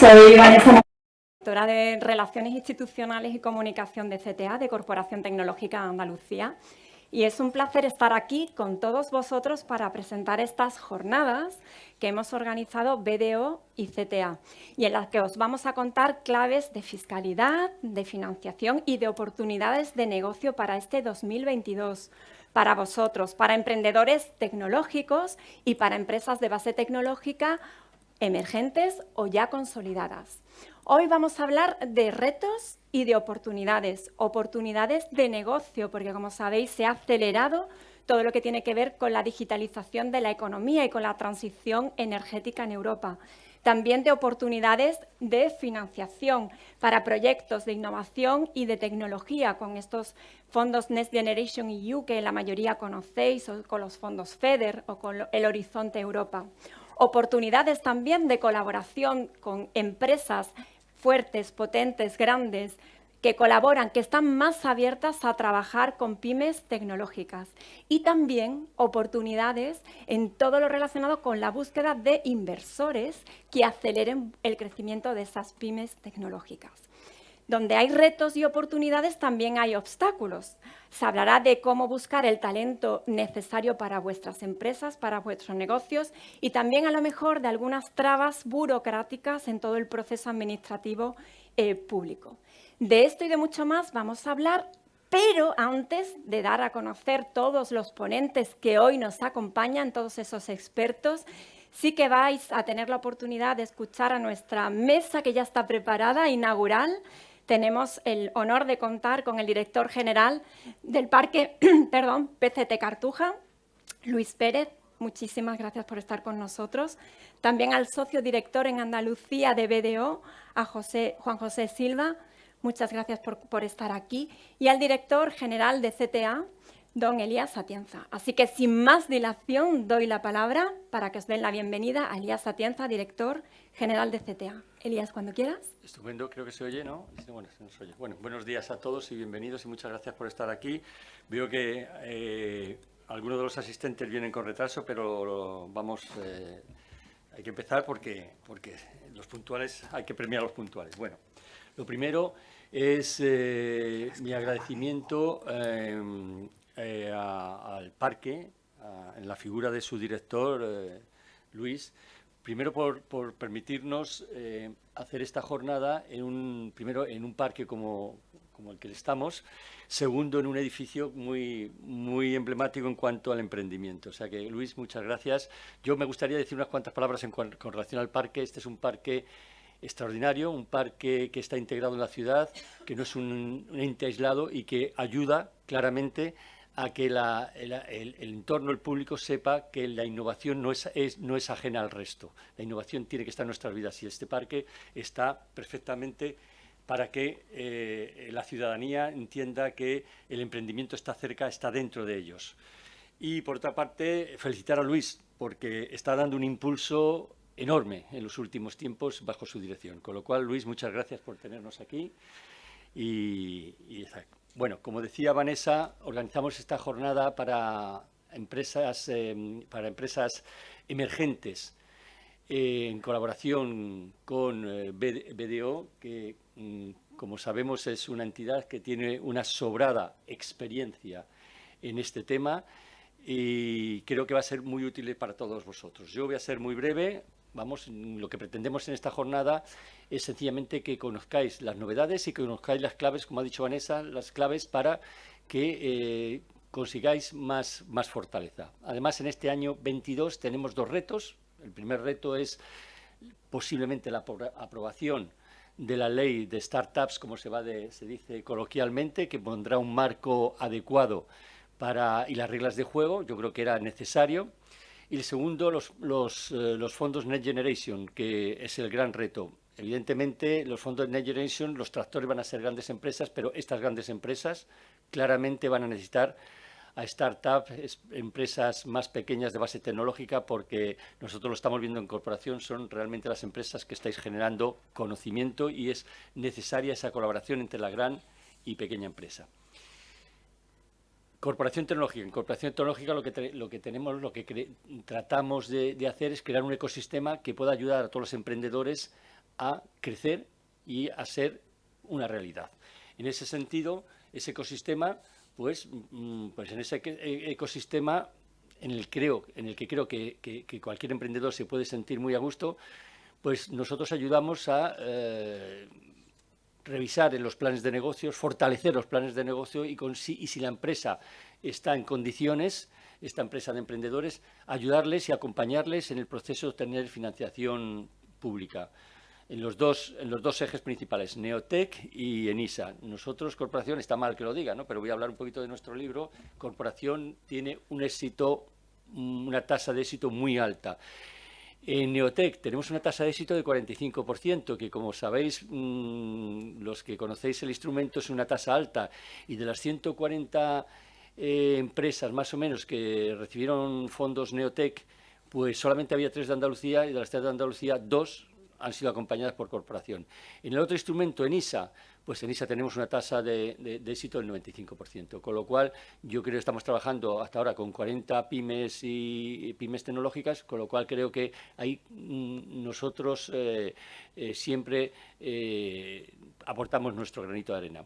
Soy Vanessa, directora de Relaciones Institucionales y Comunicación de CTA, de Corporación Tecnológica de Andalucía. Y es un placer estar aquí con todos vosotros para presentar estas jornadas que hemos organizado BDO y CTA, y en las que os vamos a contar claves de fiscalidad, de financiación y de oportunidades de negocio para este 2022, para vosotros, para emprendedores tecnológicos y para empresas de base tecnológica emergentes o ya consolidadas. Hoy vamos a hablar de retos y de oportunidades de negocio, porque como sabéis se ha acelerado todo lo que tiene que ver con la digitalización de la economía y con la transición energética en Europa. También de oportunidades de financiación para proyectos de innovación y de tecnología con estos fondos Next Generation EU que la mayoría conocéis, o con los fondos FEDER o con el Horizonte Europa. Oportunidades también de colaboración con empresas fuertes, potentes, grandes, que colaboran, que están más abiertas a trabajar con pymes tecnológicas. Y también oportunidades en todo lo relacionado con la búsqueda de inversores que aceleren el crecimiento de esas pymes tecnológicas. Donde hay retos y oportunidades, también hay obstáculos. Se hablará de cómo buscar el talento necesario para vuestras empresas, para vuestros negocios, y también a lo mejor de algunas trabas burocráticas en todo el proceso administrativo público. De esto y de mucho más vamos a hablar, pero antes de dar a conocer todos los ponentes que hoy nos acompañan, todos esos expertos, sí que vais a tener la oportunidad de escuchar a nuestra mesa que ya está preparada, inaugural. Tenemos el honor de contar con el director general del Parque PCT Cartuja, Luis Pérez. Muchísimas gracias por estar con nosotros. También al socio director en Andalucía de BDO, a Juan José Silva. Muchas gracias por estar aquí. Y al director general de CTA, don Elías Atienza. Así que sin más dilación doy la palabra para que os den la bienvenida a Elías Atienza, director general de CTA. Elías, cuando quieras. Estupendo, creo que se oye, ¿no? Bueno, se nos oye. Bueno, buenos días a todos y bienvenidos y muchas gracias por estar aquí. Veo que algunos de los asistentes vienen con retraso, pero vamos, hay que empezar porque los puntuales, hay que premiar a los puntuales. Bueno, lo primero es mi agradecimiento al parque, en la figura de su director, Luis. Primero, por permitirnos hacer esta jornada primero en un parque como el que estamos. Segundo, en un edificio muy emblemático en cuanto al emprendimiento. O sea que, Luis, muchas gracias. Yo me gustaría decir unas cuantas palabras con relación al parque. Este es un parque extraordinario, un parque que está integrado en la ciudad, que no es un ente aislado y que ayuda claramente a que el entorno, el público, sepa que la innovación no es ajena al resto. La innovación tiene que estar en nuestras vidas y este parque está perfectamente para que la ciudadanía entienda que el emprendimiento está cerca, está dentro de ellos. Y, por otra parte, felicitar a Luis porque está dando un impulso enorme en los últimos tiempos bajo su dirección. Con lo cual, Luis, muchas gracias por tenernos aquí. Bueno, como decía Vanessa, organizamos esta jornada para empresas emergentes en colaboración con BDO, que, como sabemos, es una entidad que tiene una sobrada experiencia en este tema y creo que va a ser muy útil para todos vosotros. Yo voy a ser muy breve. Vamos, lo que pretendemos en esta jornada es sencillamente que conozcáis las novedades y que conozcáis las claves, como ha dicho Vanessa, las claves para que consigáis más fortaleza. Además, en este año 22 tenemos dos retos. El primer reto es posiblemente la aprobación de la ley de startups, como se dice coloquialmente, que pondrá un marco adecuado y las reglas de juego. Yo creo que era necesario. Y el segundo, los fondos Next Generation, que es el gran reto. Evidentemente, los fondos Next Generation, los tractores van a ser grandes empresas, pero estas grandes empresas claramente van a necesitar a startups, empresas más pequeñas de base tecnológica, porque nosotros lo estamos viendo en corporación, son realmente las empresas que estáis generando conocimiento y es necesaria esa colaboración entre la gran y pequeña empresa. Corporación tecnológica. En Corporación tecnológica lo que tratamos de hacer es crear un ecosistema que pueda ayudar a todos los emprendedores a crecer y a ser una realidad. En ese sentido, ese ecosistema, pues en ese ecosistema en el que creo que cualquier emprendedor se puede sentir muy a gusto, pues nosotros ayudamos a revisar en los planes de negocios, fortalecer los planes de negocio y si la empresa está en condiciones, esta empresa de emprendedores, ayudarles y acompañarles en el proceso de obtener financiación pública. En los dos ejes principales, Neotec y Enisa. Nosotros, Corporación, está mal que lo diga, ¿no? Pero voy a hablar un poquito de nuestro libro. Corporación tiene una tasa de éxito muy alta. En Neotec tenemos una tasa de éxito de 45%, que como sabéis, los que conocéis el instrumento, es una tasa alta. Y de las 140 empresas más o menos que recibieron fondos Neotec, pues solamente había 3 de Andalucía, y de las 3 de Andalucía, 2 han sido acompañadas por Corporación. En el otro instrumento, Enisa, pues en Enisa tenemos una tasa de éxito del 95%, con lo cual yo creo que estamos trabajando hasta ahora con 40 pymes y pymes tecnológicas, con lo cual creo que ahí nosotros siempre aportamos nuestro granito de arena.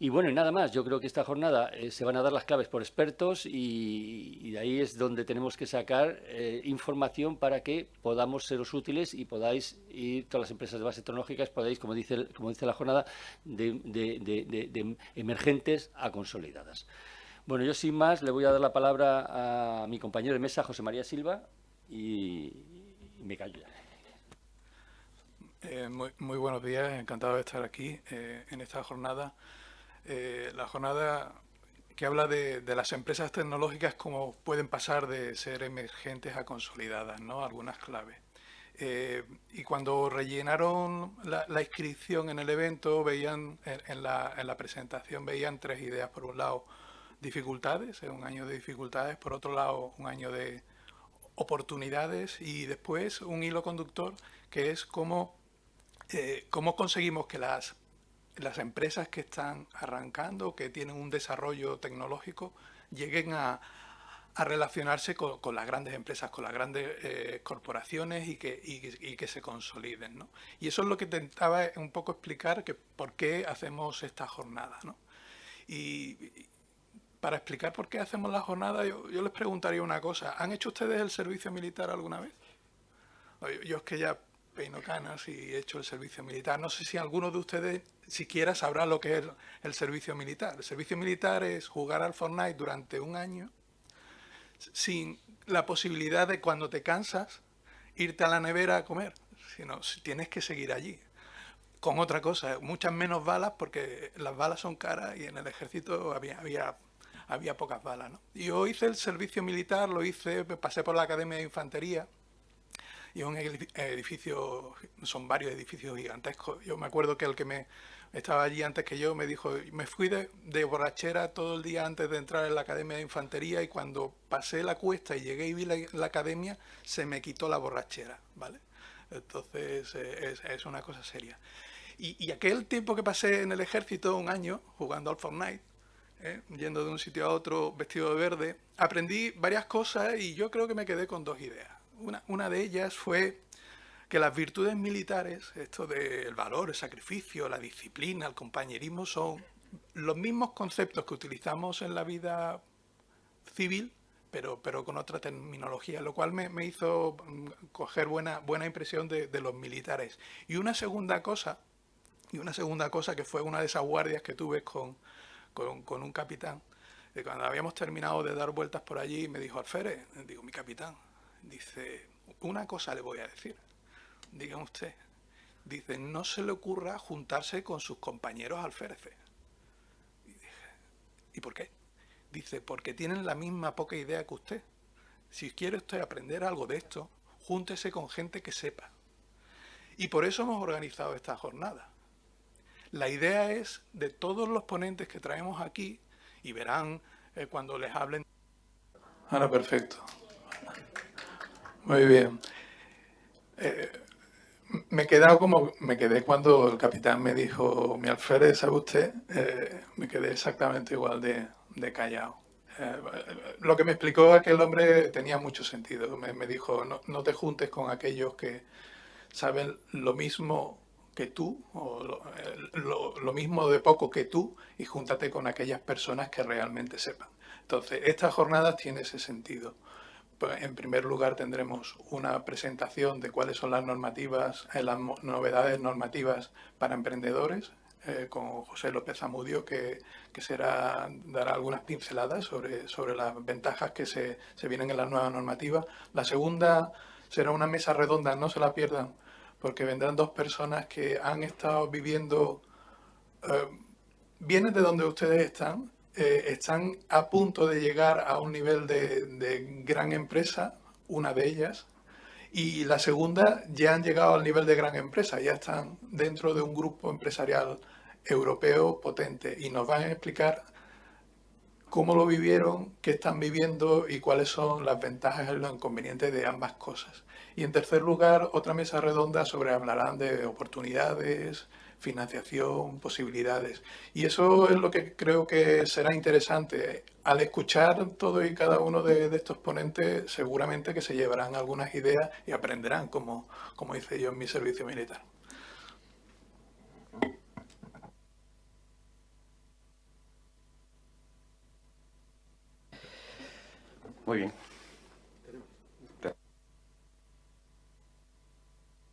Y bueno, y nada más, yo creo que esta jornada se van a dar las claves por expertos y de ahí es donde tenemos que sacar información para que podamos seros útiles y podáis ir, todas las empresas de base tecnológicas, podáis, como dice la jornada, de emergentes a consolidadas. Bueno, yo sin más le voy a dar la palabra a mi compañero de mesa, José María Silva, y me callo ya. Muy buenos días, encantado de estar aquí en esta jornada. La jornada que habla de las empresas tecnológicas, cómo pueden pasar de ser emergentes a consolidadas, ¿no? Algunas claves. Y cuando rellenaron la inscripción en el evento, veían en la presentación, veían 3 ideas. Por un lado, dificultades, un año de dificultades. Por otro lado, un año de oportunidades. Y después un hilo conductor que es cómo conseguimos que las empresas que están arrancando, que tienen un desarrollo tecnológico, lleguen a relacionarse con las grandes empresas, con las grandes corporaciones y que se consoliden, ¿no? Y eso es lo que intentaba un poco explicar, que por qué hacemos esta jornada, ¿no? Y para explicar por qué hacemos la jornada, yo les preguntaría una cosa. ¿Han hecho ustedes el servicio militar alguna vez? Yo es que ya peino canas y he hecho el servicio militar. No sé si alguno de ustedes siquiera sabrá lo que es el servicio militar. El servicio militar es jugar al Fortnite durante un año sin la posibilidad de, cuando te cansas, irte a la nevera a comer, sino tienes que seguir allí. Con otra cosa, muchas menos balas, porque las balas son caras y en el ejército había pocas balas, ¿no? Yo hice el servicio militar, pasé por la Academia de Infantería, y es un edificio, son varios edificios gigantescos. Yo me acuerdo que el que estaba allí antes que yo me dijo, me fui de borrachera todo el día antes de entrar en la Academia de Infantería, y cuando pasé la cuesta y llegué y vi la academia, se me quitó la borrachera, ¿vale? Entonces es una cosa seria. Y aquel tiempo que pasé en el ejército, un año, jugando al Fortnite, yendo de un sitio a otro vestido de verde, aprendí varias cosas y yo creo que me quedé con 2 ideas. Una de ellas fue que las virtudes militares, esto del valor, el sacrificio, la disciplina, el compañerismo, son los mismos conceptos que utilizamos en la vida civil, pero con otra terminología, lo cual me hizo coger buena impresión de los militares. Y una segunda cosa que fue una de esas guardias que tuve con un capitán, cuando habíamos terminado de dar vueltas por allí, me dijo, Alférez, digo, mi capitán, dice, una cosa le voy a decir, diga usted, dice, no se le ocurra juntarse con sus compañeros alféreces. Y dije, ¿y por qué? Dice, porque tienen la misma poca idea que usted. Si quiere usted aprender algo de esto, júntese con gente que sepa. Y por eso hemos organizado esta jornada. La idea es, de todos los ponentes que traemos aquí, y verán cuando les hablen. Ahora, perfecto. Muy bien. Me quedé cuando el capitán me dijo, mi alférez, ¿sabe usted? Me quedé exactamente igual de callado. Lo que me explicó aquel hombre tenía mucho sentido. Me dijo, no te juntes con aquellos que saben lo mismo que tú, o lo mismo de poco que tú, y júntate con aquellas personas que realmente sepan. Entonces, estas jornadas tienen ese sentido. Pues, en primer lugar, tendremos una presentación de cuáles son las normativas, las novedades normativas para emprendedores, con José López Zamudio, que dará algunas pinceladas sobre las ventajas que se vienen en las nuevas normativas. La segunda será una mesa redonda, no se la pierdan, porque vendrán dos personas que han estado viviendo, vienen de donde ustedes están a punto de llegar a un nivel de gran empresa, una de ellas, y la segunda ya han llegado al nivel de gran empresa, ya están dentro de un grupo empresarial europeo potente y nos van a explicar cómo lo vivieron, qué están viviendo y cuáles son las ventajas y los inconvenientes de ambas cosas. Y en tercer lugar, otra mesa redonda hablarán de oportunidades, financiación, posibilidades. Y eso es lo que creo que será interesante. Al escuchar todo y cada uno de estos ponentes, seguramente que se llevarán algunas ideas y aprenderán, como hice yo en mi servicio militar. Muy bien.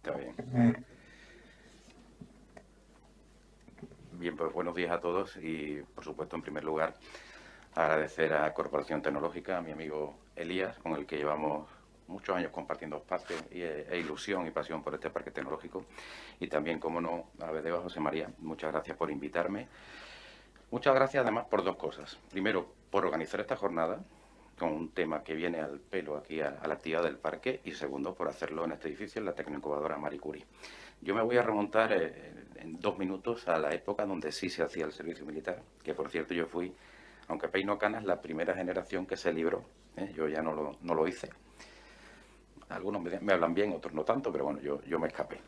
Está bien. Bien, pues buenos días a todos y, por supuesto, en primer lugar, agradecer a Corporación Tecnológica, a mi amigo Elías, con el que llevamos muchos años compartiendo espacio e ilusión y pasión por este parque tecnológico. Y también, como no, a BDO, José María, muchas gracias por invitarme. Muchas gracias, además, por dos cosas. Primero, por organizar esta jornada, con un tema que viene al pelo aquí a la actividad del parque, y segundo, por hacerlo en este edificio, en la Tecnoincubadora Marie Curie. Yo me voy a remontar en 2 minutos a la época donde sí se hacía el servicio militar, que por cierto yo fui, aunque peino canas, la primera generación que se libró. Yo ya no lo hice. Algunos me hablan bien, otros no tanto, pero bueno, yo me escapé.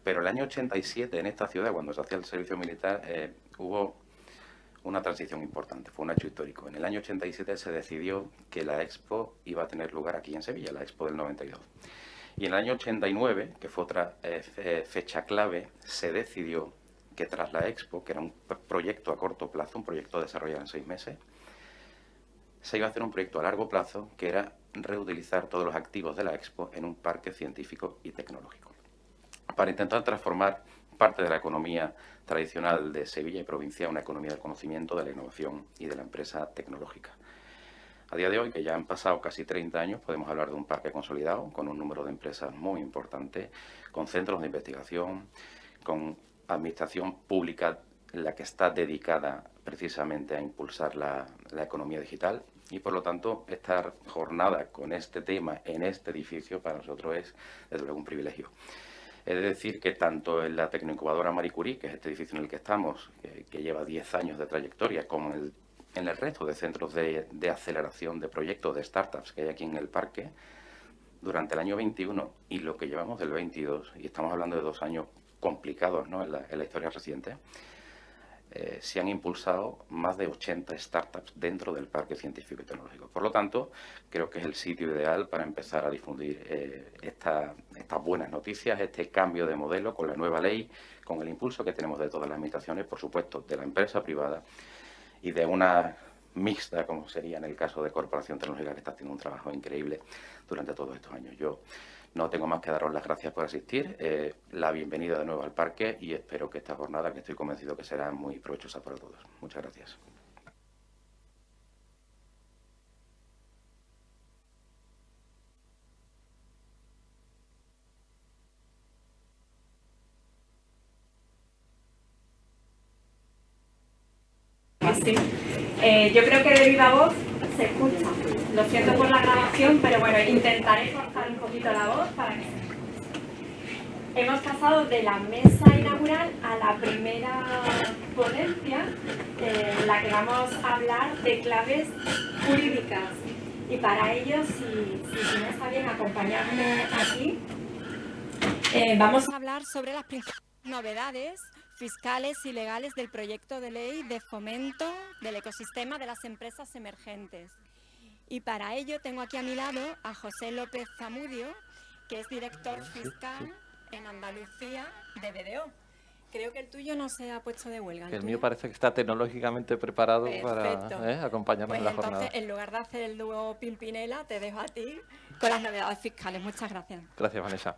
Pero el año 87, en esta ciudad, cuando se hacía el servicio militar, hubo una transición importante, fue un hecho histórico. En el año 87 se decidió que la Expo iba a tener lugar aquí en Sevilla, la Expo del 92. Y en el año 89, que fue otra fecha clave, se decidió que tras la Expo, que era un proyecto a corto plazo, un proyecto desarrollado en 6 meses, se iba a hacer un proyecto a largo plazo, que era reutilizar todos los activos de la Expo en un parque científico y tecnológico, para intentar transformar parte de la economía tradicional de Sevilla y provincia, una economía del conocimiento, de la innovación y de la empresa tecnológica. A día de hoy, que ya han pasado casi 30 años, podemos hablar de un parque consolidado, con un número de empresas muy importante, con centros de investigación, con administración pública, la que está dedicada precisamente a impulsar la economía digital. Y, por lo tanto, esta jornada con este tema en este edificio para nosotros es, desde luego, un privilegio. He de decir que tanto en la Tecnoincubadora Marie Curie, que es este edificio en el que estamos, que lleva 10 años de trayectoria, como en el resto de centros de aceleración de proyectos de startups que hay aquí en el parque, durante el año 21 y lo que llevamos del 22, y estamos hablando de 2 años complicados, ¿no?, en la historia reciente, se han impulsado más de 80 startups dentro del parque científico y tecnológico. Por lo tanto, creo que es el sitio ideal para empezar a difundir estas buenas noticias, este cambio de modelo con la nueva ley, con el impulso que tenemos de todas las administraciones, por supuesto, de la empresa privada y de una mixta, como sería en el caso de Corporación Tecnológica, que está haciendo un trabajo increíble durante todos estos años. Yo no tengo más que daros las gracias por asistir, la bienvenida de nuevo al parque y espero que esta jornada, que estoy convencido que será muy provechosa para todos. Muchas gracias. Sí. Yo creo que de viva voz se escucha. Lo siento por la grabación, pero bueno, intentaré forzar un poquito la voz para que se escuche. Hemos pasado de la mesa inaugural a la primera ponencia, en la que vamos a hablar de claves jurídicas. Y para ello, si no está bien acompañarme aquí, vamos a hablar sobre las principales novedades fiscales y legales del proyecto de ley de fomento del ecosistema de las empresas emergentes. Y para ello tengo aquí a mi lado a José López Zamudio, que es director fiscal en Andalucía de BDO. Creo que el tuyo no se ha puesto de huelga. El mío parece que está tecnológicamente preparado Perfecto. para acompañarnos Pues en la entonces, jornada. en lugar de hacer el dúo Pimpinela, te dejo a ti con las novedades fiscales. Muchas gracias. Gracias, Vanessa.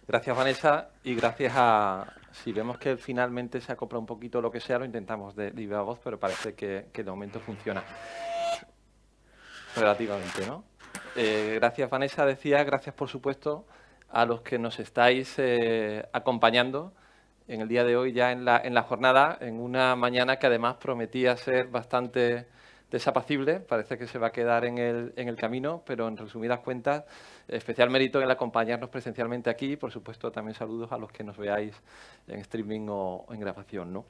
Gracias, Vanessa, y gracias a... Si vemos que finalmente se acopla un poquito lo que sea, lo intentamos de viva voz, pero parece que de momento funciona. Relativamente, ¿no? Gracias, Vanessa. Decía, gracias, por supuesto, a los que nos estáis acompañando en el día de hoy, ya en la jornada, en una mañana que además prometía ser bastante desapacible. Parece que se va a quedar en el camino, pero en resumidas cuentas, especial mérito en el acompañarnos presencialmente aquí. Por supuesto, también saludos a los que nos veáis en streaming o en grabación, ¿no?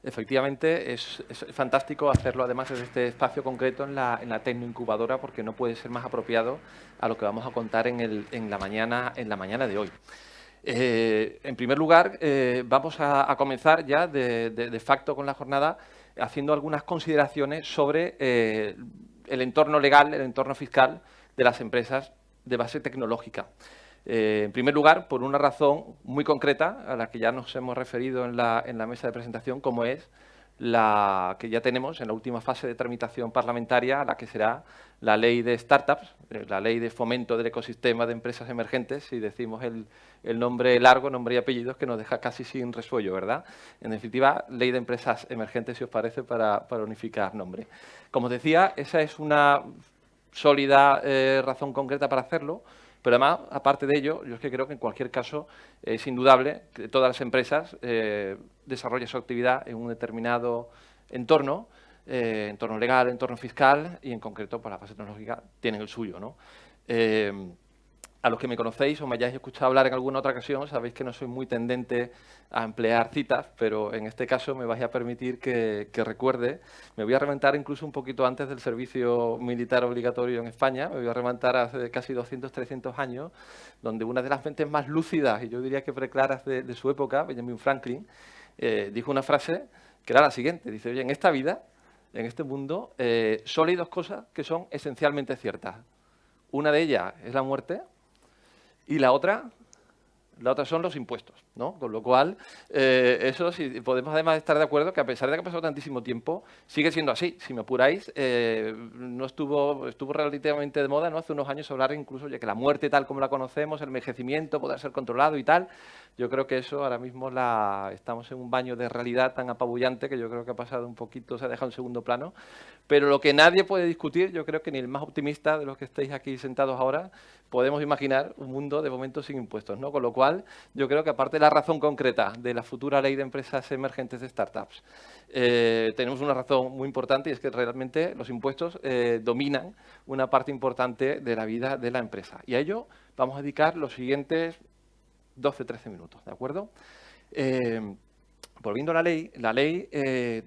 Efectivamente, es fantástico hacerlo además desde este espacio concreto en la tecnoincubadora, porque no puede ser más apropiado a lo que vamos a contar en la mañana de hoy. En primer lugar, vamos a comenzar ya de facto con la jornada haciendo algunas consideraciones sobre el entorno legal, el entorno fiscal de las empresas de base tecnológica. En primer lugar, por una razón muy concreta, a la que ya nos hemos referido en la mesa de presentación, como es la que ya tenemos en la última fase de tramitación parlamentaria, la que será la ley de startups, la ley de fomento del ecosistema de empresas emergentes, si decimos el nombre largo, nombre y apellidos, que nos deja casi sin resuello, ¿verdad? En definitiva, ley de empresas emergentes, si os parece, para unificar nombre. Como os decía, esa es una sólida razón concreta para hacerlo, pero además, aparte de ello, yo es que creo que en cualquier caso es indudable que todas las empresas desarrollen su actividad en un determinado entorno, entorno legal, entorno fiscal, y en concreto, pues la fase tecnológica tienen el suyo, ¿no? A los que me conocéis o me hayáis escuchado hablar en alguna otra ocasión, sabéis que no soy muy tendente a emplear citas, pero en este caso me vais a permitir que recuerde. Me voy a remontar incluso un poquito antes del servicio militar obligatorio en España. Me voy a remontar hace casi 200, 300 años, donde una de las mentes más lúcidas, y yo diría que preclaras de su época, Benjamin Franklin, dijo una frase que era la siguiente. Dice, oye, en esta vida, en este mundo, solo hay dos cosas que son esencialmente ciertas. Una de ellas es la muerte, y la otra son los impuestos, ¿no? Con lo cual, eso sí, podemos además estar de acuerdo que a pesar de que ha pasado tantísimo tiempo, sigue siendo así. Si me apuráis, no estuvo relativamente de moda, ¿no? Hace unos años hablar incluso de que la muerte tal como la conocemos, el envejecimiento, poder ser controlado y tal. Yo creo que eso ahora mismo estamos en un baño de realidad tan apabullante que yo creo que ha pasado un poquito, se ha dejado en segundo plano. Pero lo que nadie puede discutir, yo creo que ni el más optimista de los que estéis aquí sentados ahora, podemos imaginar un mundo de momento sin impuestos, ¿no? Con lo cual, yo creo que aparte de la razón concreta de la futura ley de empresas emergentes de startups, tenemos una razón muy importante, y es que realmente los impuestos dominan una parte importante de la vida de la empresa. Y a ello vamos a dedicar los siguientes 12-13 minutos, ¿de acuerdo? Volviendo a la ley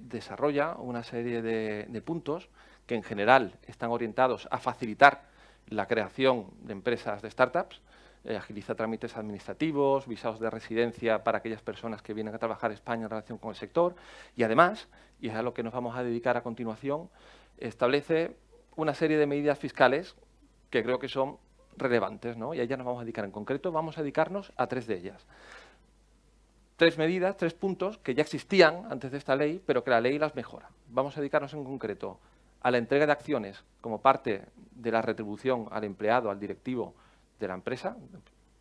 desarrolla una serie de puntos que en general están orientados a facilitar la creación de empresas de startups, agiliza trámites administrativos, visados de residencia para aquellas personas que vienen a trabajar en España en relación con el sector, y además, y es a lo que nos vamos a dedicar a continuación, establece una serie de medidas fiscales que creo que son relevantes, ¿no? Y a ellas nos vamos a dedicar. En concreto, vamos a dedicarnos a 3 de ellas. 3 medidas, 3 puntos que ya existían antes de esta ley, pero que la ley las mejora. Vamos a dedicarnos en concreto a la entrega de acciones como parte de la retribución al empleado, al directivo de la empresa,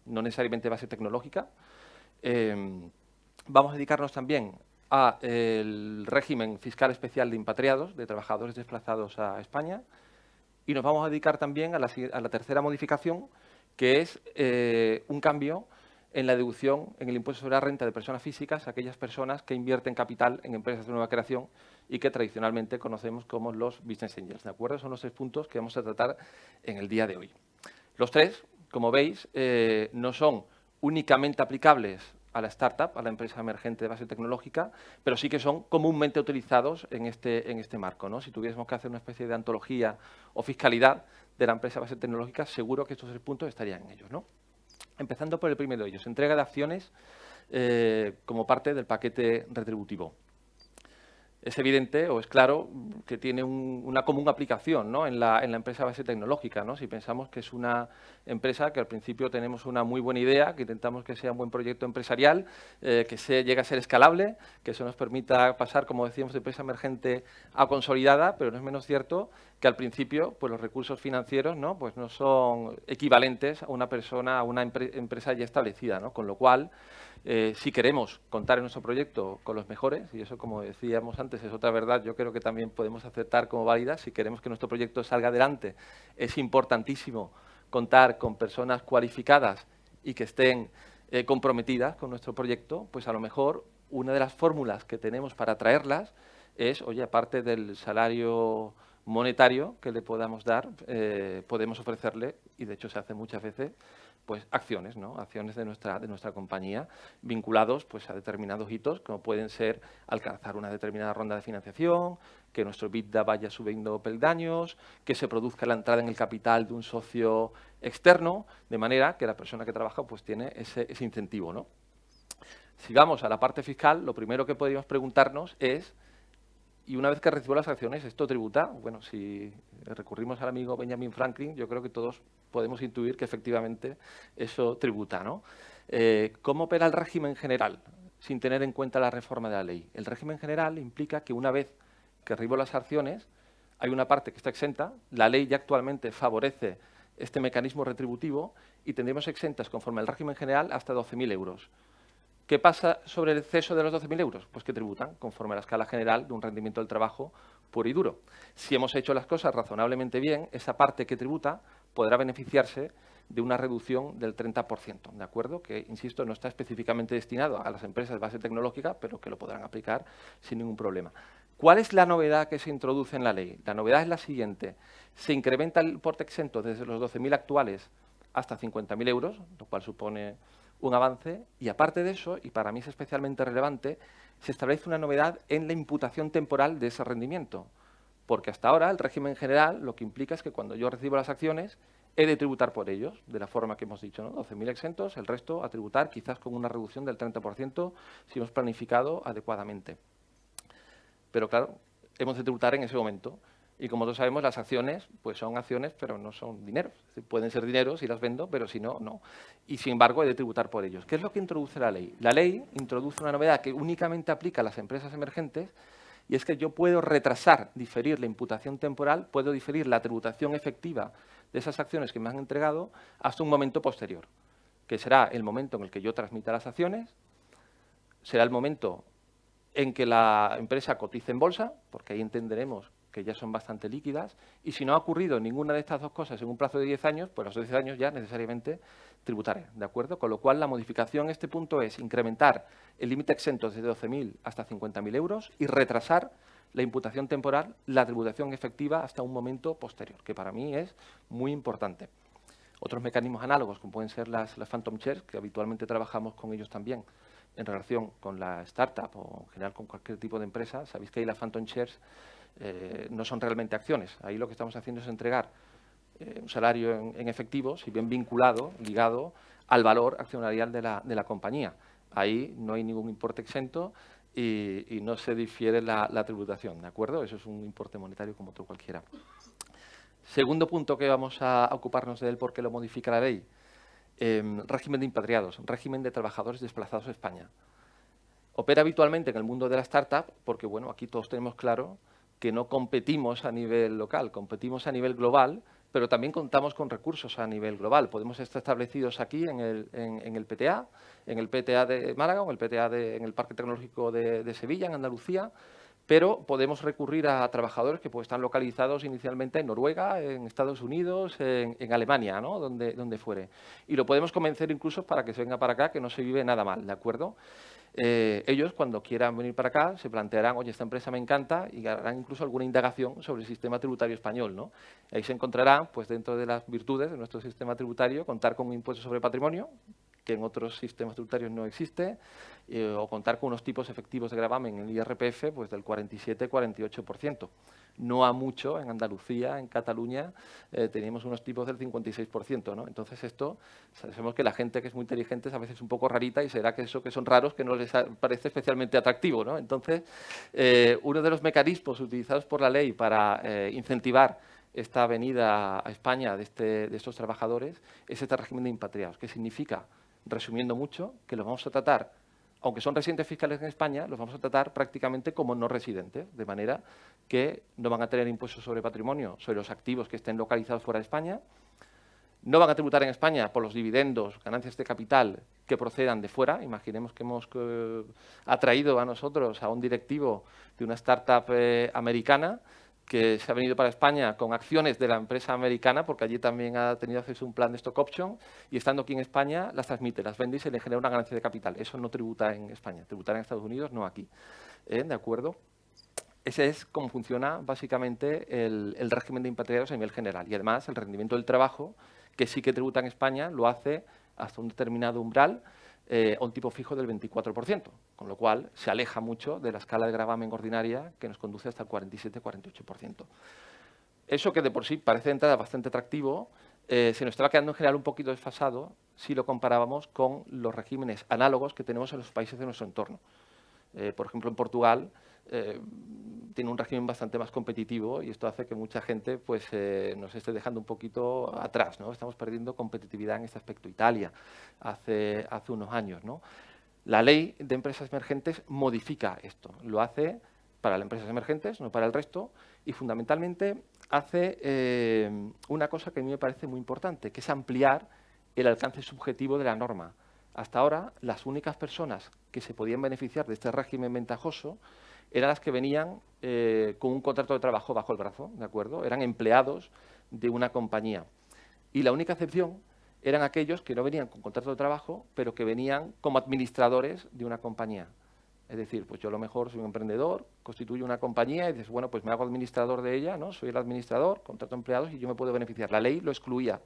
no necesariamente base tecnológica. Vamos a dedicarnos también al régimen fiscal especial de impatriados, de trabajadores desplazados a España, y nos vamos a dedicar también a la tercera modificación, que es un cambio en la deducción en el impuesto sobre la renta de personas físicas, aquellas personas que invierten capital en empresas de nueva creación y que tradicionalmente conocemos como los business angels, ¿de acuerdo? Son los 3 puntos que vamos a tratar en el día de hoy. Los 3, como veis, no son únicamente aplicables a la startup, a la empresa emergente de base tecnológica, pero sí que son comúnmente utilizados en este marco, ¿no? Si tuviésemos que hacer una especie de antología o fiscalidad de la empresa de base tecnológica, seguro que estos 3 puntos estarían en ellos, ¿no? Empezando por el primero de ellos, entrega de acciones como parte del paquete retributivo. es evidente o es claro que tiene una común aplicación, ¿no?, en la empresa base tecnológica, ¿no? Si pensamos que es una empresa que al principio tenemos una muy buena idea, que intentamos que sea un buen proyecto empresarial, que llegue a ser escalable, que eso nos permita pasar, como decíamos, de empresa emergente a consolidada, pero no es menos cierto que al principio pues los recursos financieros, ¿no?, pues no son equivalentes a una persona, a una empresa ya establecida, ¿no? Con lo cual, si queremos contar en nuestro proyecto con los mejores, y eso, como decíamos antes, es otra verdad, yo creo que también podemos aceptar como válida, si queremos que nuestro proyecto salga adelante, es importantísimo contar con personas cualificadas y que estén comprometidas con nuestro proyecto, pues a lo mejor una de las fórmulas que tenemos para atraerlas es, oye, aparte del salario monetario que le podamos dar, podemos ofrecerle, y de hecho se hace muchas veces, pues acciones, ¿no? Acciones de nuestra compañía vinculados pues a determinados hitos, como pueden ser alcanzar una determinada ronda de financiación, que nuestro EBITDA vaya subiendo peldaños, que se produzca la entrada en el capital de un socio externo, de manera que la persona que trabaja pues tiene ese incentivo, ¿no? Si vamos a la parte fiscal, lo primero que podríamos preguntarnos es, y una vez que recibo las acciones, ¿esto tributa? Bueno, si recurrimos al amigo Benjamin Franklin, yo creo que todos podemos intuir que efectivamente eso tributa, ¿no? ¿Cómo opera el régimen general sin tener en cuenta la reforma de la ley? El régimen general implica que una vez que recibo las acciones, hay una parte que está exenta, la ley ya actualmente favorece este mecanismo retributivo y tendremos exentas conforme al régimen general hasta 12.000 euros. ¿Qué pasa sobre el exceso de los 12.000 euros? Pues que tributan conforme a la escala general de un rendimiento del trabajo puro y duro. Si hemos hecho las cosas razonablemente bien, esa parte que tributa podrá beneficiarse de una reducción del 30%, ¿de acuerdo? Que, insisto, no está específicamente destinado a las empresas de base tecnológica, pero que lo podrán aplicar sin ningún problema. ¿Cuál es la novedad que se introduce en la ley? La novedad es la siguiente. Se incrementa el importe exento desde los 12.000 actuales hasta 50.000 euros, lo cual supone un avance, y aparte de eso, y para mí es especialmente relevante, se establece una novedad en la imputación temporal de ese rendimiento, porque hasta ahora el régimen general lo que implica es que cuando yo recibo las acciones he de tributar por ellos, de la forma que hemos dicho, ¿no? 12.000 exentos, el resto a tributar quizás con una reducción del 30% si hemos planificado adecuadamente. Pero claro, hemos de tributar en ese momento. Y como todos sabemos, las acciones pues son acciones, pero no son dinero. Pueden ser dinero si las vendo, pero si no, no. Y sin embargo, he de tributar por ellos. ¿Qué es lo que introduce la ley? La ley introduce una novedad que únicamente aplica a las empresas emergentes, y es que yo puedo retrasar, diferir la imputación temporal, puedo diferir la tributación efectiva de esas acciones que me han entregado hasta un momento posterior, que será el momento en el que yo transmita las acciones, será el momento en que la empresa cotice en bolsa, porque ahí entenderemos que ya son bastante líquidas, y si no ha ocurrido ninguna de estas dos cosas en un plazo de 10 años, pues a los 10 años ya necesariamente tributaré, ¿de acuerdo? Con lo cual, la modificación en este punto es incrementar el límite exento desde 12.000 hasta 50.000 euros y retrasar la imputación temporal, la tributación efectiva hasta un momento posterior, que para mí es muy importante. Otros mecanismos análogos, como pueden ser las Phantom Shares, que habitualmente trabajamos con ellos también en relación con la startup o en general con cualquier tipo de empresa. Sabéis que ahí las Phantom Shares no son realmente acciones. Ahí lo que estamos haciendo es entregar un salario en efectivo, si bien vinculado, ligado al valor accionarial de la compañía. Ahí no hay ningún importe exento y no se difiere la tributación, ¿de acuerdo? Eso es un importe monetario como otro cualquiera. Segundo punto que vamos a ocuparnos de él porque lo modifica la ley. Régimen de impatriados, régimen de trabajadores desplazados a España. Opera habitualmente en el mundo de la startup porque, bueno, aquí todos tenemos claro que no competimos a nivel local, competimos a nivel global, pero también contamos con recursos a nivel global. Podemos estar establecidos aquí en el PTA, de Málaga o en el Parque Tecnológico de Sevilla, en Andalucía, pero podemos recurrir a trabajadores que pues, están localizados inicialmente en Noruega, en Estados Unidos, en Alemania, ¿no? donde fuere. Y lo podemos convencer incluso para que se venga para acá, que no se vive nada mal, ¿de acuerdo? Ellos, cuando quieran venir para acá, se plantearán, oye, esta empresa me encanta, y harán incluso alguna indagación sobre el sistema tributario español, ¿no? Ahí se encontrarán, pues dentro de las virtudes de nuestro sistema tributario, contar con un impuesto sobre patrimonio, que en otros sistemas tributarios no existe, o contar con unos tipos efectivos de gravamen en el IRPF pues del 47-48%. no a mucho en Andalucía, en Cataluña, teníamos unos tipos del 56%, ¿no? Entonces esto, sabemos que la gente que es muy inteligente es a veces un poco rarita y será que eso que son raros que no les parece especialmente atractivo, ¿no? Entonces, uno de los mecanismos utilizados por la ley para incentivar esta venida a España de estos trabajadores es este régimen de impatriados, que significa, resumiendo mucho, que los vamos a tratar, aunque son residentes fiscales en España, los vamos a tratar prácticamente como no residentes, de manera que no van a tener impuestos sobre patrimonio, sobre los activos que estén localizados fuera de España, no van a tributar en España por los dividendos, ganancias de capital que procedan de fuera. Imaginemos que hemos atraído a nosotros a un directivo de una startup americana que se ha venido para España con acciones de la empresa americana, porque allí también ha tenido acceso a un plan de stock option, y estando aquí en España las transmite, las vende y se le genera una ganancia de capital. Eso no tributa en España, tributar en Estados Unidos, no aquí. ¿De acuerdo? Ese es cómo funciona básicamente el régimen de impatriados a nivel general. Y además el rendimiento del trabajo, que sí que tributa en España, lo hace hasta un determinado umbral, a un tipo fijo del 24%, con lo cual se aleja mucho de la escala de gravamen ordinaria que nos conduce hasta el 47-48%. Eso que de por sí parece de entrada bastante atractivo, se nos estaba quedando en general un poquito desfasado si lo comparábamos con los regímenes análogos que tenemos en los países de nuestro entorno. Por ejemplo, en Portugal tiene un régimen bastante más competitivo y esto hace que mucha gente pues, nos esté dejando un poquito atrás, ¿no? Estamos perdiendo competitividad en este aspecto. Italia, hace unos años, ¿no? La ley de empresas emergentes modifica esto. Lo hace para las empresas emergentes, no para el resto, y fundamentalmente hace una cosa que a mí me parece muy importante, que es ampliar el alcance subjetivo de la norma. Hasta ahora, las únicas personas que se podían beneficiar de este régimen ventajoso eran las que venían con un contrato de trabajo bajo el brazo, ¿de acuerdo? Eran empleados de una compañía. Y la única excepción eran aquellos que no venían con contrato de trabajo, pero que venían como administradores de una compañía. Es decir, pues yo a lo mejor soy un emprendedor, constituyo una compañía y dices, bueno, pues me hago administrador de ella, ¿no? Soy el administrador, contrato empleados y yo me puedo beneficiar. La ley lo excluía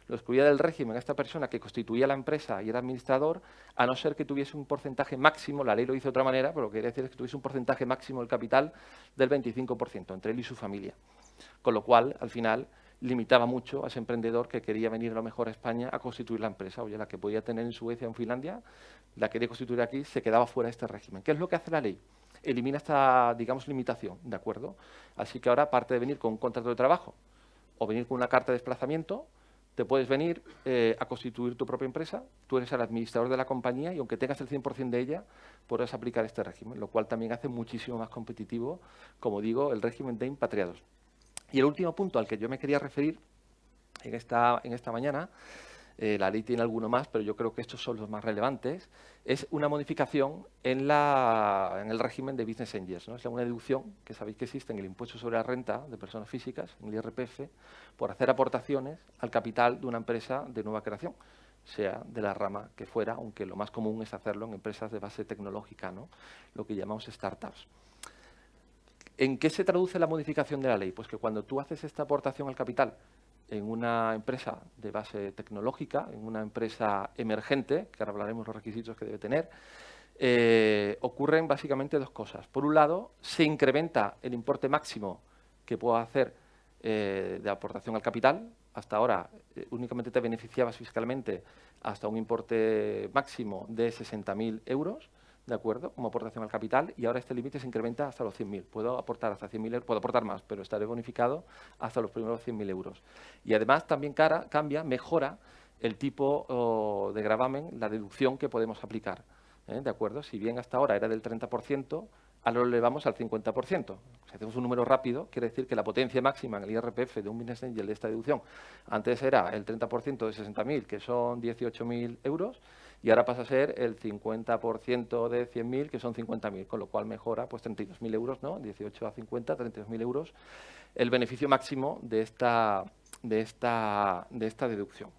del régimen a esta persona que constituía la empresa y era administrador, a no ser que tuviese un porcentaje máximo, la ley lo dice de otra manera, pero lo que quiere decir es que tuviese un porcentaje máximo del capital del 25% entre él y su familia. Con lo cual, al final, limitaba mucho a ese emprendedor que quería venir a lo mejor a España a constituir la empresa. Oye, la que podía tener en Suecia o en Finlandia, la quería constituir aquí, se quedaba fuera de este régimen. ¿Qué es lo que hace la ley? Elimina esta, digamos, limitación, ¿de acuerdo? Así que ahora, aparte de venir con un contrato de trabajo o venir con una carta de desplazamiento, te puedes venir a constituir tu propia empresa, tú eres el administrador de la compañía y aunque tengas el 100% de ella, podrás aplicar este régimen, lo cual también hace muchísimo más competitivo, como digo, el régimen de impatriados. Y el último punto al que yo me quería referir en esta mañana, la ley tiene alguno más, pero yo creo que estos son los más relevantes, es una modificación en el régimen de Business Angels, ¿no? Es una deducción que sabéis que existe en el impuesto sobre la renta de personas físicas, en el IRPF, por hacer aportaciones al capital de una empresa de nueva creación, sea de la rama que fuera, aunque lo más común es hacerlo en empresas de base tecnológica, ¿no? Lo que llamamos startups. ¿En qué se traduce la modificación de la ley? Pues que cuando tú haces esta aportación al capital en una empresa de base tecnológica, en una empresa emergente, que ahora hablaremos de los requisitos que debe tener, ocurren básicamente dos cosas. Por un lado, se incrementa el importe máximo que pueda hacer de aportación al capital. Hasta ahora únicamente te beneficiabas fiscalmente hasta un importe máximo de 60.000 euros, ¿de acuerdo?, como aportación al capital, y ahora este límite se incrementa hasta los 100.000. Puedo aportar hasta 100.000 euros, puedo aportar más, pero estaré bonificado hasta los primeros 100.000 euros. Y además también mejora el tipo de gravamen, la deducción que podemos aplicar, ¿de acuerdo? Si bien hasta ahora era del 30%, ahora lo elevamos al 50%. Si hacemos un número rápido, quiere decir que la potencia máxima en el IRPF de un Business Angel de esta deducción antes era el 30% de 60.000, que son 18.000 euros, y ahora pasa a ser el 50% de 100.000, que son 50.000, con lo cual mejora pues 32.000 euros, ¿no? 18 a 50, 32.000 euros, el beneficio máximo de esta deducción.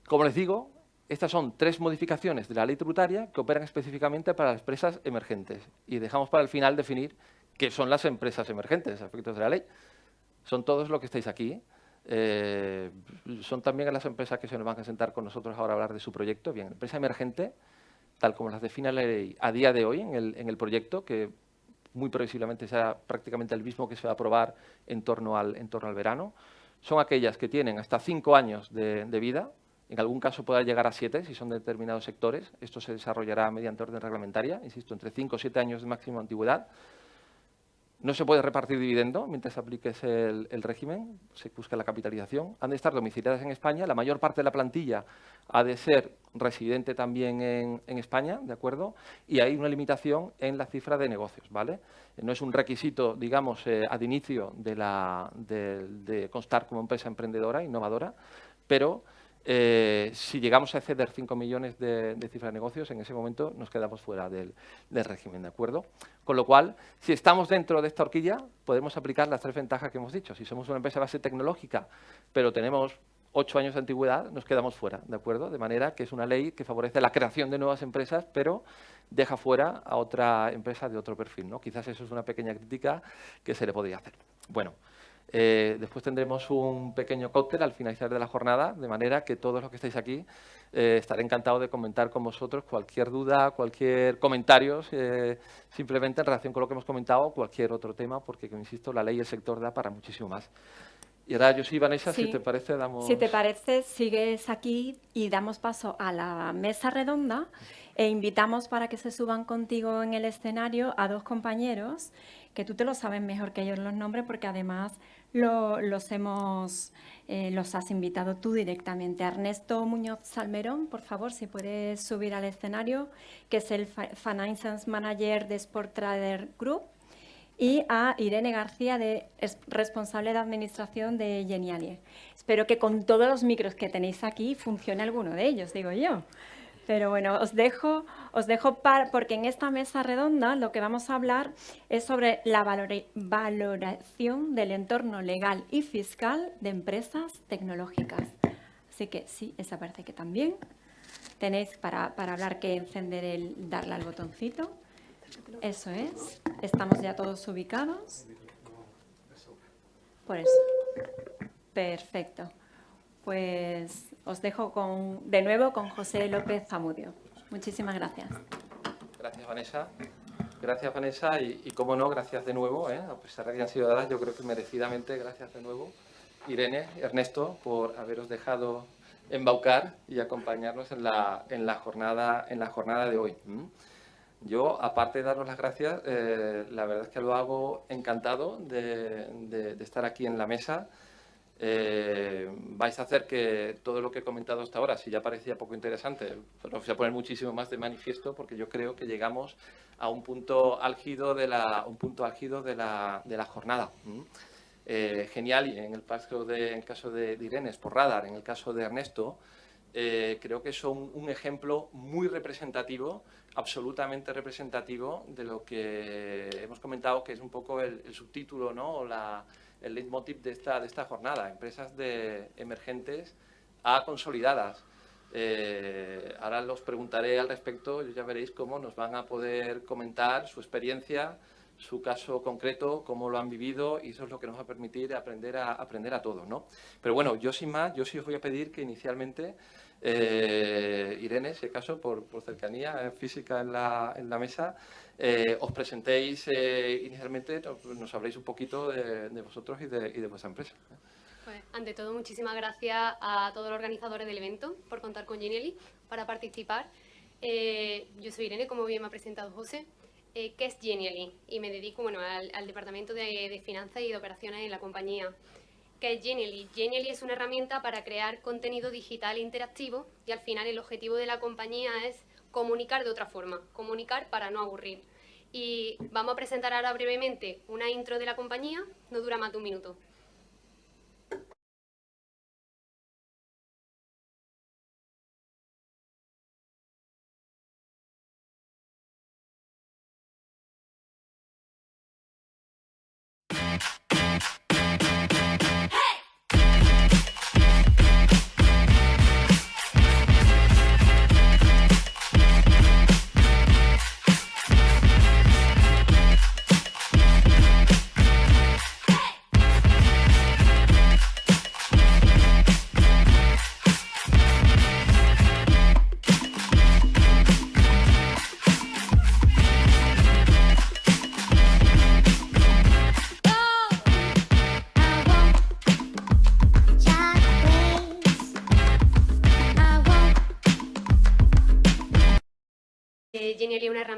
Como les digo, estas son 3 modificaciones de la ley tributaria que operan específicamente para las empresas emergentes. Y dejamos para el final definir qué son las empresas emergentes, aspectos de la ley. Son todos los que estáis aquí. Son también las empresas que se nos van a sentar con nosotros ahora a hablar de su proyecto. Bien, empresa emergente, tal como las define la ley a día de hoy en el proyecto, que muy previsiblemente sea prácticamente el mismo que se va a aprobar en torno al verano. Son aquellas que tienen hasta 5 años de vida, en algún caso podrá llegar a 7 si son de determinados sectores. Esto se desarrollará mediante orden reglamentaria, insisto, entre 5 o 7 años de máxima antigüedad. No se puede repartir dividendo mientras apliques el régimen, se busca la capitalización. Han de estar domiciliadas en España, la mayor parte de la plantilla ha de ser residente también en España, ¿de acuerdo? Y hay una limitación en la cifra de negocios, ¿vale? No es un requisito, digamos, ad inicio de constar como empresa emprendedora, innovadora, pero si llegamos a exceder 5 millones de cifra de negocios, en ese momento nos quedamos fuera del régimen, ¿de acuerdo? Con lo cual, si estamos dentro de esta horquilla, podemos aplicar las 3 ventajas que hemos dicho. Si somos una empresa de base tecnológica, pero tenemos 8 años de antigüedad, nos quedamos fuera, ¿de acuerdo? De manera que es una ley que favorece la creación de nuevas empresas, pero deja fuera a otra empresa de otro perfil, ¿no? Quizás eso es una pequeña crítica que se le podría hacer. Bueno. Después tendremos un pequeño cóctel al finalizar de la jornada, de manera que todos los que estáis aquí estaré encantado de comentar con vosotros cualquier duda, cualquier comentario, simplemente en relación con lo que hemos comentado, cualquier otro tema, porque, como insisto, la ley y el sector da para muchísimo más. Y ahora yo sí, Vanessa, Sí. si te parece, damos... Si te parece, sigues aquí y damos paso a la mesa redonda e invitamos para que se suban contigo en el escenario a 2 compañeros, que tú te lo sabes mejor que ellos los nombres, porque además los has invitado tú directamente. Ernesto Muñoz Salmerón, por favor, si puedes subir al escenario, que es el Finance Manager de Sport Trader Group, y a Irene García, responsable de administración de Geniali. Espero que con todos los micros que tenéis aquí funcione alguno de ellos, digo yo. Pero bueno, os dejo porque en esta mesa redonda lo que vamos a hablar es sobre la valoración del entorno legal y fiscal de empresas tecnológicas. Así que sí, esa parece que también tenéis para hablar que encender darle al botoncito. Eso es. Estamos ya todos ubicados. Por eso. Perfecto. Pues os dejo de nuevo con José López Zamudio. Muchísimas gracias. Gracias, Vanessa. Gracias, Vanessa. Y cómo no, gracias de nuevo, a pesar de que han sido dadas, yo creo que merecidamente, gracias de nuevo, Irene, Ernesto, por haberos dejado embaucar y acompañarnos en la jornada de hoy. Yo, aparte de daros las gracias, la verdad es que lo hago encantado de estar aquí en la mesa. Vais a hacer que todo lo que he comentado hasta ahora, si ya parecía poco interesante, lo voy a poner muchísimo más de manifiesto, porque yo creo que llegamos a un punto álgido de la jornada. Genial, y en el caso de Irene, por Radar, en el caso de Ernesto, creo que son un ejemplo muy representativo, absolutamente representativo de lo que hemos comentado, que es un poco el subtítulo, ¿no? O el leitmotiv de esta jornada, empresas emergentes a consolidadas. Ahora los preguntaré al respecto, ya veréis cómo nos van a poder comentar su experiencia, su caso concreto, cómo lo han vivido, y eso es lo que nos va a permitir aprender a todos, ¿no? Pero bueno, yo sin más, yo sí os voy a pedir que inicialmente, Irene, si acaso, por cercanía física en la mesa, os presentéis inicialmente, nos habléis un poquito de vosotros y de vuestra empresa. Pues, ante todo, muchísimas gracias a todos los organizadores del evento por contar con Geniali para participar. Yo soy Irene, como bien me ha presentado José. ¿Qué es Geniali? Y me dedico al departamento de finanzas y de operaciones en la compañía. ¿Qué es Geniali? Geniali es una herramienta para crear contenido digital interactivo, y al final el objetivo de la compañía es comunicar de otra forma, comunicar para no aburrir. Y vamos a presentar ahora brevemente una intro de la compañía, no dura más de 1 minuto.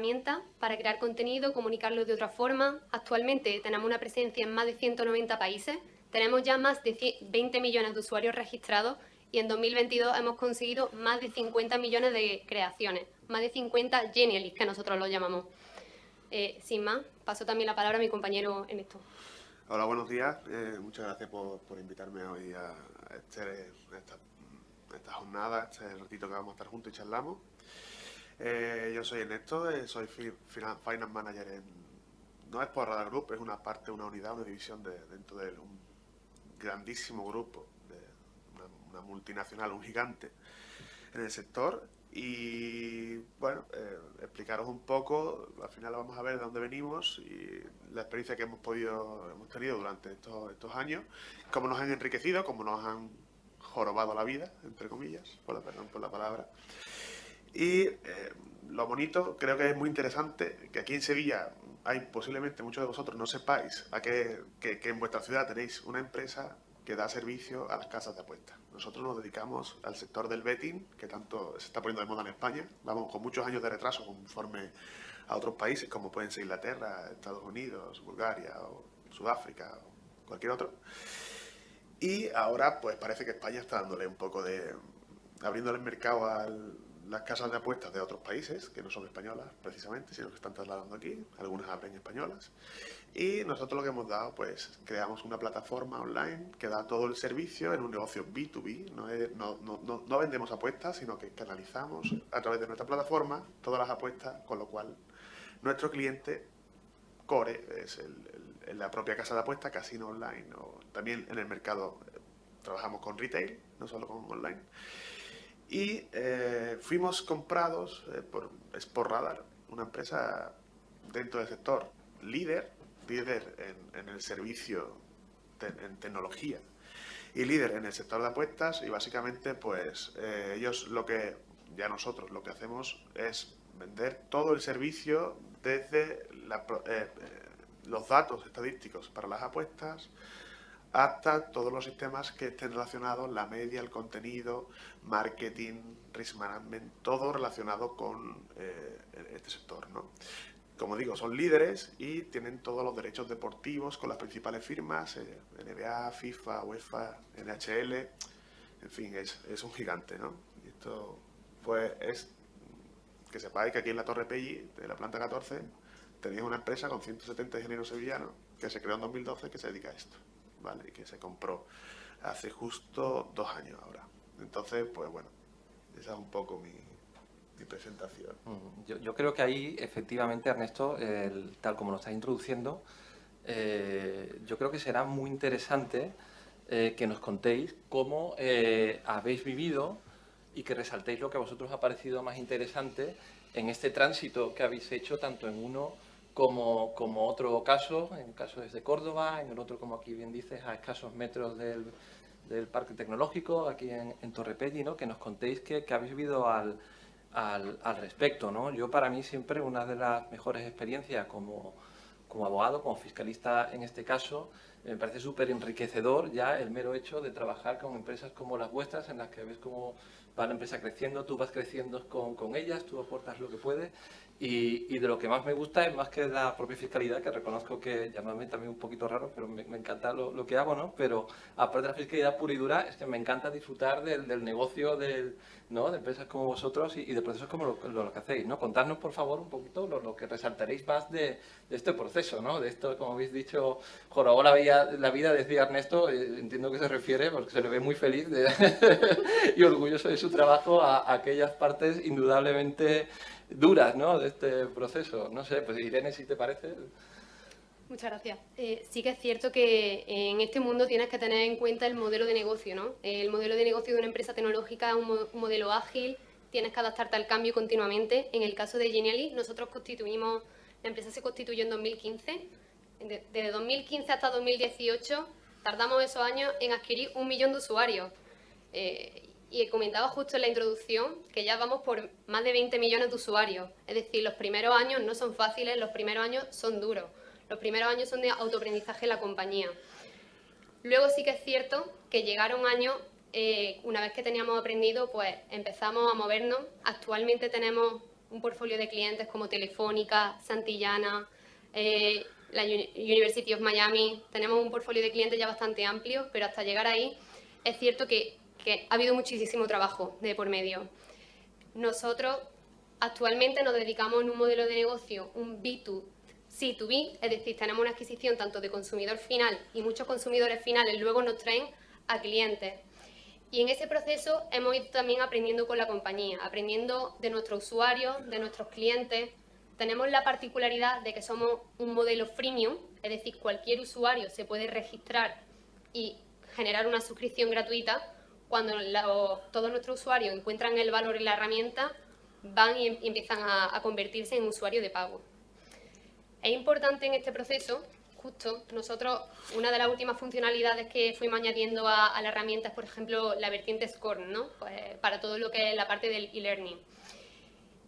herramientas para crear contenido, comunicarlo de otra forma. Actualmente tenemos una presencia en más de 190 países, tenemos ya más de 20 millones de usuarios registrados y en 2022 hemos conseguido más de 50 millones de creaciones, más de 50 Genially, que nosotros lo llamamos. Sin más, paso también la palabra a mi compañero Ernesto. Hola, buenos días. Muchas gracias por invitarme hoy a esta jornada, este ratito que vamos a estar juntos y charlamos. Yo soy Ernesto, soy Finance Manager no es por Radar Group, es una parte, una unidad, una división dentro de un grandísimo grupo, de una multinacional, un gigante en el sector. Y bueno, explicaros un poco, al final vamos a ver de dónde venimos y la experiencia que hemos tenido durante estos años, cómo nos han enriquecido, cómo nos han jorobado la vida, entre comillas, perdón por la palabra. Y lo bonito, creo que es muy interesante, que aquí en Sevilla hay posiblemente muchos de vosotros no sepáis que en vuestra ciudad tenéis una empresa que da servicio a las casas de apuestas. Nosotros nos dedicamos al sector del betting, que tanto se está poniendo de moda en España. Vamos con muchos años de retraso conforme a otros países, como pueden ser Inglaterra, Estados Unidos, Bulgaria, o Sudáfrica, o cualquier otro. Y ahora, pues parece que España está dándole un poco abriéndole el mercado a las casas de apuestas de otros países, que no son españolas precisamente, sino que están trasladando aquí. Algunas abren españolas. Y nosotros lo que hemos dado, pues creamos una plataforma online que da todo el servicio en un negocio B2B. No vendemos apuestas, sino que canalizamos a través de nuestra plataforma todas las apuestas, con lo cual nuestro cliente core es la propia casa de apuestas, casino online, o también en el mercado trabajamos con retail, no solo con online. Y fuimos comprados por Sport Radar, una empresa dentro del sector líder en el servicio en tecnología y líder en el sector de apuestas, y básicamente pues nosotros lo que hacemos es vender todo el servicio desde los datos estadísticos para las apuestas hasta todos los sistemas que estén relacionados, la media, el contenido, marketing, risk management, todo relacionado con este sector, ¿no? Como digo, son líderes y tienen todos los derechos deportivos con las principales firmas, NBA, FIFA, UEFA, NHL, en fin, es un gigante, ¿no? Y esto, pues, es que sepáis que aquí en la Torre Pelli, de la planta 14, tenéis una empresa con 170 ingenieros sevillanos que se creó en 2012 que se dedica a esto, ¿vale? Y que se compró hace justo 2 años ahora. Entonces, pues bueno, esa es un poco mi presentación. Yo creo que ahí, efectivamente, Ernesto, tal como lo estás introduciendo, yo creo que será muy interesante que nos contéis cómo habéis vivido y que resaltéis lo que a vosotros os ha parecido más interesante en este tránsito que habéis hecho, tanto en uno como otro caso, en el caso desde Córdoba, en el otro, como aquí bien dices, a escasos metros del Parque Tecnológico, aquí en Torre Pelli, ¿no? Que nos contéis que habéis vivido al respecto, ¿no? Yo, para mí, siempre una de las mejores experiencias como abogado, como fiscalista en este caso, me parece súper enriquecedor ya el mero hecho de trabajar con empresas como las vuestras, en las que ves cómo va la empresa creciendo, tú vas creciendo con ellas, tú aportas lo que puedes. Y de lo que más me gusta es más que la propia fiscalidad, que reconozco que llamarme también un poquito raro, pero me encanta lo que hago, ¿no? Pero aparte de la fiscalidad pura y dura, es que me encanta disfrutar del negocio, ¿no? De empresas como vosotros y de procesos como lo que hacéis, ¿no? Contadnos, por favor, un poquito lo que resaltaréis más de este proceso, ¿no? De esto, como habéis dicho, jorobó la vida, decía Ernesto, entiendo que se refiere, porque se le ve muy feliz y orgulloso de su trabajo a aquellas partes indudablemente duras, ¿no? De este proceso. No sé, pues Irene, si te parece. Muchas gracias. Sí que es cierto que en este mundo tienes que tener en cuenta el modelo de negocio, ¿no? El modelo de negocio de una empresa tecnológica es un modelo ágil, tienes que adaptarte al cambio continuamente. En el caso de Genially, la empresa se constituyó en 2015. Desde 2015 hasta 2018 tardamos esos años en adquirir 1 millón de usuarios. Y he comentado justo en la introducción que ya vamos por más de 20 millones de usuarios. Es decir, los primeros años no son fáciles, los primeros años son duros. Los primeros años son de autoaprendizaje en la compañía. Luego sí que es cierto que llegaron años, una vez que teníamos aprendido, pues empezamos a movernos. Actualmente tenemos un portfolio de clientes como Telefónica, Santillana, la University of Miami. Tenemos un portfolio de clientes ya bastante amplio, pero hasta llegar ahí es cierto que ha habido muchísimo trabajo de por medio. Nosotros actualmente nos dedicamos en un modelo de negocio, un B2C2B, es decir, tenemos una adquisición tanto de consumidor final y muchos consumidores finales luego nos traen a clientes. Y en ese proceso hemos ido también aprendiendo con la compañía, aprendiendo de nuestros usuarios, de nuestros clientes. Tenemos la particularidad de que somos un modelo freemium, es decir, cualquier usuario se puede registrar y generar una suscripción gratuita. Cuando todos nuestros usuarios encuentran el valor en la herramienta, van y empiezan a convertirse en usuarios de pago. Es importante en este proceso, justo, nosotros, una de las últimas funcionalidades que fuimos añadiendo a la herramienta es, por ejemplo, la vertiente Scorn, ¿no? Pues, para todo lo que es la parte del e-learning.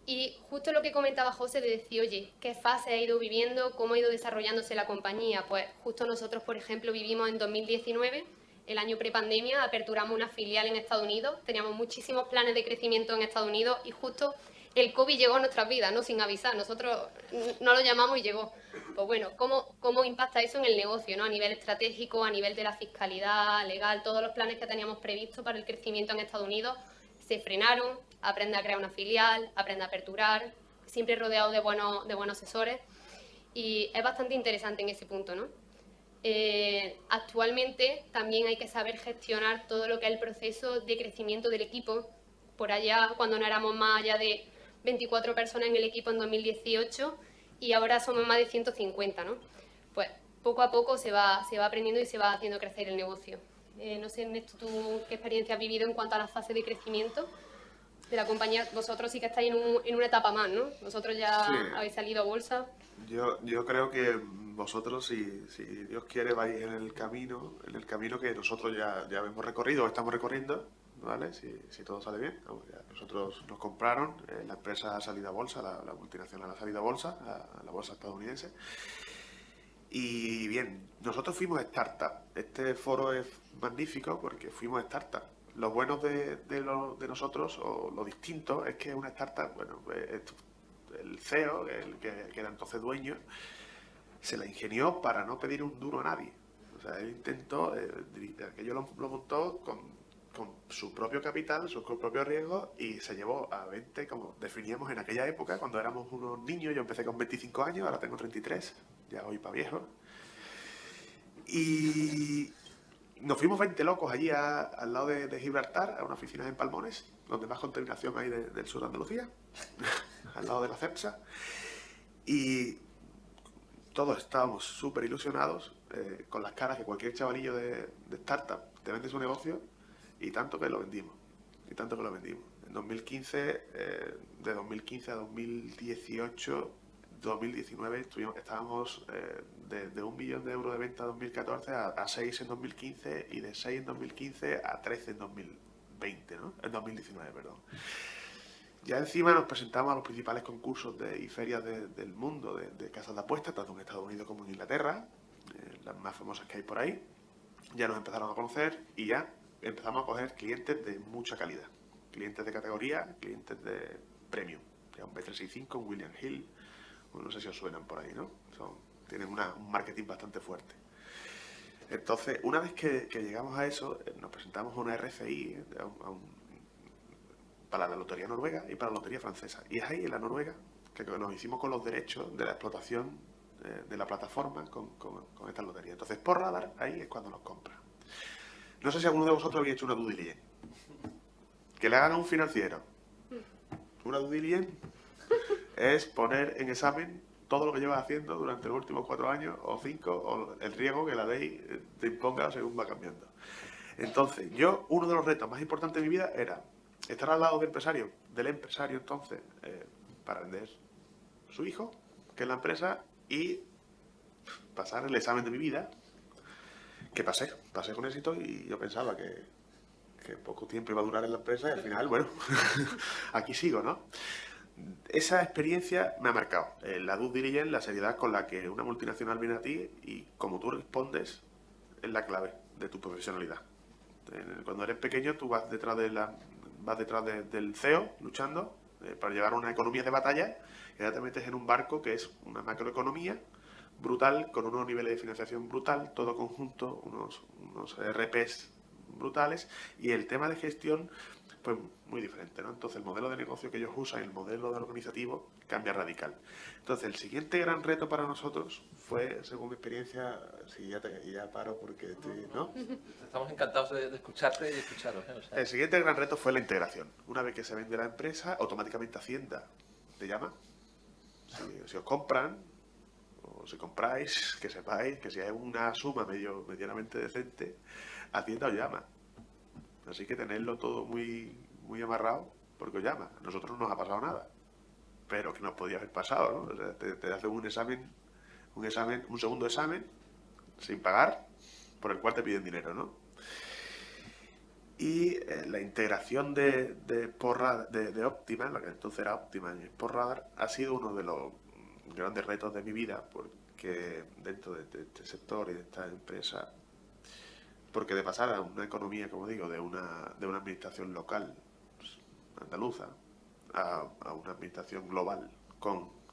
Y justo lo que comentaba José de decir, oye, ¿qué fase ha ido viviendo? ¿Cómo ha ido desarrollándose la compañía? Pues justo nosotros, por ejemplo, vivimos en 2019, el año prepandemia, aperturamos una filial en Estados Unidos, teníamos muchísimos planes de crecimiento en Estados Unidos y justo el COVID llegó a nuestras vidas, ¿no? Sin avisar, nosotros no lo llamamos y llegó. Pues bueno, ¿cómo impacta eso en el negocio, ¿no? A nivel estratégico, a nivel de la fiscalidad, legal, todos los planes que teníamos previstos para el crecimiento en Estados Unidos se frenaron, aprende a crear una filial, aprende a aperturar, siempre rodeado de buenos asesores y es bastante interesante en ese punto, ¿no? Actualmente también hay que saber gestionar todo lo que es el proceso de crecimiento del equipo. Por allá, cuando no éramos más allá de 24 personas en el equipo en 2018 y ahora somos más de 150, ¿no? Pues poco a poco se va aprendiendo y se va haciendo crecer el negocio. No sé, Ernesto, ¿tú qué experiencia has vivido en cuanto a la fase de crecimiento de la compañía? Vosotros sí que estáis en una etapa más, ¿no? Vosotros ya Sí. habéis salido a bolsa. Yo creo que vosotros, si Dios quiere, vais en el camino que nosotros ya hemos recorrido o estamos recorriendo, ¿vale? Si todo sale bien. Vamos, ya nosotros nos compraron, la empresa ha salido a bolsa, la multinacional ha salido a bolsa, a la bolsa estadounidense. Y bien, nosotros fuimos startup. Este foro es magnífico porque fuimos startup. Lo bueno de nosotros, o lo distinto, es que una startup, bueno, el CEO, el que era entonces dueño, se la ingenió para no pedir un duro a nadie. O sea, él intentó, aquello lo montó con su propio capital, sus propios riesgos, y se llevó a 20, como definíamos en aquella época, cuando éramos unos niños. Yo empecé con 25 años, ahora tengo 33, ya voy para viejo. Y nos fuimos 20 locos allí al lado de Gibraltar, a una oficina en Palmones, donde más contaminación hay del sur de Andalucía, al lado de la CEPSA. Y todos estábamos súper ilusionados, con las caras que cualquier chavalillo de startup te vende su negocio, y tanto que lo vendimos. En 2015, de 2015 a 2018, 2019, estábamos de 1 millón de euros de venta en 2014 a 6 en 2015 y de 6 en 2015 a 13 en 2020, ¿no? En 2019, perdón. Ya encima nos presentamos a los principales concursos y ferias del mundo de casas de apuestas, tanto en Estados Unidos como en Inglaterra, las más famosas que hay por ahí. Ya nos empezaron a conocer y ya empezamos a coger clientes de mucha calidad. Clientes de categoría, clientes de premium. Ya un B365, un William Hill, no sé si os suenan por ahí, ¿no? Tienen un marketing bastante fuerte. Entonces, una vez que llegamos a eso, nos presentamos a una RFI, para la lotería noruega y para la lotería francesa. Y es ahí, en la Noruega, que nos hicimos con los derechos de la explotación de la plataforma con esta lotería. Entonces, por Radar, ahí es cuando nos compra. No sé si alguno de vosotros había hecho una due diligence. Que le hagan a un financiero una due diligence es poner en examen todo lo que llevas haciendo durante los últimos 4 años o 5, o el riesgo que la ley te imponga según va cambiando. Entonces, uno de los retos más importantes de mi vida era estar al lado del empresario entonces, para vender su hijo, que es la empresa, y pasar el examen de mi vida, que pasé con éxito, y yo pensaba que poco tiempo iba a durar en la empresa, y al final, bueno, aquí sigo, ¿no? Esa experiencia me ha marcado. La due diligence, la seriedad con la que una multinacional viene a ti y cómo tú respondes es la clave de tu profesionalidad. Cuando eres pequeño tú vas detrás del CEO luchando, para llevar una economía de batalla, y ya te metes en un barco que es una macroeconomía brutal, con unos niveles de financiación brutal, todo conjunto, unos RPs brutales, y el tema de gestión, pues muy diferente, ¿no? Entonces el modelo de negocio que ellos usan, el modelo organizativo, cambia radical. Entonces el siguiente gran reto para nosotros fue, según mi experiencia, si ya paro porque estoy, ¿no? Estamos encantados de escucharte y de escucharos, ¿eh? O sea, El siguiente gran reto fue la integración. Una vez que se vende la empresa, automáticamente Hacienda te llama. Si os compran, o si compráis, que sepáis que si hay una suma medianamente decente, Hacienda os llama. Así que tenerlo todo muy, muy amarrado, porque os llama. A nosotros no nos ha pasado nada, pero que nos podía haber pasado, ¿no? O sea, te hacen un segundo examen, sin pagar, por el cual te piden dinero, ¿no? Y la integración de Optima, la que entonces era Optima en Sportradar, ha sido uno de los grandes retos de mi vida, porque dentro de este sector y de esta empresa, porque de pasar a una economía, como digo, de una administración local, pues, andaluza, a una administración global,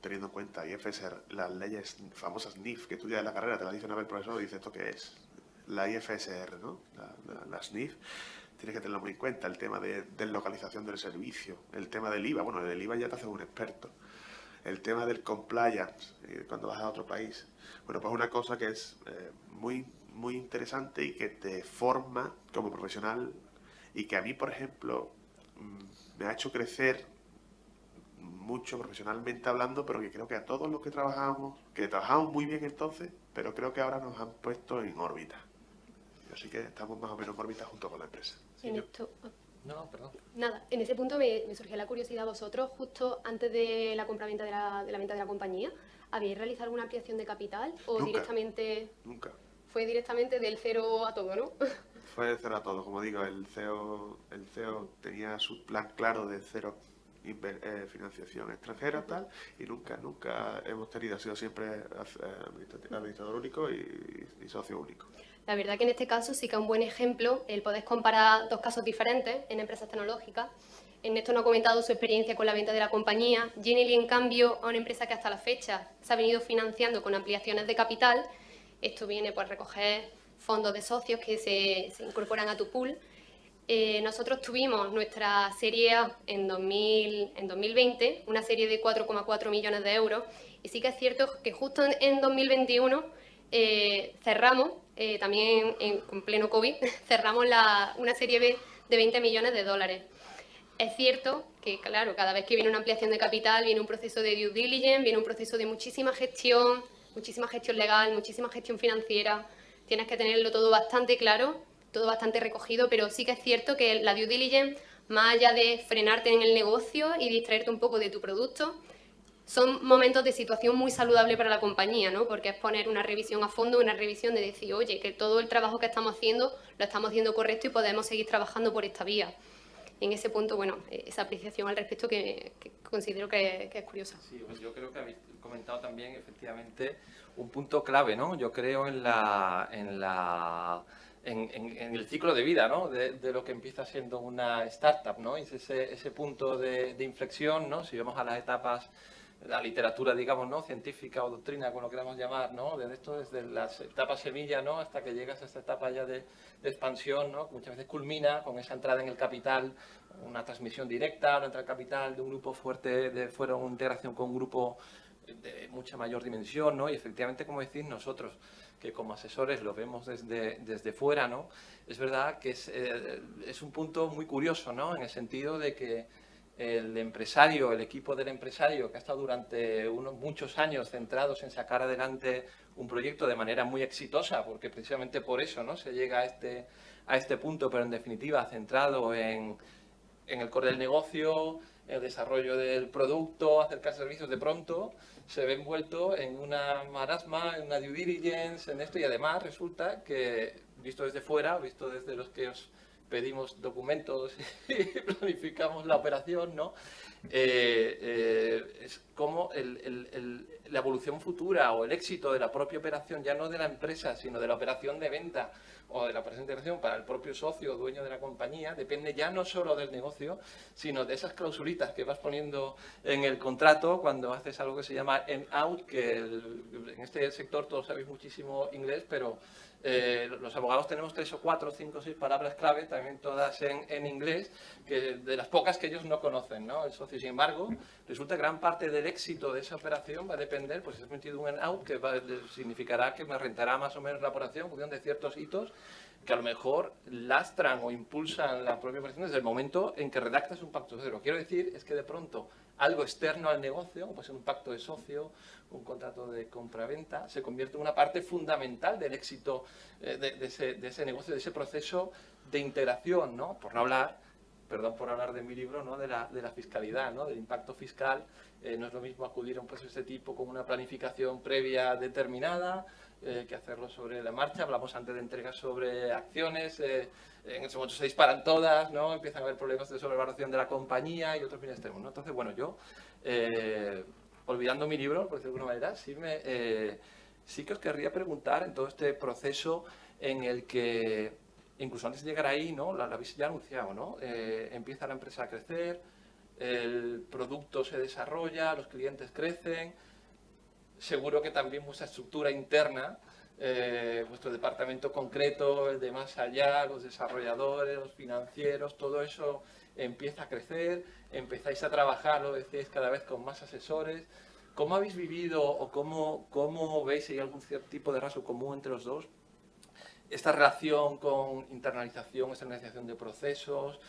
teniendo en cuenta IFSR, las leyes famosas NIF, que tú ya en la carrera te la dice una vez el profesor y dices, ¿esto qué es? La IFSR, ¿no? Las NIF. Tienes que tenerlo muy en cuenta, el tema de deslocalización del servicio, el tema del IVA, bueno, del IVA ya te hace un experto, el tema del compliance, cuando vas a otro país. Bueno, pues una cosa que es muy, muy interesante y que te forma como profesional y que a mí, por ejemplo, me ha hecho crecer mucho profesionalmente hablando, pero que creo que a todos los que trabajamos muy bien entonces, pero creo que ahora nos han puesto en órbita. Así que estamos más o menos en órbita junto con la empresa. En esto, no, perdón. nada, en ese punto me surgió la curiosidad. ¿Vosotros, justo antes de la compraventa de la venta de la compañía, habéis realizado alguna ampliación de capital o Nunca. directamente Nunca. fue directamente del cero a todo, ¿no? Fue de cero a todo, como digo, el CEO tenía su plan claro de cero financiación extranjera tal, y nunca hemos tenido, ha sido siempre administrador único y socio único. La verdad que en este caso sí que es un buen ejemplo el poder comparar dos casos diferentes en empresas tecnológicas. Ernesto nos ha comentado su experiencia con la venta de la compañía. Genially, en cambio, es una empresa que hasta la fecha se ha venido financiando con ampliaciones de capital. Esto viene por recoger fondos de socios que se incorporan a tu pool. Nosotros tuvimos nuestra serie A en 2020, una serie de 4,4 millones de euros, y sí que es cierto que justo en 2021 cerramos, también con pleno COVID, cerramos una serie B de 20 millones de dólares. Es cierto que, claro, cada vez que viene una ampliación de capital, viene un proceso de due diligence, viene un proceso de muchísima gestión legal, muchísima gestión financiera. Tienes que tenerlo todo bastante claro, todo bastante recogido, pero sí que es cierto que la due diligence, más allá de frenarte en el negocio y distraerte un poco de tu producto, son momentos de situación muy saludable para la compañía, ¿no? Porque es poner una revisión a fondo, una revisión de decir, oye, que todo el trabajo que estamos haciendo lo estamos haciendo correcto y podemos seguir trabajando por esta vía. En ese punto, bueno, esa apreciación al respecto que considero que es curiosa. Sí, pues yo creo que habéis comentado también, efectivamente, un punto clave, ¿no? Yo creo en el ciclo de vida, ¿no? De lo que empieza siendo una startup, ¿no? Es ese punto de inflexión, ¿no? Si vemos a las etapas, la literatura, digamos, ¿no? Científica o doctrina, como lo queramos llamar, ¿no? Desde las etapas semilla, ¿no? Hasta que llegas a esta etapa ya de expansión, ¿no? Que muchas veces culmina con esa entrada en el capital, una transmisión directa, una entrada al capital de un grupo fuerte, una integración con un grupo de mucha mayor dimensión, ¿no? Y efectivamente, como decís, nosotros que como asesores lo vemos desde fuera, ¿no? Es verdad que es un punto muy curioso, ¿no? En el sentido de que el equipo del empresario que ha estado durante muchos años centrados en sacar adelante un proyecto de manera muy exitosa, porque precisamente por eso, ¿no? Se llega a este punto, pero en definitiva centrado en el core del negocio, el desarrollo del producto, acercar servicios, de pronto se ve envuelto en una marasma, en una due diligence, en esto, y además resulta que, visto desde fuera, visto desde los que os pedimos documentos y planificamos la operación, ¿no? Es como el la evolución futura o el éxito de la propia operación, ya no de la empresa, sino de la operación de venta o de la operación de integración para el propio socio o dueño de la compañía, depende ya no solo del negocio, sino de esas clausulitas que vas poniendo en el contrato cuando haces algo que se llama earn-out, que en este sector todos sabéis muchísimo inglés, pero los abogados tenemos 3 o 4, 5 o 6 palabras clave, también todas en inglés, que de las pocas que ellos no conocen, ¿no? El socio. Sin embargo, resulta que gran parte del éxito de esa operación va a depender, pues si has metido un earn-out, que significará que me rentará más o menos la operación en función de ciertos hitos que a lo mejor lastran o impulsan la propia operación desde el momento en que redactas un pacto cero. Quiero decir, es que de pronto algo externo al negocio, como puede ser un pacto de socio, un contrato de compra-venta, se convierte en una parte fundamental del éxito de ese negocio, de ese proceso de integración, ¿no? Por no hablar, perdón por hablar de mi libro, ¿no? de la fiscalidad, ¿no? Del impacto fiscal. No es lo mismo acudir a un proceso de este tipo con una planificación previa determinada, que hacerlo sobre la marcha. Hablamos antes de entregas sobre acciones, en ese momento se disparan todas, ¿no? Empiezan a haber problemas de sobrevaloración de la compañía y otros bienes extremos, ¿no? Entonces, bueno, yo, olvidando mi libro, por decirlo de alguna manera, sí que os querría preguntar en todo este proceso en el que, incluso antes de llegar ahí, ¿no? Lo habéis ya anunciado, ¿no? Empieza la empresa a crecer, el producto se desarrolla, los clientes crecen. Seguro que también vuestra estructura interna, vuestro departamento concreto, el de más allá, los desarrolladores, los financieros, todo eso empieza a crecer, empezáis a trabajar, lo decís, cada vez con más asesores. ¿Cómo habéis vivido o cómo veis si hay algún cierto tipo de rasgo común entre los dos? Esta relación con externalización de procesos,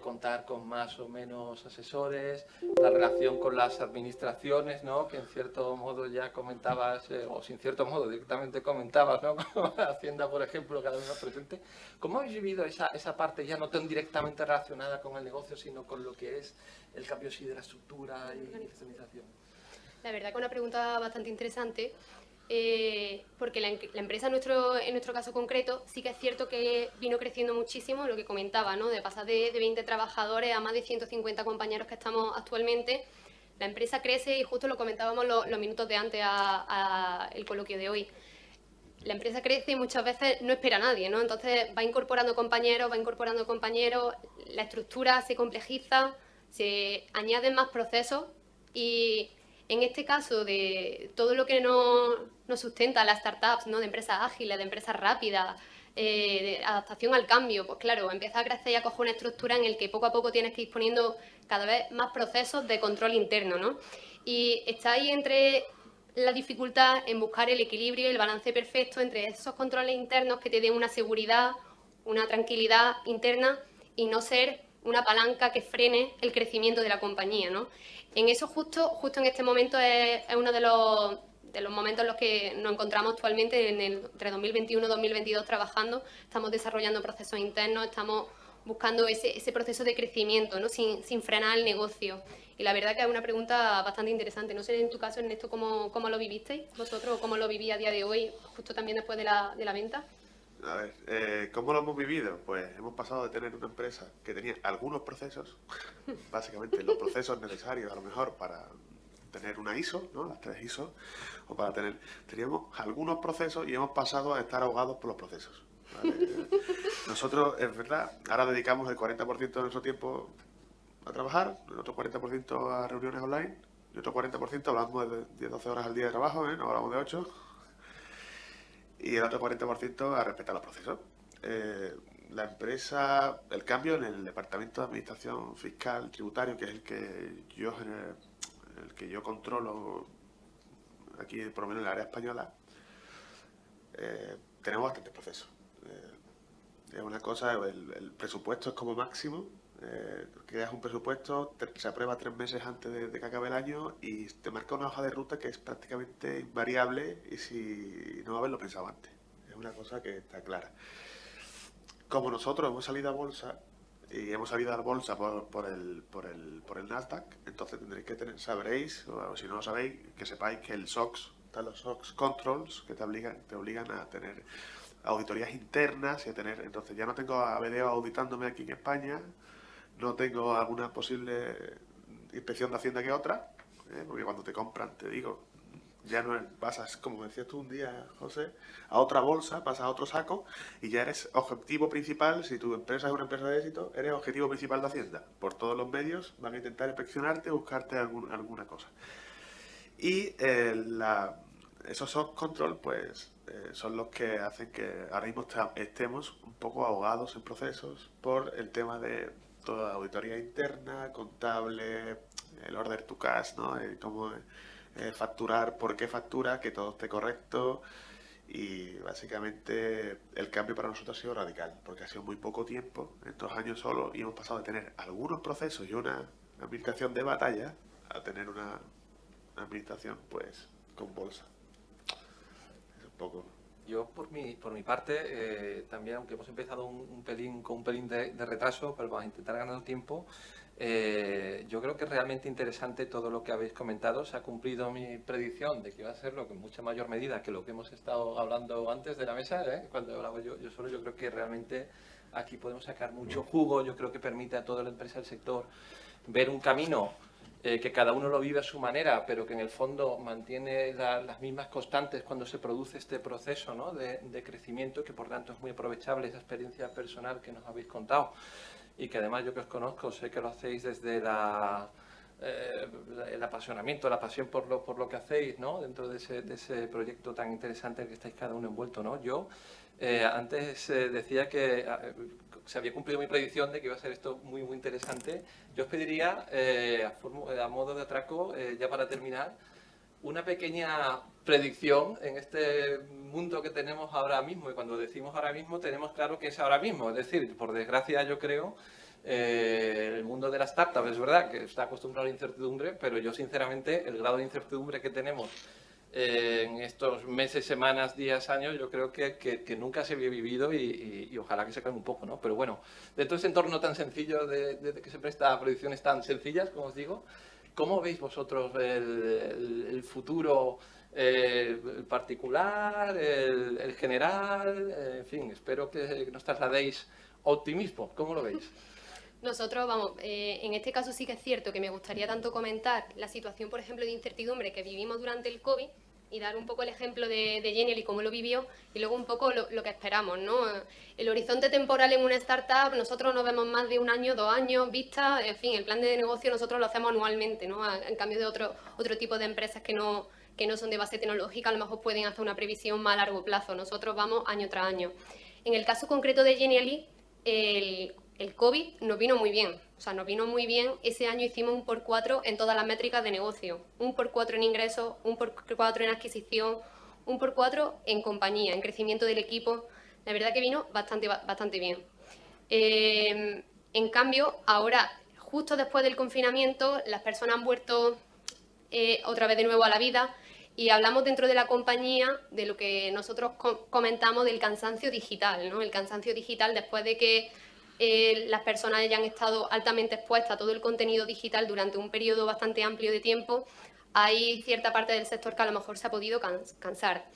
contar con más o menos asesores, la relación con las administraciones, ¿no? Que en cierto modo ya comentabas, o sin cierto modo directamente comentabas, ¿no? Como Hacienda, por ejemplo, cada vez más presente. ¿Cómo habéis vivido esa parte ya no tan directamente relacionada con el negocio, sino con lo que es el cambio sí de la estructura y la externalización? La verdad que es una pregunta bastante interesante. Porque la empresa en nuestro caso concreto sí que es cierto que vino creciendo muchísimo, lo que comentaba, ¿no? De pasar de 20 trabajadores a más de 150 compañeros que estamos actualmente. La empresa crece y justo lo comentábamos los minutos de antes al coloquio de hoy. La empresa crece y muchas veces no espera a nadie, ¿no? Entonces va incorporando compañeros, la estructura se complejiza, se añaden más procesos y en este caso de todo lo que nos sustenta las startups, ¿no? De empresas ágiles, de empresas rápidas, de adaptación al cambio, pues claro, empieza a crecer y a coger una estructura en la que poco a poco tienes que ir poniendo cada vez más procesos de control interno, ¿no? Y está ahí entre la dificultad en buscar el equilibrio y el balance perfecto entre esos controles internos que te den una seguridad, una tranquilidad interna y no ser una palanca que frene el crecimiento de la compañía, ¿no? En eso justo en este momento es uno de los momentos en los que nos encontramos actualmente entre 2021 y 2022 trabajando. Estamos desarrollando procesos internos, estamos buscando ese proceso de crecimiento, ¿no? sin frenar el negocio. Y la verdad que es una pregunta bastante interesante. No sé en tu caso, Ernesto, cómo lo vivisteis vosotros o cómo lo vivís a día de hoy, justo también después de la venta. A ver, ¿cómo lo hemos vivido? Pues hemos pasado de tener una empresa que tenía algunos procesos, básicamente los procesos necesarios a lo mejor para tener una ISO, ¿no? Las 3 ISO, o teníamos algunos procesos y hemos pasado a estar ahogados por los procesos, ¿vale? Nosotros, es verdad, ahora dedicamos el 40% de nuestro tiempo a trabajar, el otro 40% a reuniones online, y otro 40% hablamos de 12 horas al día de trabajo, no hablamos de 8. Y el otro 40% a respetar los procesos. La empresa, el cambio en el departamento de administración fiscal tributario, que es el que yo controlo aquí, por lo menos en el área española, tenemos bastantes procesos. Es una cosa, el presupuesto es como máximo. Creas un presupuesto, se aprueba 3 meses antes de que acabe el año y te marca una hoja de ruta que es prácticamente invariable y si no haberlo pensado antes. Es una cosa que está clara. Como nosotros hemos salido a bolsa y hemos salido a la bolsa por el Nasdaq, entonces tendréis que sabréis, o si no lo sabéis, que sepáis que el SOX, están los SOX Controls que te obligan a tener auditorías internas y a tener, entonces ya no tengo a BDO auditándome aquí en España. No tengo alguna posible inspección de Hacienda que otra, porque cuando te compran, te digo, Ya no pasas, como decías tú un día, José, a otra bolsa, pasas a otro saco y ya eres objetivo principal. Si tu empresa es una empresa de éxito, eres objetivo principal de Hacienda. Por todos los medios van a intentar inspeccionarte, buscarte alguna cosa. Y esos soft control, pues, son los que hacen que ahora mismo estemos un poco ahogados en procesos por el tema de toda auditoría interna, contable, el order to cash, ¿no? Cómo facturar, por qué factura, que todo esté correcto. Y básicamente el cambio para nosotros ha sido radical, porque ha sido muy poco tiempo, en 2 años solo, y hemos pasado de tener algunos procesos y una administración de batalla a tener una administración, pues, con bolsa. Es un poco... Yo, por mi parte, también, aunque hemos empezado con un pelín de retraso, pero vamos a intentar ganar tiempo, yo creo que es realmente interesante todo lo que habéis comentado. Se ha cumplido mi predicción de que va a serlo con mucha mayor medida que lo que hemos estado hablando antes de la mesa, cuando hablaba yo solo. Yo creo que realmente aquí podemos sacar mucho jugo. Yo creo que permite a toda la empresa del sector ver un camino que cada uno lo vive a su manera, pero que en el fondo mantiene las mismas constantes cuando se produce este proceso, ¿no?, de crecimiento, que por tanto es muy aprovechable esa experiencia personal que nos habéis contado, y que además yo que os conozco sé que lo hacéis desde el apasionamiento, la pasión por lo que hacéis, ¿no?, dentro de ese proyecto tan interesante en que estáis cada uno envuelto, ¿no? Yo antes decía que se había cumplido mi predicción de que iba a ser esto muy, muy interesante. Yo os pediría, a modo de atraco, ya para terminar, una pequeña predicción en este mundo que tenemos ahora mismo. Y cuando decimos ahora mismo, tenemos claro que es ahora mismo. Es decir, por desgracia, yo creo, el mundo de las startups, es verdad que está acostumbrado a la incertidumbre, pero yo, sinceramente, el grado de incertidumbre que tenemos en estos meses, semanas, días, años, yo creo que nunca se había vivido y ojalá que se calme un poco, ¿no? Pero bueno, dentro de ese entorno tan sencillo, de que se presta a predicciones tan sencillas, como os digo, ¿cómo veis vosotros el futuro, el particular, el general? En fin, espero que nos trasladéis optimismo. ¿Cómo lo veis? Nosotros, vamos, en este caso sí que es cierto que me gustaría tanto comentar la situación, por ejemplo, de incertidumbre que vivimos durante el COVID y dar un poco el ejemplo de Genially y cómo lo vivió, y luego un poco lo que esperamos, ¿no? El horizonte temporal en una startup, nosotros no vemos más de 1 año, 2 años vista, en fin, el plan de negocio nosotros lo hacemos anualmente, ¿no? En cambio de otro tipo de empresas que no son de base tecnológica, a lo mejor pueden hacer una previsión más a largo plazo. Nosotros vamos año tras año. En el caso concreto de Genially, el COVID nos vino muy bien, o sea, nos vino muy bien. Ese año hicimos un por 4 en todas las métricas de negocio, un por 4 en ingresos, un por 4 en adquisición, un por 4 en compañía, en crecimiento del equipo. La verdad que vino bastante bien. En cambio, ahora, justo después del confinamiento, las personas han vuelto otra vez de nuevo a la vida, y hablamos dentro de la compañía de lo que nosotros comentamos del cansancio digital, ¿no? El cansancio digital después de que las personas hayan estado altamente expuestas a todo el contenido digital durante un periodo bastante amplio de tiempo. Hay cierta parte del sector que a lo mejor se ha podido cansar.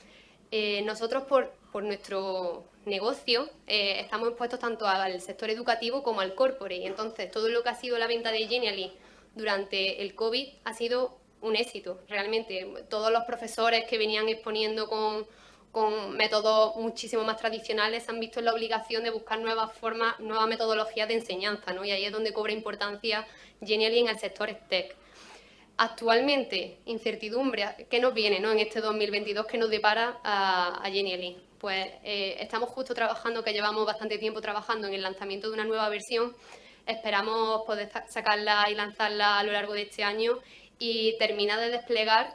Nosotros, por nuestro negocio, estamos expuestos tanto al sector educativo como al corporate, y entonces todo lo que ha sido la venta de Genially durante el COVID ha sido un éxito, realmente. Todos los profesores que venían exponiendo con métodos muchísimo más tradicionales se han visto en la obligación de buscar nuevas formas, nuevas metodologías de enseñanza, ¿no? Y ahí es donde cobra importancia Genially en el sector tech. Actualmente, incertidumbre, ¿qué nos viene, ¿no?, en este 2022 que nos depara a Genially? Pues estamos justo trabajando, que llevamos bastante tiempo trabajando en el lanzamiento de una nueva versión. Esperamos poder sacarla y lanzarla a lo largo de este año y terminar de desplegar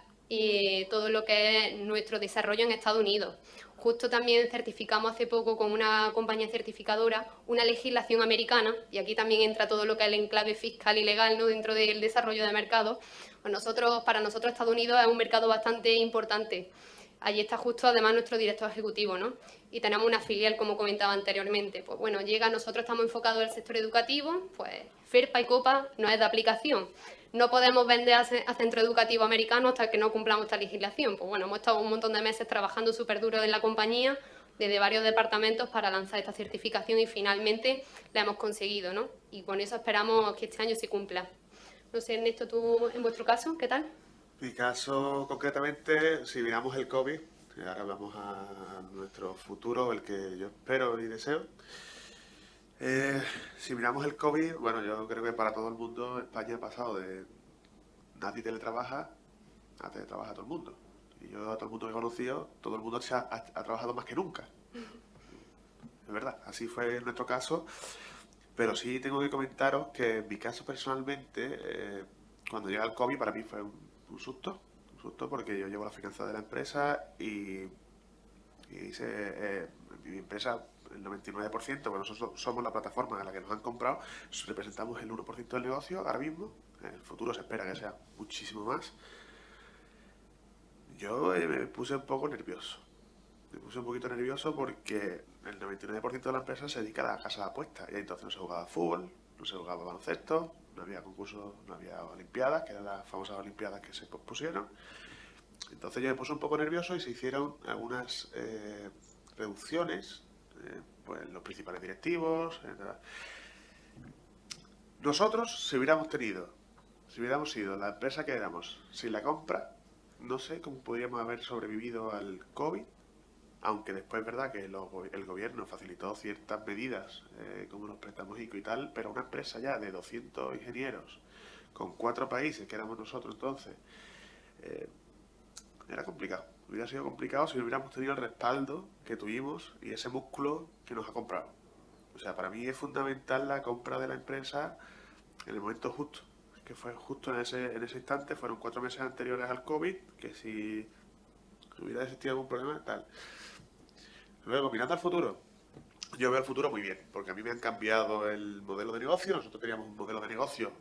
todo lo que es nuestro desarrollo en Estados Unidos. Justo también certificamos hace poco con una compañía certificadora una legislación americana, y aquí también entra todo lo que es el enclave fiscal y legal, ¿no?, dentro del desarrollo de mercado. Pues para nosotros Estados Unidos es un mercado bastante importante. Allí está justo además nuestro director ejecutivo, ¿no? Y tenemos una filial, como comentaba anteriormente. Pues bueno, nosotros estamos enfocados en el sector educativo, pues FERPA y COPA no es de aplicación. No podemos vender a centro educativo americano hasta que no cumplamos esta legislación. Pues bueno, hemos estado un montón de meses trabajando súper duro en la compañía, desde varios departamentos, para lanzar esta certificación, y finalmente la hemos conseguido, ¿no? Y con eso esperamos que este año se cumpla. No sé, Ernesto, tú, en vuestro caso, ¿qué tal? Mi caso, concretamente, si miramos el COVID, y ahora vamos a nuestro futuro, el que yo espero y deseo. Si miramos el COVID, bueno, yo creo que para todo el mundo España ha pasado de nadie teletrabaja a teletrabaja todo el mundo. Y yo a todo el mundo que he conocido, todo el mundo ha trabajado más que nunca. Es verdad, así fue en nuestro caso. Pero sí tengo que comentaros que en mi caso personalmente, cuando llega el COVID para mí fue un susto porque yo llevo la finanza de la empresa y hice mi empresa el 99%, porque nosotros somos la plataforma en la que nos han comprado, representamos el 1% del negocio ahora mismo, en el futuro se espera que sea muchísimo más. Yo me puse un poco nervioso. Me puse un poquito nervioso porque el 99% de la empresa se dedica a la casa de apuestas y entonces no se jugaba fútbol, no se jugaba baloncesto, no había concursos, no había olimpiadas, que eran las famosas olimpiadas que se pospusieron. Entonces yo me puse un poco nervioso y se hicieron algunas reducciones, pues los principales directivos. Nosotros, si hubiéramos sido la empresa que éramos sin la compra, no sé cómo podríamos haber sobrevivido al COVID, aunque después es verdad que el gobierno facilitó ciertas medidas, como los préstamos ICO y tal, pero una empresa ya de 200 ingenieros, con 4 países, que éramos nosotros entonces, era complicado. Hubiera sido complicado si no hubiéramos tenido el respaldo que tuvimos y ese músculo que nos ha comprado. O sea, para mí es fundamental la compra de la empresa en el momento justo, que fue justo en ese instante, fueron 4 meses anteriores al COVID, que si hubiera existido algún problema, tal. Luego, mirando al futuro, yo veo el futuro muy bien, porque a mí me han cambiado el modelo de negocio. Nosotros teníamos un modelo de negocio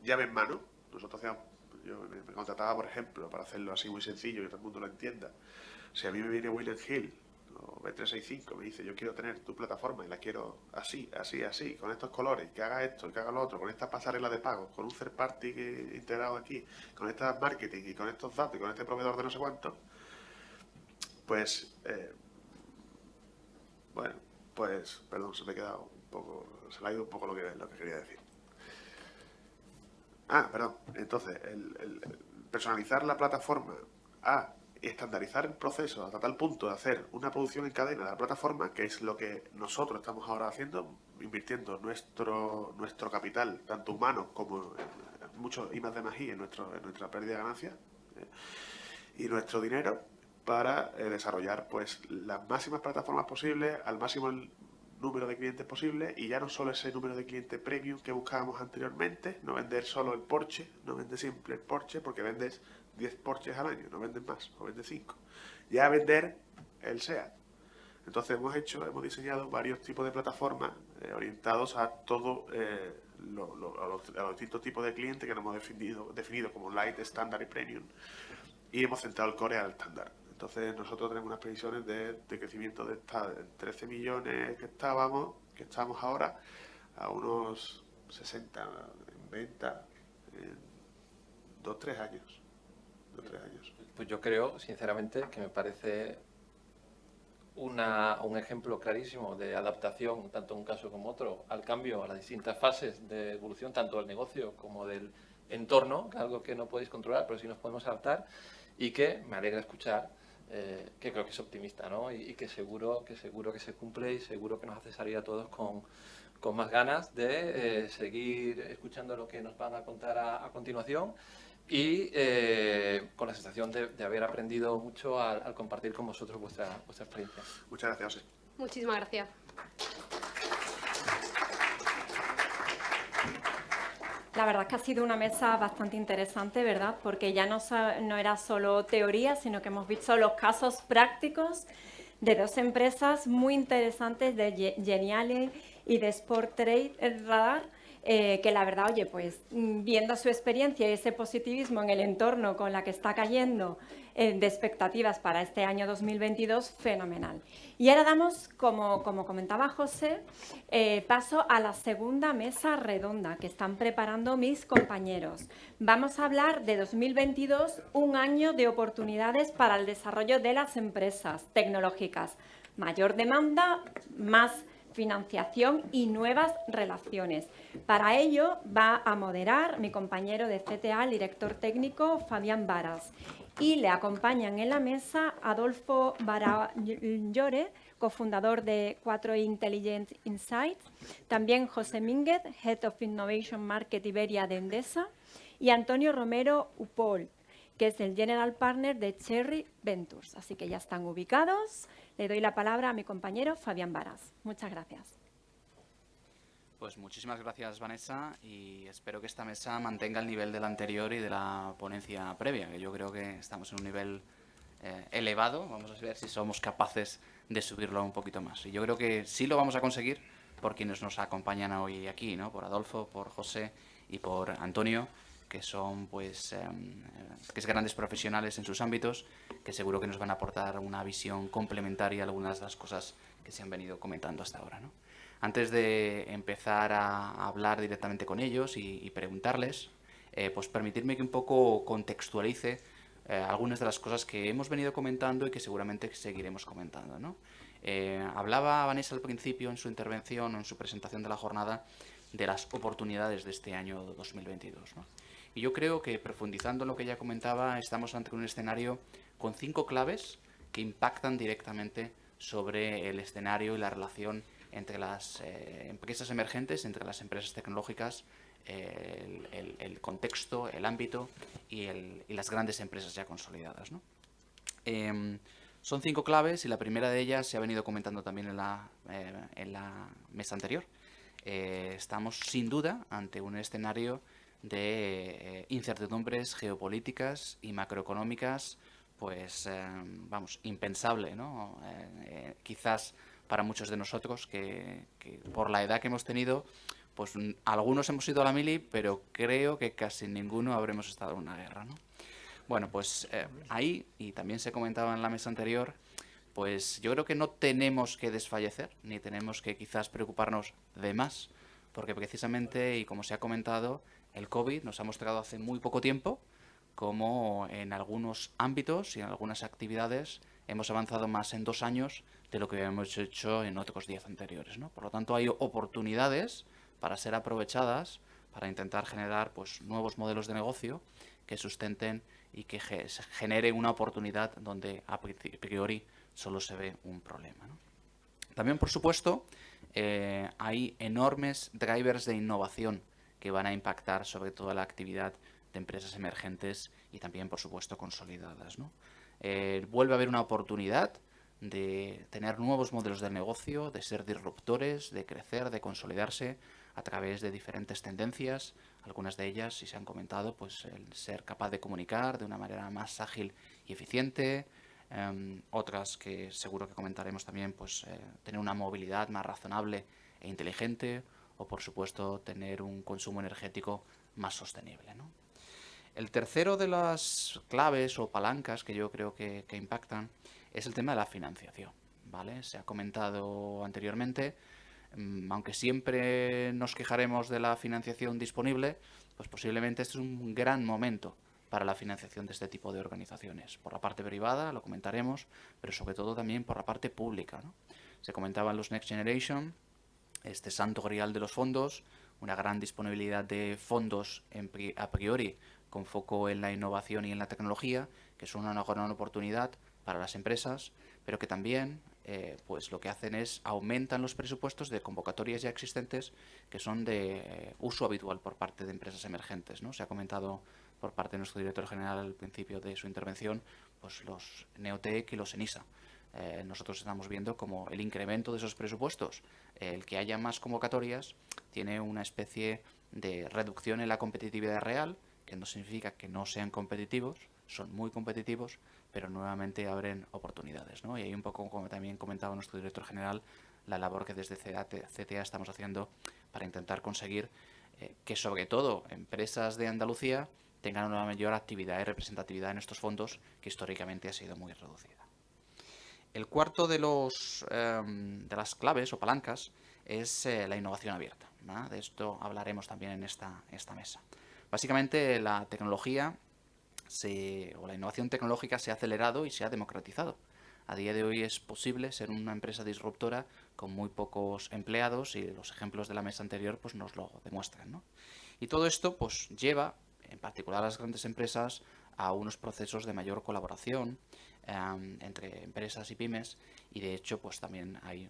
llave en mano. Yo me contrataba, por ejemplo, para hacerlo así muy sencillo y que todo el mundo lo entienda. Si a mí me viene William Hill o B365, me dice, yo quiero tener tu plataforma y la quiero así, así, así, con estos colores, que haga esto, que haga lo otro, con esta pasarela de pago, con un third party integrado aquí, con esta marketing y con estos datos y con este proveedor de no sé cuánto, pues... bueno, pues, perdón, se me ha quedado un poco, se me ha ido un poco lo que quería decir. Perdón, entonces, el personalizar la plataforma a estandarizar el proceso hasta tal punto de hacer una producción en cadena de la plataforma, que es lo que nosotros estamos ahora haciendo, invirtiendo nuestro capital, tanto humano como mucho I+D+I en nuestra pérdida de ganancias, y nuestro dinero, para desarrollar pues las máximas plataformas posibles, al máximo número de clientes posible, y ya no solo ese número de clientes premium que buscábamos anteriormente, no vender solo el Porsche, no vender simple el Porsche, porque vendes 10 Porsches al año, no vendes más, o vendes 5. Ya vender el SEAT. Entonces hemos diseñado varios tipos de plataformas orientados a todo a los distintos tipos de clientes que nos hemos definido como Light, Standard y Premium, y hemos centrado el core al estándar. Entonces nosotros tenemos unas previsiones de crecimiento de 13 millones que estamos ahora, a unos 60 en venta en 2-3 años. Pues yo creo, sinceramente, que me parece un ejemplo clarísimo de adaptación, tanto en un caso como otro, al cambio, a las distintas fases de evolución, tanto del negocio como del entorno, que es algo que no podéis controlar, pero sí nos podemos adaptar, y que me alegra escuchar, que creo que es optimista, ¿no? Y que seguro que se cumple, y seguro que nos hace salir a todos con más ganas de seguir escuchando lo que nos van a contar a continuación, y con la sensación de haber aprendido mucho al compartir con vosotros vuestra experiencia. Muchas gracias, José. Muchísimas gracias. La verdad es que ha sido una mesa bastante interesante, ¿verdad? Porque ya no era solo teoría, sino que hemos visto los casos prácticos de 2 empresas muy interesantes, de Geniali y de Sport Trade Radar, que la verdad, oye, pues viendo su experiencia y ese positivismo en el entorno con la que está cayendo de expectativas para este año 2022, fenomenal. Y ahora damos, como comentaba José, paso a la segunda mesa redonda que están preparando mis compañeros. Vamos a hablar de 2022, un año de oportunidades para el desarrollo de las empresas tecnológicas. Mayor demanda, más financiación y nuevas relaciones. Para ello va a moderar mi compañero de CTA, el director técnico Fabián Varas, y le acompañan en la mesa Adolfo Barallore, cofundador de 4 Intelligent Insights, también José Mínguez, Head of Innovation Market Iberia de Endesa, y Antonio Romero Upol, que es el General Partner de Cherry Ventures. Así que ya están ubicados. Le doy la palabra a mi compañero Fabián Varas. Muchas gracias. Pues muchísimas gracias, Vanessa, y espero que esta mesa mantenga el nivel del anterior y de la ponencia previa, que yo creo que estamos en un nivel elevado. Vamos a ver si somos capaces de subirlo un poquito más. Y yo creo que sí lo vamos a conseguir por quienes nos acompañan hoy aquí, ¿no? Por Adolfo, por José y por Antonio, que son pues grandes profesionales en sus ámbitos, que seguro que nos van a aportar una visión complementaria a algunas de las cosas que se han venido comentando hasta ahora, ¿no? Antes de empezar a hablar directamente con ellos y preguntarles, pues permitirme que un poco contextualice algunas de las cosas que hemos venido comentando y que seguramente seguiremos comentando, ¿no? Hablaba Vanessa al principio en su intervención o en su presentación de la jornada de las oportunidades de este año 2022, ¿no? Y yo creo que, profundizando en lo que ella comentaba, estamos ante un escenario con 5 claves que impactan directamente sobre el escenario y la relación entre las empresas emergentes, entre las empresas tecnológicas, el contexto, el ámbito y las grandes empresas ya consolidadas, ¿no? Son 5 claves y la primera de ellas se ha venido comentando también en la mesa anterior. Estamos sin duda ante un escenario de incertidumbres geopolíticas y macroeconómicas, pues vamos, impensable, ¿no? Quizás para muchos de nosotros que por la edad que hemos tenido, pues algunos hemos ido a la mili, pero creo que casi ninguno habremos estado en una guerra, ¿no? Bueno, pues ahí, y también se comentaba en la mesa anterior, pues yo creo que no tenemos que desfallecer, ni tenemos que quizás preocuparnos de más, porque precisamente, y como se ha comentado, el COVID nos ha mostrado hace muy poco tiempo cómo en algunos ámbitos y en algunas actividades hemos avanzado más en 2 años de lo que habíamos hecho en otros 10 anteriores, ¿no? Por lo tanto, hay oportunidades para ser aprovechadas, para intentar generar pues nuevos modelos de negocio que sustenten y que genere una oportunidad donde a priori solo se ve un problema, ¿no? También, por supuesto, hay enormes drivers de innovación que van a impactar sobre toda la actividad de empresas emergentes y también, por supuesto, consolidadas, ¿no? Vuelve a haber una oportunidad de tener nuevos modelos de negocio, de ser disruptores, de crecer, de consolidarse a través de diferentes tendencias. Algunas de ellas, si se han comentado, pues el ser capaz de comunicar de una manera más ágil y eficiente. Otras que seguro que comentaremos también, pues tener una movilidad más razonable e inteligente, o por supuesto tener un consumo energético más sostenible, ¿no? El tercero de las claves o palancas que yo creo que impactan es el tema de la financiación, ¿vale? Se ha comentado anteriormente, aunque siempre nos quejaremos de la financiación disponible, pues posiblemente este es un gran momento para la financiación de este tipo de organizaciones. Por la parte privada, lo comentaremos, pero sobre todo también por la parte pública, ¿no? Se comentaban los Next Generation, este santo grial de los fondos, una gran disponibilidad de fondos a priori con foco en la innovación y en la tecnología, que son una gran oportunidad para las empresas, pero que también pues lo que hacen es aumentan los presupuestos de convocatorias ya existentes que son de uso habitual por parte de empresas emergentes, ¿no? Se ha comentado por parte de nuestro director general al principio de su intervención, pues los Neotec y los ENISA. Nosotros estamos viendo como el incremento de esos presupuestos, el que haya más convocatorias, tiene una especie de reducción en la competitividad real, que no significa que no sean competitivos, son muy competitivos, pero nuevamente abren oportunidades, ¿no? Y ahí un poco, como también comentaba nuestro director general, la labor que desde CTA estamos haciendo para intentar conseguir que sobre todo empresas de Andalucía tengan una mayor actividad y representatividad en estos fondos, que históricamente ha sido muy reducida. El cuarto de las claves o palancas es la innovación abierta, ¿no? De esto hablaremos también en esta mesa. Básicamente la tecnología o la innovación tecnológica se ha acelerado y se ha democratizado. A día de hoy es posible ser una empresa disruptora con muy pocos empleados, y los ejemplos de la mesa anterior pues nos lo demuestran, ¿no? Y todo esto pues lleva, en particular a las grandes empresas, a unos procesos de mayor colaboración entre empresas y pymes, y de hecho pues también hay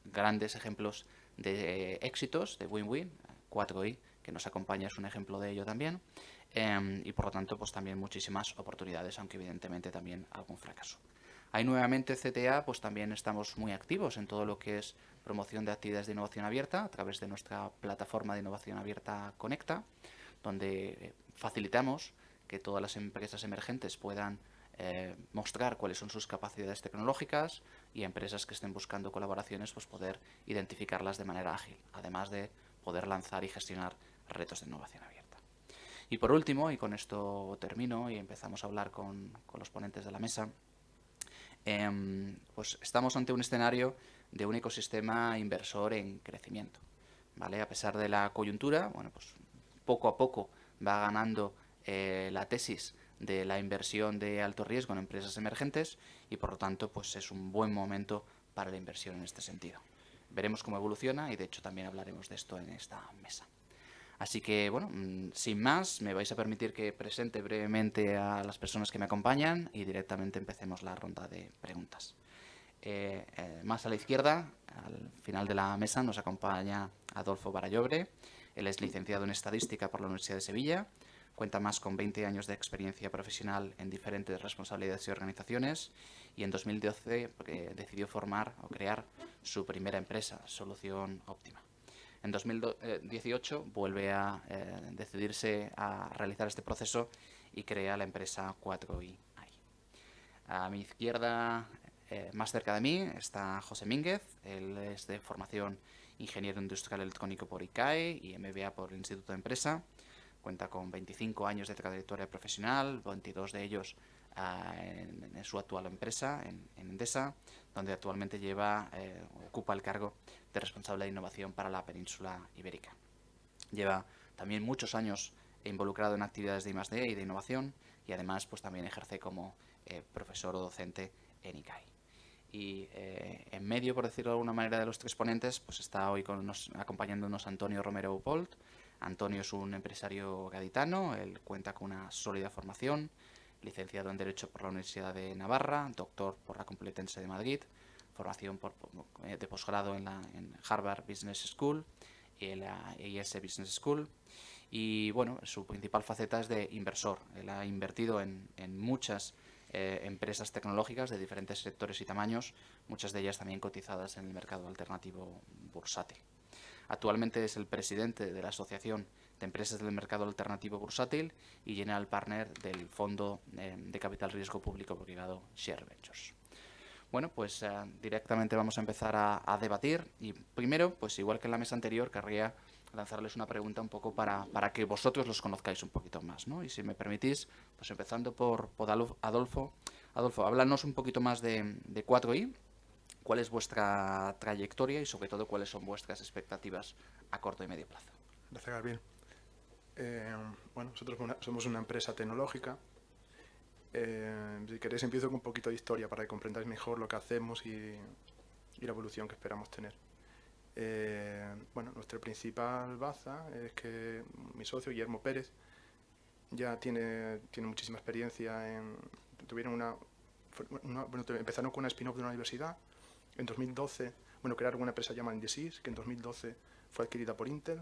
grandes ejemplos de éxitos, de win-win. 4i, que nos acompaña, es un ejemplo de ello también, y por lo tanto pues también muchísimas oportunidades, aunque evidentemente también algún fracaso. Ahí nuevamente CTA pues también estamos muy activos en todo lo que es promoción de actividades de innovación abierta a través de nuestra plataforma de innovación abierta Conecta, donde facilitamos que todas las empresas emergentes puedan mostrar cuáles son sus capacidades tecnológicas, y empresas que estén buscando colaboraciones pues poder identificarlas de manera ágil, además de poder lanzar y gestionar retos de innovación abierta. Y por último, y con esto termino y empezamos a hablar con los ponentes de la mesa, pues estamos ante un escenario de un ecosistema inversor en crecimiento, ¿vale? A pesar de la coyuntura, bueno, pues poco a poco va ganando la tesis de la inversión de alto riesgo en empresas emergentes, y por lo tanto pues es un buen momento para la inversión en este sentido. Veremos cómo evoluciona, y de hecho también hablaremos de esto en esta mesa. Así que, bueno, sin más, me vais a permitir que presente brevemente a las personas que me acompañan y directamente empecemos la ronda de preguntas. Más a la izquierda, al final de la mesa, nos acompaña Adolfo Barallobre. Él es licenciado en Estadística por la Universidad de Sevilla. Cuenta más con 20 años de experiencia profesional en diferentes responsabilidades y organizaciones, y en 2012 decidió formar o crear su primera empresa, Solución Óptima. En 2018 vuelve a decidirse a realizar este proceso y crea la empresa 4i. A mi izquierda, más cerca de mí, está José Mínguez. Él es de formación ingeniero industrial electrónico por ICAE y MBA por el Instituto de Empresa. Cuenta con 25 años de trayectoria profesional, 22 de ellos en su actual empresa, en Endesa, donde actualmente ocupa el cargo de responsable de innovación para la península ibérica. Lleva también muchos años involucrado en actividades de I+D y de innovación, y además pues también ejerce como profesor o docente en ICAE. Y en medio, por decirlo de alguna manera, de los tres ponentes, pues está hoy acompañándonos Antonio Romero Polt. Antonio es un empresario gaditano. Él cuenta con una sólida formación, licenciado en Derecho por la Universidad de Navarra, doctor por la Complutense de Madrid, formación de posgrado en Harvard Business School y la IS Business School. Y bueno, su principal faceta es de inversor. Él ha invertido en muchas empresas tecnológicas de diferentes sectores y tamaños, muchas de ellas también cotizadas en el mercado alternativo bursátil. Actualmente es el presidente de la Asociación de Empresas del Mercado Alternativo Bursátil y general partner del fondo de capital riesgo público privado Share Ventures. Bueno, pues directamente vamos a empezar a debatir, y primero, pues igual que en la mesa anterior, querría lanzarles una pregunta un poco para que vosotros los conozcáis un poquito más, ¿no? Y si me permitís, pues empezando por Adolfo. Adolfo, háblanos un poquito más de 4i. ¿Cuál es vuestra trayectoria y, sobre todo, cuáles son vuestras expectativas a corto y medio plazo? Gracias, Gabriel. Bueno, nosotros somos una empresa tecnológica. Si queréis, empiezo con un poquito de historia para que comprendáis mejor lo que hacemos y la evolución que esperamos tener. Bueno, nuestra principal baza es que mi socio, Guillermo Pérez, ya tiene muchísima experiencia empezaron con una spin-off de una universidad. En 2012, crearon una empresa llamada Indesys, que en 2012 fue adquirida por Intel.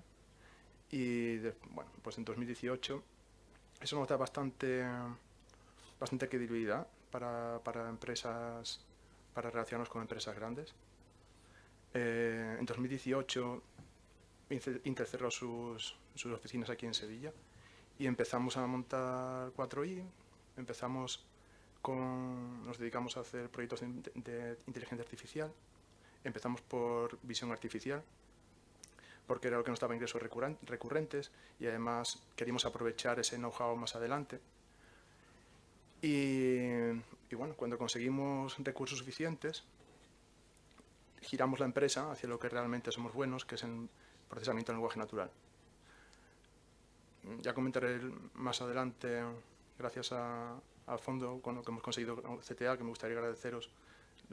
Y pues en 2018 eso nos da bastante credibilidad para empresas, para relacionarnos con empresas grandes. En 2018 Intel cerró sus oficinas aquí en Sevilla y empezamos a montar 4i. Nos dedicamos a hacer proyectos de inteligencia artificial. Empezamos por visión artificial, porque era lo que nos daba ingresos recurrentes, y además queríamos aprovechar ese know-how más adelante. Y bueno, cuando conseguimos recursos suficientes, giramos la empresa hacia lo que realmente somos buenos, que es en procesamiento del lenguaje natural. Ya comentaré más adelante, gracias al fondo con lo que hemos conseguido con CTA, que me gustaría agradeceros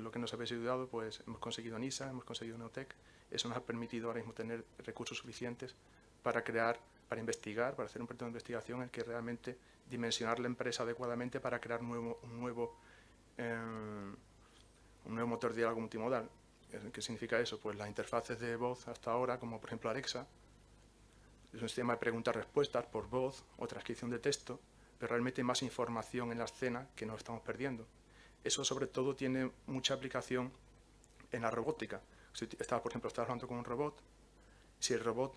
lo que nos habéis ayudado, pues hemos conseguido NISA, hemos conseguido Neotec. Eso nos ha permitido ahora mismo tener recursos suficientes para crear, para investigar, para hacer un proyecto de investigación en que realmente dimensionar la empresa adecuadamente para crear un nuevo motor de diálogo multimodal. ¿Qué significa eso? Pues las interfaces de voz hasta ahora, como por ejemplo Alexa, es un sistema de preguntas-respuestas por voz o transcripción de texto, pero realmente hay más información en la escena que nos estamos perdiendo. Eso sobre todo tiene mucha aplicación en la robótica. Si estás, por ejemplo, estás hablando con un robot, si el robot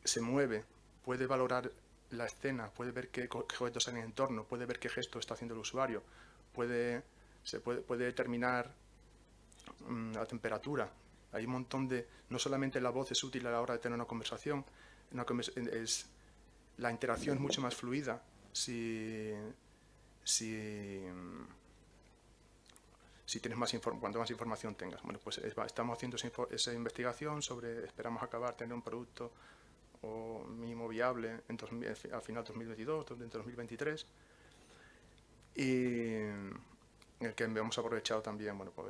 se mueve, puede valorar la escena, puede ver qué objetos hay en el entorno, puede ver qué gesto está haciendo el usuario, puede determinar la temperatura. Hay un montón de... No solamente la voz es útil a la hora de tener una conversación, la interacción es mucho más fluida si tienes cuanto más información tengas. Bueno, pues estamos haciendo esa investigación esperamos acabar, tener un producto o mínimo viable a final de 2022, dentro de 2023, y en el que hemos aprovechado también, bueno, pues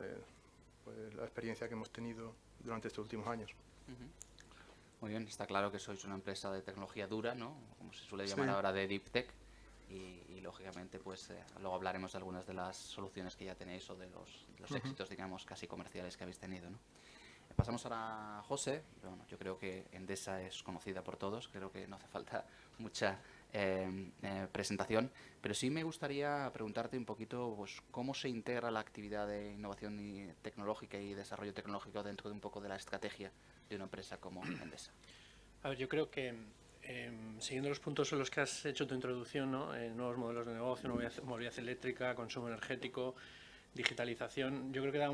la experiencia que hemos tenido durante estos últimos años. Muy bien, está claro que sois una empresa de tecnología dura, ¿no? Como se suele llamar ahora, de Deep Tech, y lógicamente pues luego hablaremos de algunas de las soluciones que ya tenéis o de los éxitos, digamos, casi comerciales que habéis tenido, ¿no? Pasamos ahora a José. Bueno, yo creo que Endesa es conocida por todos, creo que no hace falta mucha presentación, pero sí me gustaría preguntarte un poquito pues, cómo se integra la actividad de innovación tecnológica y desarrollo tecnológico dentro de un poco de la estrategia de una empresa como Endesa. A ver, yo creo que siguiendo los puntos en los que has hecho tu introducción, ¿no? Nuevos modelos de negocio, movilidad eléctrica, consumo energético, digitalización, yo creo que da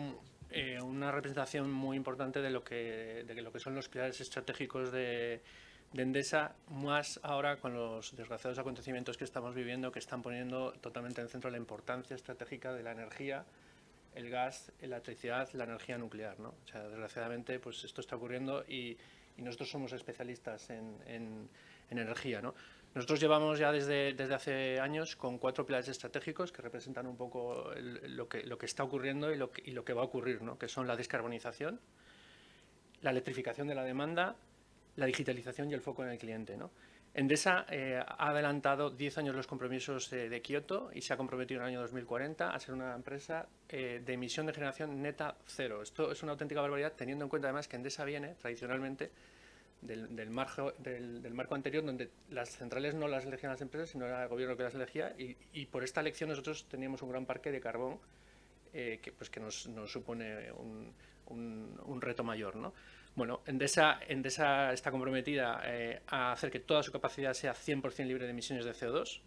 una representación muy importante de lo que son los pilares estratégicos de Endesa, más ahora con los desgraciados acontecimientos que estamos viviendo, que están poniendo totalmente en el centro la importancia estratégica de la energía, el gas, la electricidad, la energía nuclear, ¿no? O sea, desgraciadamente, pues esto está ocurriendo y nosotros somos especialistas en energía, ¿no? Nosotros llevamos ya desde hace años con 4 pilares estratégicos que representan un poco lo que está ocurriendo y lo que va a ocurrir, ¿no? Que son la descarbonización, la electrificación de la demanda, la digitalización y el foco en el cliente, ¿no? Endesa ha adelantado 10 años los compromisos de Kioto y se ha comprometido en el año 2040 a ser una empresa de emisión de generación neta cero. Esto es una auténtica barbaridad, teniendo en cuenta además que Endesa viene tradicionalmente del marco anterior, donde las centrales no las elegían las empresas, sino era el gobierno que las elegía, y por esta elección nosotros teníamos un gran parque de carbón que nos supone un reto mayor, ¿no? Bueno, Endesa está comprometida a hacer que toda su capacidad sea 100% libre de emisiones de CO2,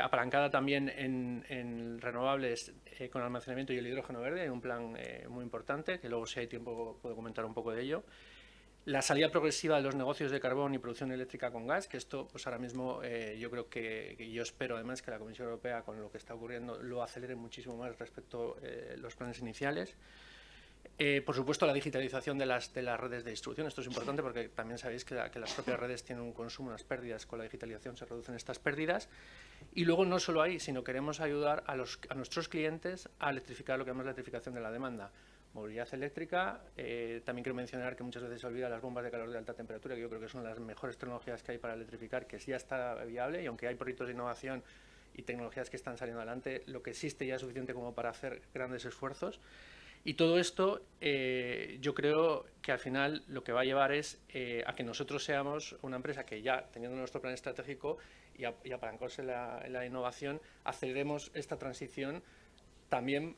apalancada también en renovables con almacenamiento y el hidrógeno verde. Hay un plan muy importante, que luego si hay tiempo puedo comentar un poco de ello. La salida progresiva de los negocios de carbón y producción eléctrica con gas, que esto pues ahora mismo yo creo que yo espero además que la Comisión Europea, con lo que está ocurriendo, lo acelere muchísimo más respecto a los planes iniciales. Por supuesto, la digitalización de las redes de distribución. Esto es importante porque también sabéis que las propias redes tienen un consumo, unas pérdidas. Con la digitalización se reducen estas pérdidas. Y luego no solo ahí, sino queremos ayudar a nuestros clientes a electrificar lo que llamamos la electrificación de la demanda. Movilidad eléctrica, también quiero mencionar que muchas veces se olvida las bombas de calor de alta temperatura, que yo creo que son las mejores tecnologías que hay para electrificar, que ya está viable, y aunque hay proyectos de innovación y tecnologías que están saliendo adelante, lo que existe ya es suficiente como para hacer grandes esfuerzos. Y todo esto yo creo que al final lo que va a llevar es a que nosotros seamos una empresa que ya, teniendo nuestro plan estratégico y apalancarse en la innovación, aceleremos esta transición también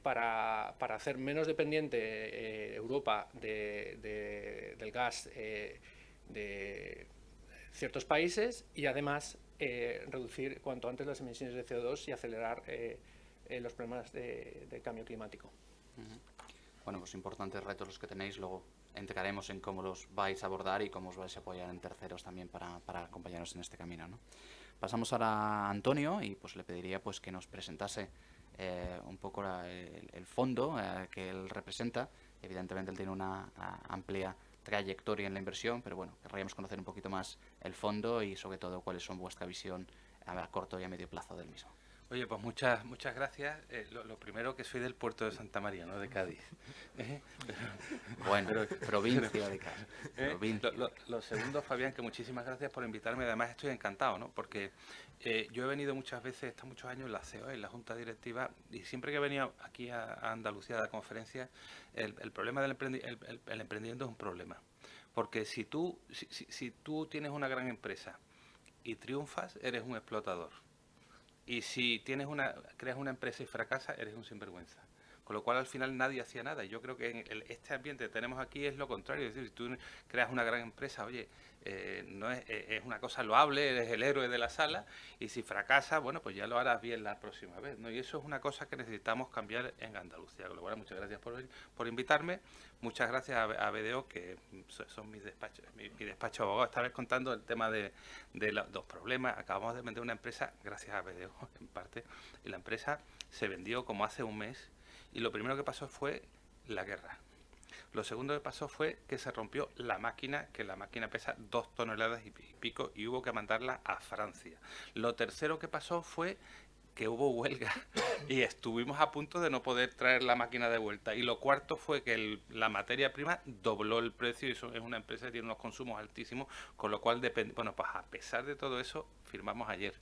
para hacer menos dependiente Europa del gas de ciertos países y además reducir cuanto antes las emisiones de CO2 y acelerar los problemas de cambio climático. Bueno, pues importantes retos los que tenéis, luego entraremos en cómo los vais a abordar y cómo os vais a apoyar en terceros también para acompañaros en este camino, ¿no? Pasamos ahora a Antonio y pues le pediría pues que nos presentase un poco el fondo que él representa. Evidentemente él tiene una amplia trayectoria en la inversión, pero bueno, querríamos conocer un poquito más el fondo y sobre todo cuáles son vuestra visión a corto y a medio plazo del mismo. Oye, pues muchas gracias. Lo primero, que soy del puerto de Santa María, no de Cádiz. Bueno, provincia de Cádiz. Provincia. Lo segundo, Fabián, que muchísimas gracias por invitarme. Además, estoy encantado, ¿no? Porque yo he venido muchas veces, he estado muchos años en la COE, en la Junta Directiva, y siempre que he venido aquí a Andalucía a dar conferencias, el problema del el emprendimiento es un problema. Porque si tú tienes una gran empresa y triunfas, eres un explotador. Y si creas una empresa y fracasa, eres un sinvergüenza. Con lo cual, al final, nadie hacía nada. Y yo creo que en este ambiente que tenemos aquí es lo contrario. Es decir, si tú creas una gran empresa, oye, no es una cosa loable, eres el héroe de la sala, y si fracasas, bueno, pues ya lo harás bien la próxima vez, ¿no? Y eso es una cosa que necesitamos cambiar en Andalucía. Con lo cual, muchas gracias por invitarme. Muchas gracias a BDO, que son mi despacho de abogado. Esta vez contando el tema de los problemas. Acabamos de vender una empresa gracias a BDO, en parte, y la empresa se vendió como hace un mes, y lo primero que pasó fue la guerra. Lo segundo que pasó fue que se rompió la máquina, que la máquina pesa 2 toneladas y pico, y hubo que mandarla a Francia. Lo tercero que pasó fue que hubo huelga y estuvimos a punto de no poder traer la máquina de vuelta. Y lo cuarto fue que la materia prima dobló el precio, y eso es una empresa que tiene unos consumos altísimos, con lo cual, bueno, pues a pesar de todo eso, firmamos ayer.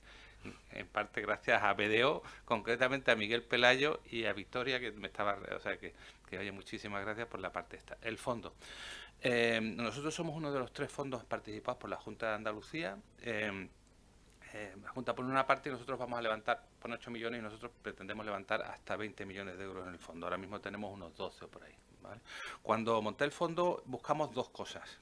En parte gracias a BDO, concretamente a Miguel Pelayo y a Victoria, que me estaba... O sea, que oye, muchísimas gracias por la parte esta. El fondo. Nosotros somos uno de los 3 fondos participados por la Junta de Andalucía. La Junta pone una parte y nosotros vamos a levantar, pone 8 millones, y nosotros pretendemos levantar hasta 20 millones de euros en el fondo. Ahora mismo tenemos unos 12 por ahí, ¿vale? Cuando monté el fondo buscamos 2 cosas.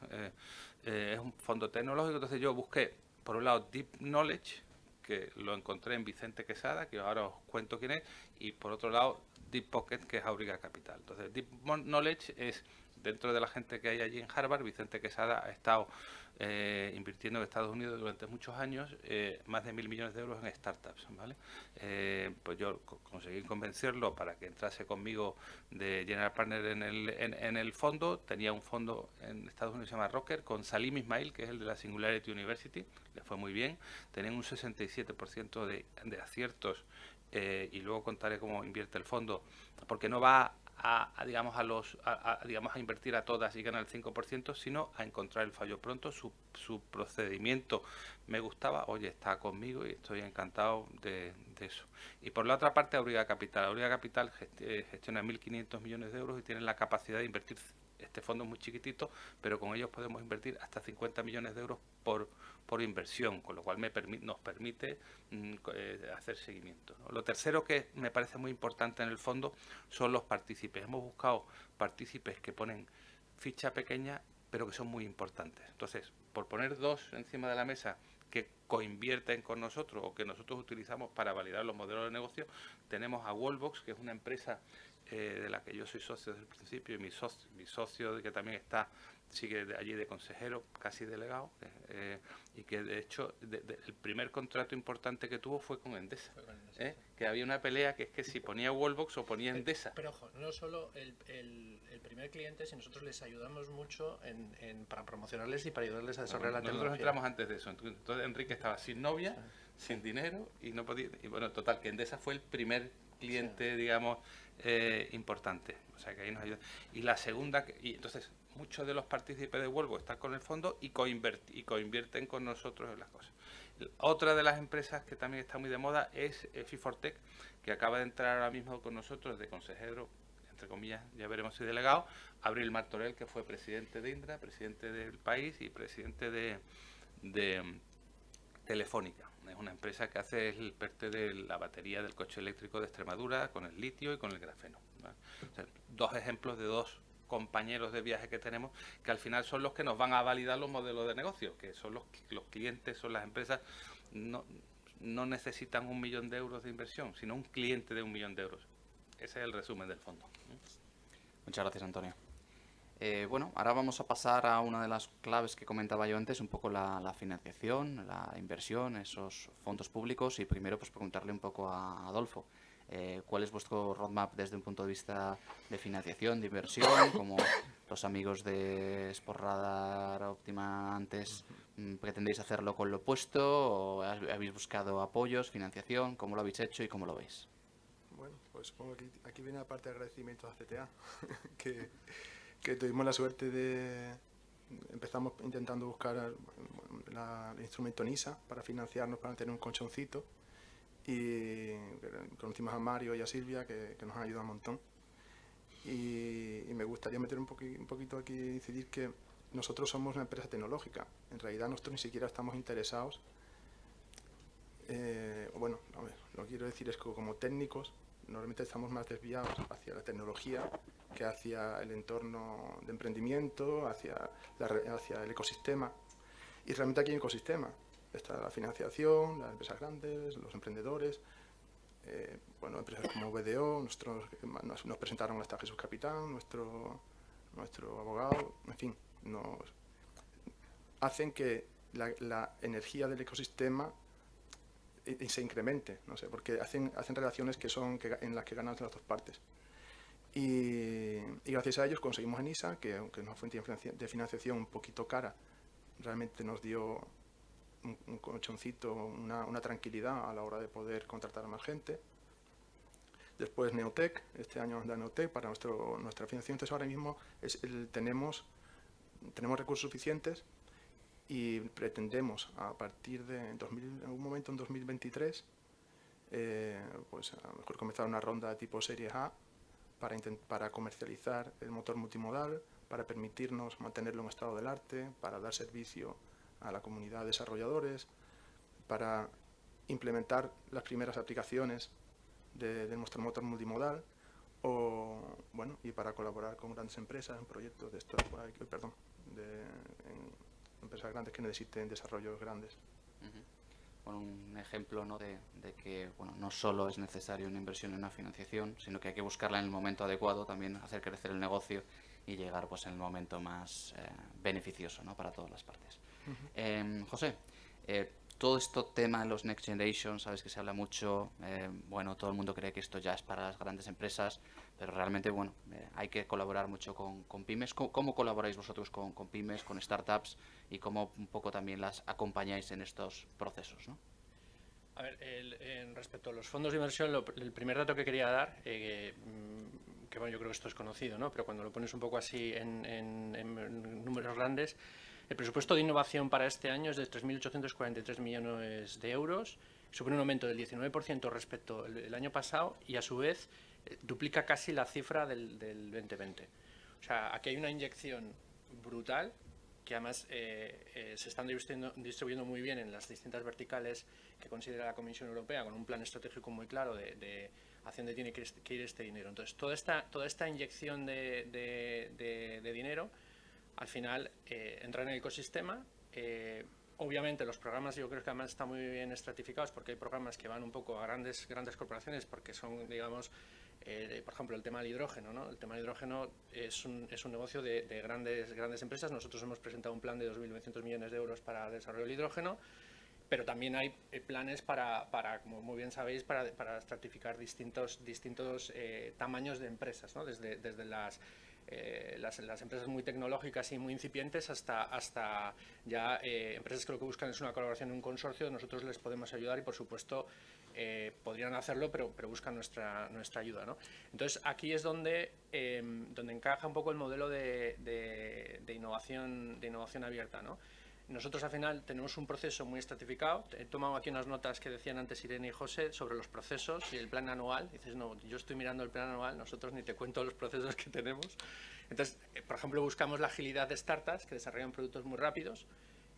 Es un fondo tecnológico, entonces yo busqué, por un lado, Deep Knowledge, que lo encontré en Vicente Quesada, que ahora os cuento quién es, y por otro lado Deep Pocket, que es Auriga Capital. Entonces Deep Knowledge es, dentro de la gente que hay allí en Harvard, Vicente Quesada ha estado invirtiendo en Estados Unidos durante muchos años más de 1.000 millones de euros en startups, ¿vale? Pues yo conseguí convencerlo para que entrase conmigo de General Partner en el fondo. Tenía un fondo en Estados Unidos que se llama Rocker, con Salim Ismail, que es el de la Singularity University, le fue muy bien. Tenían un 67% de aciertos, y luego contaré cómo invierte el fondo, porque no va digamos a invertir a todas y ganar el 5%, sino a encontrar el fallo pronto. Su procedimiento me gustaba, oye, está conmigo y estoy encantado de eso. Y por la otra parte, Auriga Capital. Auriga Capital gestiona 1.500 millones de euros y tiene la capacidad de invertir. Este fondo es muy chiquitito, pero con ellos podemos invertir hasta 50 millones de euros por inversión, con lo cual nos permite hacer seguimiento, ¿no? Lo tercero que me parece muy importante en el fondo son los partícipes. Hemos buscado partícipes que ponen ficha pequeña, pero que son muy importantes. Entonces, por poner 2 encima de la mesa que coinvierten con nosotros o que nosotros utilizamos para validar los modelos de negocio, tenemos a Wallbox, que es una empresa de la que yo soy socio desde el principio, y mi socio que también sigue allí de consejero, casi delegado, y que de hecho el primer contrato importante que tuvo fue con Endesa, que había una pelea que es que si ponía Wallbox o ponía Endesa. Pero ojo, no solo el primer cliente, si nosotros les ayudamos mucho para promocionarles y para ayudarles a desarrollar la tecnología. Nosotros entramos antes de eso. Entonces Enrique estaba sin novia, sin dinero, y no podía, y bueno, total, que Endesa fue el primer cliente, digamos, importante. O sea que ahí nos ayuda. Y la segunda, y entonces muchos de los partícipes de Wallbox están con el fondo y coinvierten con nosotros en las cosas. Otra de las empresas que también está muy de moda es Fifortec, que acaba de entrar ahora mismo con nosotros de consejero, entre comillas, ya veremos si delegado, Abril Martorell, que fue presidente de Indra, presidente del país y presidente de Telefónica. Es una empresa que hace el PERTE de la batería del coche eléctrico de Extremadura con el litio y con el grafeno, ¿vale? O sea, 2 ejemplos de 2 compañeros de viaje que tenemos, que al final son los que nos van a validar los modelos de negocio, que son los clientes, son las empresas. No necesitan 1 millón de euros de inversión, sino un cliente de 1 millón de euros. Ese es el resumen del fondo. Muchas gracias, Antonio. Bueno, ahora vamos a pasar a una de las claves que comentaba yo antes, un poco la financiación, la inversión, esos fondos públicos, y primero pues preguntarle un poco a Adolfo. ¿Cuál es vuestro roadmap desde un punto de vista de financiación, de inversión? los amigos de Sportradar, Optima antes, ¿pretendéis hacerlo con lo opuesto o habéis buscado apoyos, financiación? ¿Cómo lo habéis hecho y cómo lo veis? Bueno, pues supongo que aquí viene la parte de agradecimiento a CTA, que tuvimos la suerte de... Empezamos intentando buscar el instrumento NISA para financiarnos, para tener un colchoncito, y conocimos a Mario y a Silvia, que nos han ayudado un montón. Y me gustaría meter un poquito aquí y decidir que nosotros somos una empresa tecnológica. En realidad nosotros ni siquiera estamos interesados, bueno, a ver, lo que quiero decir es que como técnicos normalmente estamos más desviados hacia la tecnología que hacia el entorno de emprendimiento, hacia el ecosistema. Y realmente aquí hay un ecosistema. Está la financiación, las empresas grandes, los emprendedores, bueno, empresas como BDO, nos presentaron hasta Jesús Capitán, nuestro abogado, en fin, hacen que la energía del ecosistema se incremente, no sé, porque hacen relaciones en las que ganan las dos partes. Y gracias a ellos conseguimos en ISA, que aunque es una fuente de financiación un poquito cara, realmente nos dio un colchoncito, una tranquilidad a la hora de poder contratar a más gente. Después Neotec, este año nos da Neotec para nuestra financiación. Entonces ahora mismo tenemos recursos suficientes y pretendemos a partir de en algún momento en 2023 pues a lo mejor comenzar una ronda de tipo Series A para comercializar el motor multimodal, para permitirnos mantenerlo en estado del arte, para dar servicio a la comunidad de desarrolladores, para implementar las primeras aplicaciones de nuestro motor multimodal, y para colaborar con grandes empresas en proyectos de estos, empresas grandes que necesiten desarrollos grandes. Bueno, un ejemplo, ¿no?, de que no solo es necesario una inversión en una financiación, sino que hay que buscarla en el momento adecuado, también hacer crecer el negocio y llegar pues en el momento más beneficioso, ¿no?, para todas las partes. José, todo este tema de los Next Generation, sabes que se habla mucho, todo el mundo cree que esto ya es para las grandes empresas, pero realmente hay que colaborar mucho con pymes. ¿Cómo colaboráis vosotros con pymes, con startups y cómo un poco también las acompañáis en estos procesos, ¿no? A ver, respecto a los fondos de inversión, el primer dato que quería dar, que yo creo que esto es conocido, ¿no?, pero cuando lo pones un poco así en números grandes, el presupuesto de innovación para este año es de 3.843 millones de euros, supone un aumento del 19% respecto al año pasado y a su vez duplica casi la cifra del 2020. O sea, aquí hay una inyección brutal que además se están distribuyendo muy bien en las distintas verticales que considera la Comisión Europea, con un plan estratégico muy claro de hacia dónde tiene que ir este dinero. Entonces, toda esta inyección de dinero al final entra en el ecosistema. Obviamente los programas yo creo que además están muy bien estratificados porque hay programas que van un poco a grandes corporaciones porque son, digamos, por ejemplo, el tema del hidrógeno, ¿no? El tema del hidrógeno es un negocio de grandes empresas. Nosotros hemos presentado un plan de 2.900 millones de euros para el desarrollo del hidrógeno, pero también hay planes para como muy bien sabéis, para estratificar distintos tamaños de empresas, ¿no? Desde las empresas muy tecnológicas y muy incipientes hasta ya empresas que lo que buscan es una colaboración en un consorcio. Nosotros les podemos ayudar y, por supuesto, podrían hacerlo, pero buscan nuestra ayuda, ¿no? Entonces, aquí es donde encaja un poco el modelo de innovación abierta, ¿no? Nosotros al final tenemos un proceso muy estratificado. He tomado aquí unas notas que decían antes Irene y José sobre los procesos y el plan anual. Dices, no, yo estoy mirando el plan anual, nosotros ni te cuento los procesos que tenemos. Entonces, por ejemplo, buscamos la agilidad de startups que desarrollan productos muy rápidos.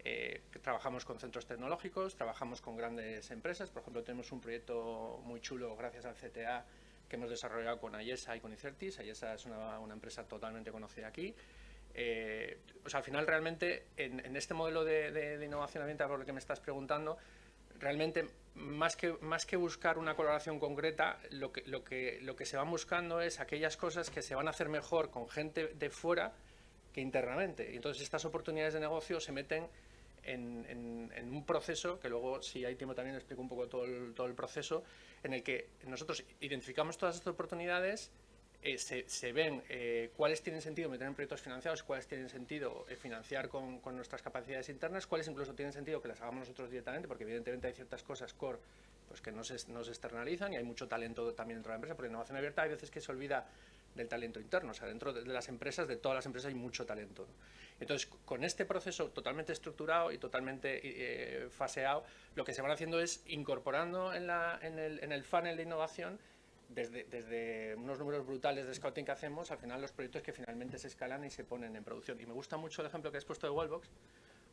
Que trabajamos con centros tecnológicos, trabajamos con grandes empresas. Por ejemplo, tenemos un proyecto muy chulo gracias al CTA que hemos desarrollado con Ayesa y con Icertis. Ayesa es una empresa totalmente conocida aquí. Al final realmente en este modelo de innovación ambiental, por lo que me estás preguntando, realmente más que buscar una colaboración concreta, lo que se van buscando es aquellas cosas que se van a hacer mejor con gente de fuera que internamente. Y entonces estas oportunidades de negocio se meten en un proceso, que luego, si hay tiempo, también explico un poco todo el proceso, en el que nosotros identificamos todas estas oportunidades, se ven cuáles tienen sentido meter en proyectos financiados, cuáles tienen sentido financiar con nuestras capacidades internas, cuáles incluso tienen sentido que las hagamos nosotros directamente, porque evidentemente hay ciertas cosas core pues, que no se externalizan, y hay mucho talento también dentro de la empresa, porque en innovación abierta hay veces que se olvida del talento interno. O sea, dentro de las empresas, de todas las empresas, hay mucho talento, ¿no? Entonces, con este proceso totalmente estructurado y totalmente faseado, lo que se van haciendo es incorporando en el funnel de innovación, desde unos números brutales de scouting que hacemos, al final los proyectos que finalmente se escalan y se ponen en producción. Y me gusta mucho el ejemplo que has puesto de Wallbox,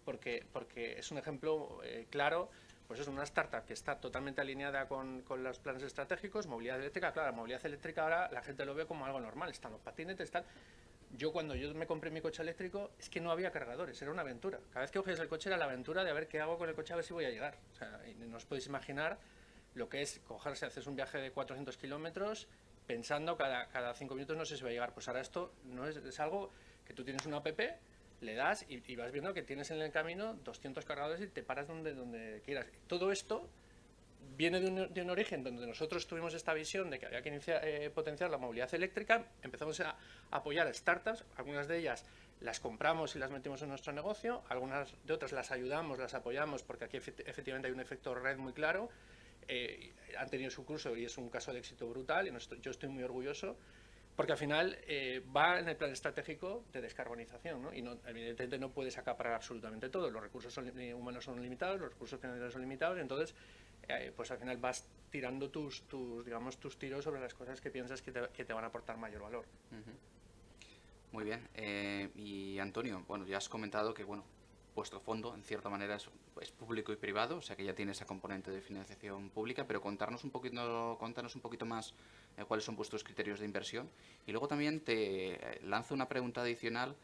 porque es un ejemplo claro. Pues es una startup que está totalmente alineada con los planes estratégicos. Movilidad eléctrica, claro, la movilidad eléctrica ahora la gente lo ve como algo normal, están los patinetes, están... Cuando yo me compré mi coche eléctrico, es que no había cargadores, era una aventura. Cada vez que cogías el coche era la aventura de a ver qué hago con el coche, a ver si voy a llegar. O sea, y no os podéis imaginar lo que es cogerse, haces un viaje de 400 kilómetros pensando cada 5 minutos no sé si va a llegar. Pues ahora esto no es algo que tú tienes una app, le das y vas viendo que tienes en el camino 200 cargadores y te paras donde quieras. Todo esto viene de un origen donde nosotros tuvimos esta visión de que había que potenciar la movilidad eléctrica. Empezamos a apoyar a startups, algunas de ellas las compramos y las metimos en nuestro negocio, algunas de otras las ayudamos, las apoyamos, porque aquí efectivamente hay un efecto red muy claro. Han tenido su curso y es un caso de éxito brutal, y yo estoy muy orgulloso, porque al final va en el plan estratégico de descarbonización, ¿no? Y evidentemente no puedes acaparar absolutamente todo. Los recursos humanos son limitados, los recursos financieros son limitados, y entonces pues al final vas tirando tus tiros sobre las cosas que piensas que te van a aportar mayor valor. Muy bien. Y Antonio, bueno, ya has comentado que vuestro fondo en cierta manera es público y privado, o sea que ya tiene esa componente de financiación pública, pero contanos un poquito más cuáles son vuestros criterios de inversión. Y luego también te lanzo una pregunta adicional,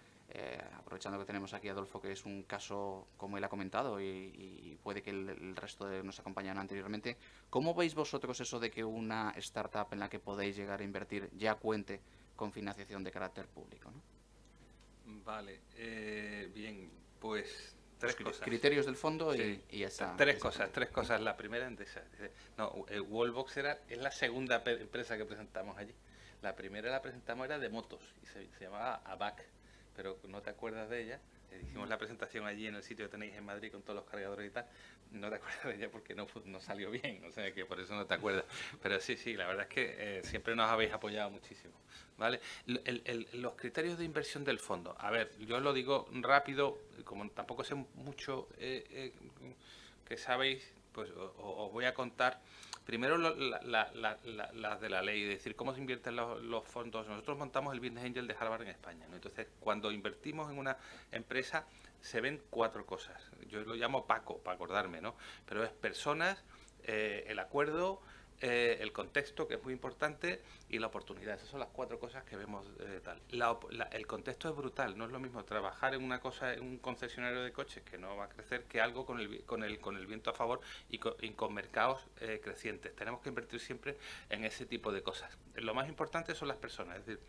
aprovechando que tenemos aquí a Adolfo, que es un caso, como él ha comentado, y puede que el resto de nos acompañan anteriormente. ¿Cómo veis vosotros eso de que una startup en la que podéis llegar a invertir ya cuente con financiación de carácter público, ¿no? Vale, bien, pues tres cosas. Criterios del fondo sí. y esa... Tres cosas. La primera, Wallbox es la segunda empresa que presentamos allí. La primera la presentamos era de motos y se llamaba ABAC, pero no te acuerdas de ella. Hicimos la presentación allí en el sitio que tenéis en Madrid con todos los cargadores y tal. No te acuerdas de ella porque no salió bien, o sea que por eso no te acuerdas. Pero sí, la verdad es que siempre nos habéis apoyado muchísimo, ¿vale? Los criterios de inversión del fondo. A ver, yo lo digo rápido, como tampoco sé mucho que sabéis, pues os voy a contar. Primero las de la ley, es decir, cómo se invierten los fondos. Nosotros montamos el Business Angel de Harvard en España, ¿no? Entonces, cuando invertimos en una empresa, se ven 4 cosas. Yo lo llamo PACO, para acordarme, ¿no? Pero es personas, el acuerdo, el contexto, que es muy importante, y la oportunidad. Esas son las 4 cosas que vemos tal. El contexto es brutal. No es lo mismo trabajar en una cosa, en un concesionario de coches que no va a crecer, que algo con el viento a favor y con mercados crecientes. Tenemos que invertir siempre en ese tipo de cosas. Lo más importante son las personas. Es decir,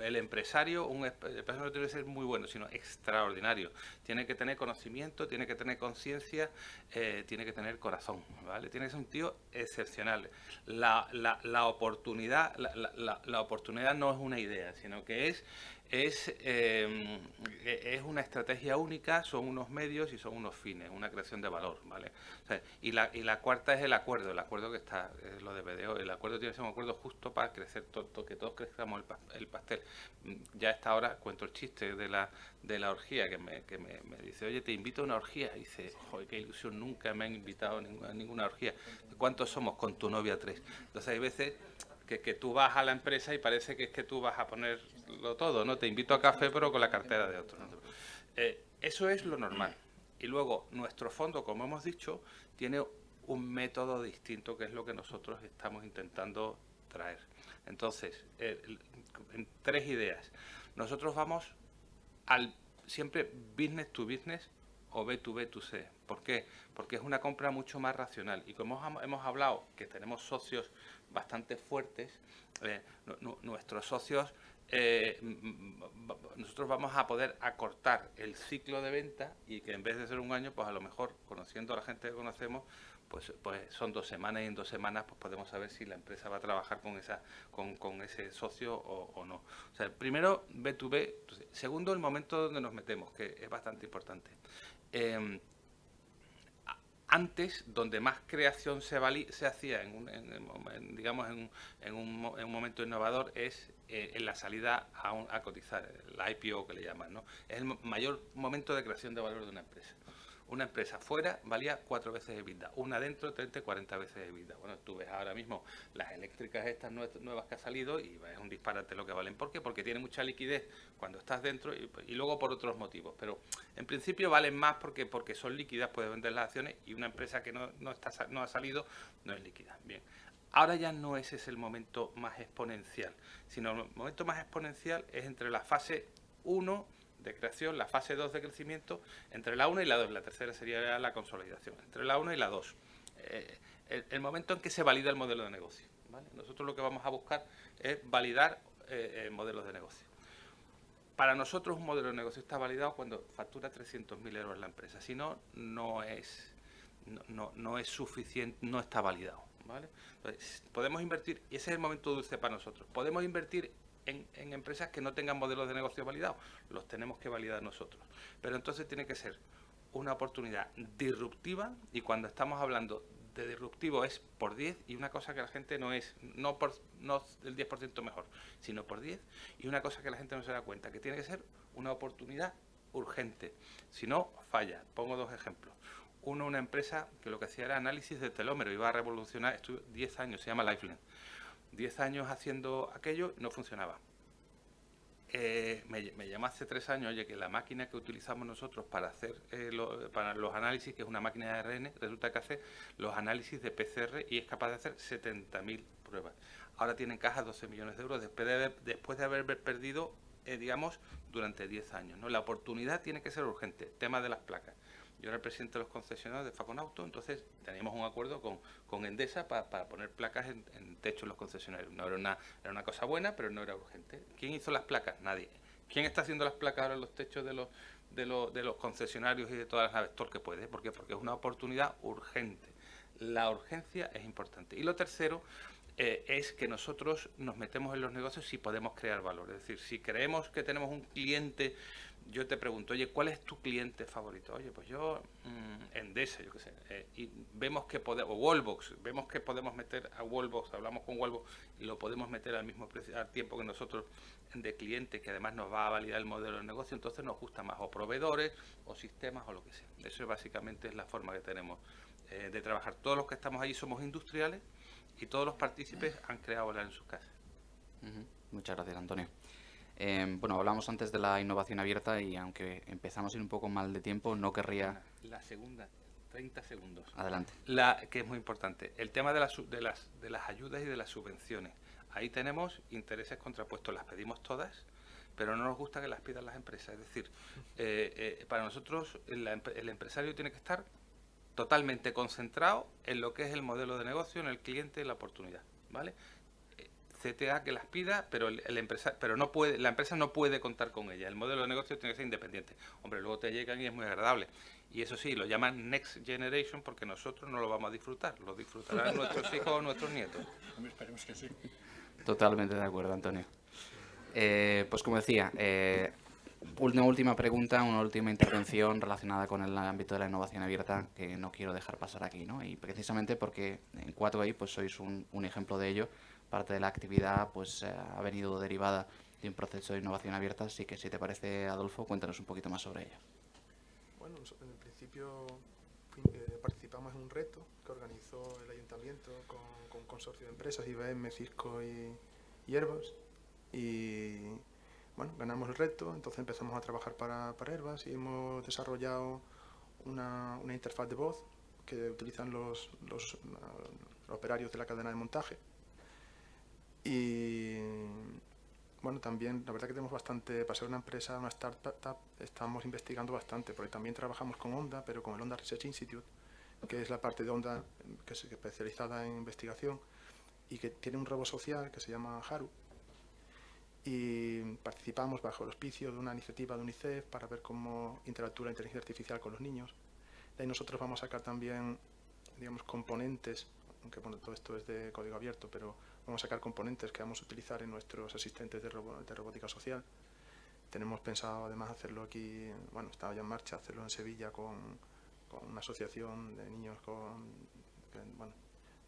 el empresario, el empresario no tiene que ser muy bueno, sino extraordinario. Tiene que tener conocimiento, tiene que tener conciencia, tiene que tener corazón, ¿vale? Tiene que ser un tío excepcional. La oportunidad no es una idea, sino que es una estrategia única, son unos medios y son unos fines, una creación de valor, ¿vale? O sea, y la cuarta es el acuerdo que está, es lo de BDO. El acuerdo tiene que ser un acuerdo justo para crecer, que todos crezcamos el pastel. Ya a esta hora cuento el chiste de la orgía, que me dice, oye, te invito a una orgía. Y dice, joder, qué ilusión, nunca me han invitado a ninguna orgía. ¿Cuántos somos? Con tu novia 3. Entonces hay veces que tú vas a la empresa y parece que es que tú vas a ponerlo todo, ¿no? Te invito a café, pero con la cartera de otro, ¿no? Eso es lo normal. Y luego, nuestro fondo, como hemos dicho, tiene un método distinto, que es lo que nosotros estamos intentando traer. Entonces, en 3 ideas. Nosotros vamos siempre business to business o B2B2C. ¿Por qué? Porque es una compra mucho más racional. Y como hemos hablado que tenemos socios bastante fuertes, nuestros socios, nosotros vamos a poder acortar el ciclo de venta, y que en vez de ser un año, pues a lo mejor, conociendo a la gente que conocemos, pues son 2 semanas y en 2 semanas pues podemos saber si la empresa va a trabajar con ese socio o no. O sea, primero B2B, segundo el momento donde nos metemos, que es bastante importante. Antes, donde más creación se hacía en un momento innovador es en la salida a cotizar, la IPO que le llaman, ¿no? Es el mayor momento de creación de valor de una empresa. Una empresa fuera valía 4 veces EBITDA, una dentro 30, 40 veces EBITDA. Bueno, tú ves ahora mismo las eléctricas estas nuevas que ha salido y es un disparate lo que valen. ¿Por qué? Porque tienen mucha liquidez cuando estás dentro y luego por otros motivos. Pero en principio valen más porque son líquidas, puedes vender las acciones, y una empresa que no ha salido no es líquida. Bien. Ahora ya no ese es el momento más exponencial, sino el momento más exponencial es entre la fase 1 de creación, la fase 2 de crecimiento, entre la 1 y la 2, la tercera sería la consolidación, entre la 1 y la 2, el momento en que se valida el modelo de negocio, ¿vale? Nosotros lo que vamos a buscar es validar modelos de negocio. Para nosotros un modelo de negocio está validado cuando factura 300.000 euros la empresa, si no, no es suficiente, no está validado, ¿vale? Entonces, podemos invertir, y ese es el momento dulce para nosotros, podemos invertir en empresas que no tengan modelos de negocio validados, los tenemos que validar nosotros. Pero entonces tiene que ser una oportunidad disruptiva, y cuando estamos hablando de disruptivo es por 10, y una cosa que la gente no el 10% mejor, sino por 10, y una cosa que la gente no se da cuenta, que tiene que ser una oportunidad urgente, si no, falla. Pongo 2 ejemplos. Uno, una empresa que lo que hacía era análisis de telómero, iba a revolucionar, estuvo 10 años, se llama Lifeline. 10 años haciendo aquello, no funcionaba. Me llamó hace 3 años, oye, que la máquina que utilizamos nosotros para hacer para los análisis, que es una máquina de ARN, resulta que hace los análisis de PCR y es capaz de hacer 70.000 pruebas. Ahora tiene en caja 12 millones de euros después de haber perdido, digamos, durante 10 años, ¿no? La oportunidad tiene que ser urgente. Tema de las placas. Yo era el presidente de los concesionarios de Faconauto, entonces teníamos un acuerdo con Endesa para poner placas en techo de los concesionarios. No era una cosa buena, pero no era urgente. ¿Quién hizo las placas? Nadie. ¿Quién está haciendo las placas ahora en los techos de los concesionarios y de todas las naves? Todo el que puede. ¿Por qué? Porque es una oportunidad urgente. La urgencia es importante. Y lo tercero es que nosotros nos metemos en los negocios si podemos crear valor. Es decir, si creemos que tenemos un cliente, yo te pregunto, oye, ¿cuál es tu cliente favorito? Oye, pues yo, Endesa, yo qué sé, y vemos que podemos, o Wallbox, vemos que podemos meter a Wallbox, hablamos con Wallbox y lo podemos meter al mismo precio, al tiempo que nosotros de cliente, que además nos va a validar el modelo de negocio, entonces nos gusta más, o proveedores, o sistemas, o lo que sea. Eso básicamente es la forma que tenemos de trabajar. Todos los que estamos allí somos industriales y todos los partícipes han creado valor en sus casas. Muchas gracias, Antonio. Bueno, hablamos antes de la innovación abierta y aunque empezamos a ir un poco mal de tiempo, no querría... La segunda, 30 segundos. Adelante. Que es muy importante. El tema de las ayudas y de las subvenciones. Ahí tenemos intereses contrapuestos. Las pedimos todas, pero no nos gusta que las pidan las empresas. Es decir, para nosotros el empresario tiene que estar totalmente concentrado en lo que es el modelo de negocio, en el cliente y la oportunidad, ¿vale? CTA que las pida, pero la empresa no puede contar con ella. El modelo de negocio tiene que ser independiente. Hombre, luego te llegan y es muy agradable. Y eso sí, lo llaman Next Generation porque nosotros no lo vamos a disfrutar. Lo disfrutarán nuestros hijos o nuestros nietos. Esperemos que sí. Totalmente de acuerdo, Antonio. Pues como decía, una última pregunta, una última intervención relacionada con el ámbito de la innovación abierta que no quiero dejar pasar aquí, ¿no? Y precisamente porque en 4i pues sois un ejemplo de ello. Parte de la actividad pues ha venido derivada de un proceso de innovación abierta, así que si te parece, Adolfo, cuéntanos un poquito más sobre ello. Bueno, en el principio participamos en un reto que organizó el ayuntamiento con un consorcio de empresas, IBM, Cisco y Airbus, y bueno, ganamos el reto, entonces empezamos a trabajar para Airbus y hemos desarrollado una interfaz de voz que utilizan los operarios de la cadena de montaje. Y bueno, también la verdad que tenemos bastante, para ser una empresa, una startup, estamos investigando bastante, porque también trabajamos con Honda, pero con el Honda Research Institute, que es la parte de Honda que es especializada en investigación y que tiene un robot social que se llama Haru. Y participamos bajo el auspicio de una iniciativa de UNICEF para ver cómo interactúa la inteligencia artificial con los niños. De ahí nosotros vamos a sacar también digamos, componentes, aunque bueno, todo esto es de código abierto, pero vamos a sacar componentes que vamos a utilizar en nuestros asistentes de robótica social. Tenemos pensado además hacerlo aquí, bueno, está ya en marcha, hacerlo en Sevilla con una asociación de niños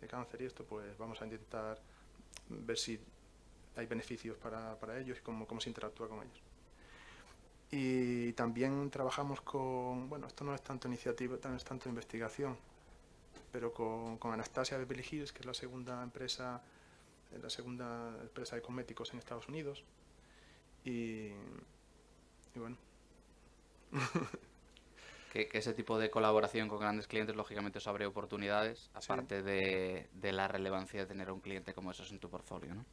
de cáncer y esto, pues vamos a intentar ver si hay beneficios para ellos y cómo se interactúa con ellos. Y también trabajamos con, bueno, esto no es tanto iniciativa, no es tanto investigación, pero con Anastasia Beverly Hills, que es la segunda empresa de cosméticos en Estados Unidos. Y bueno. Que ese tipo de colaboración con grandes clientes, lógicamente, os abre oportunidades, aparte de la relevancia de tener a un cliente como esos en tu portfolio, ¿no?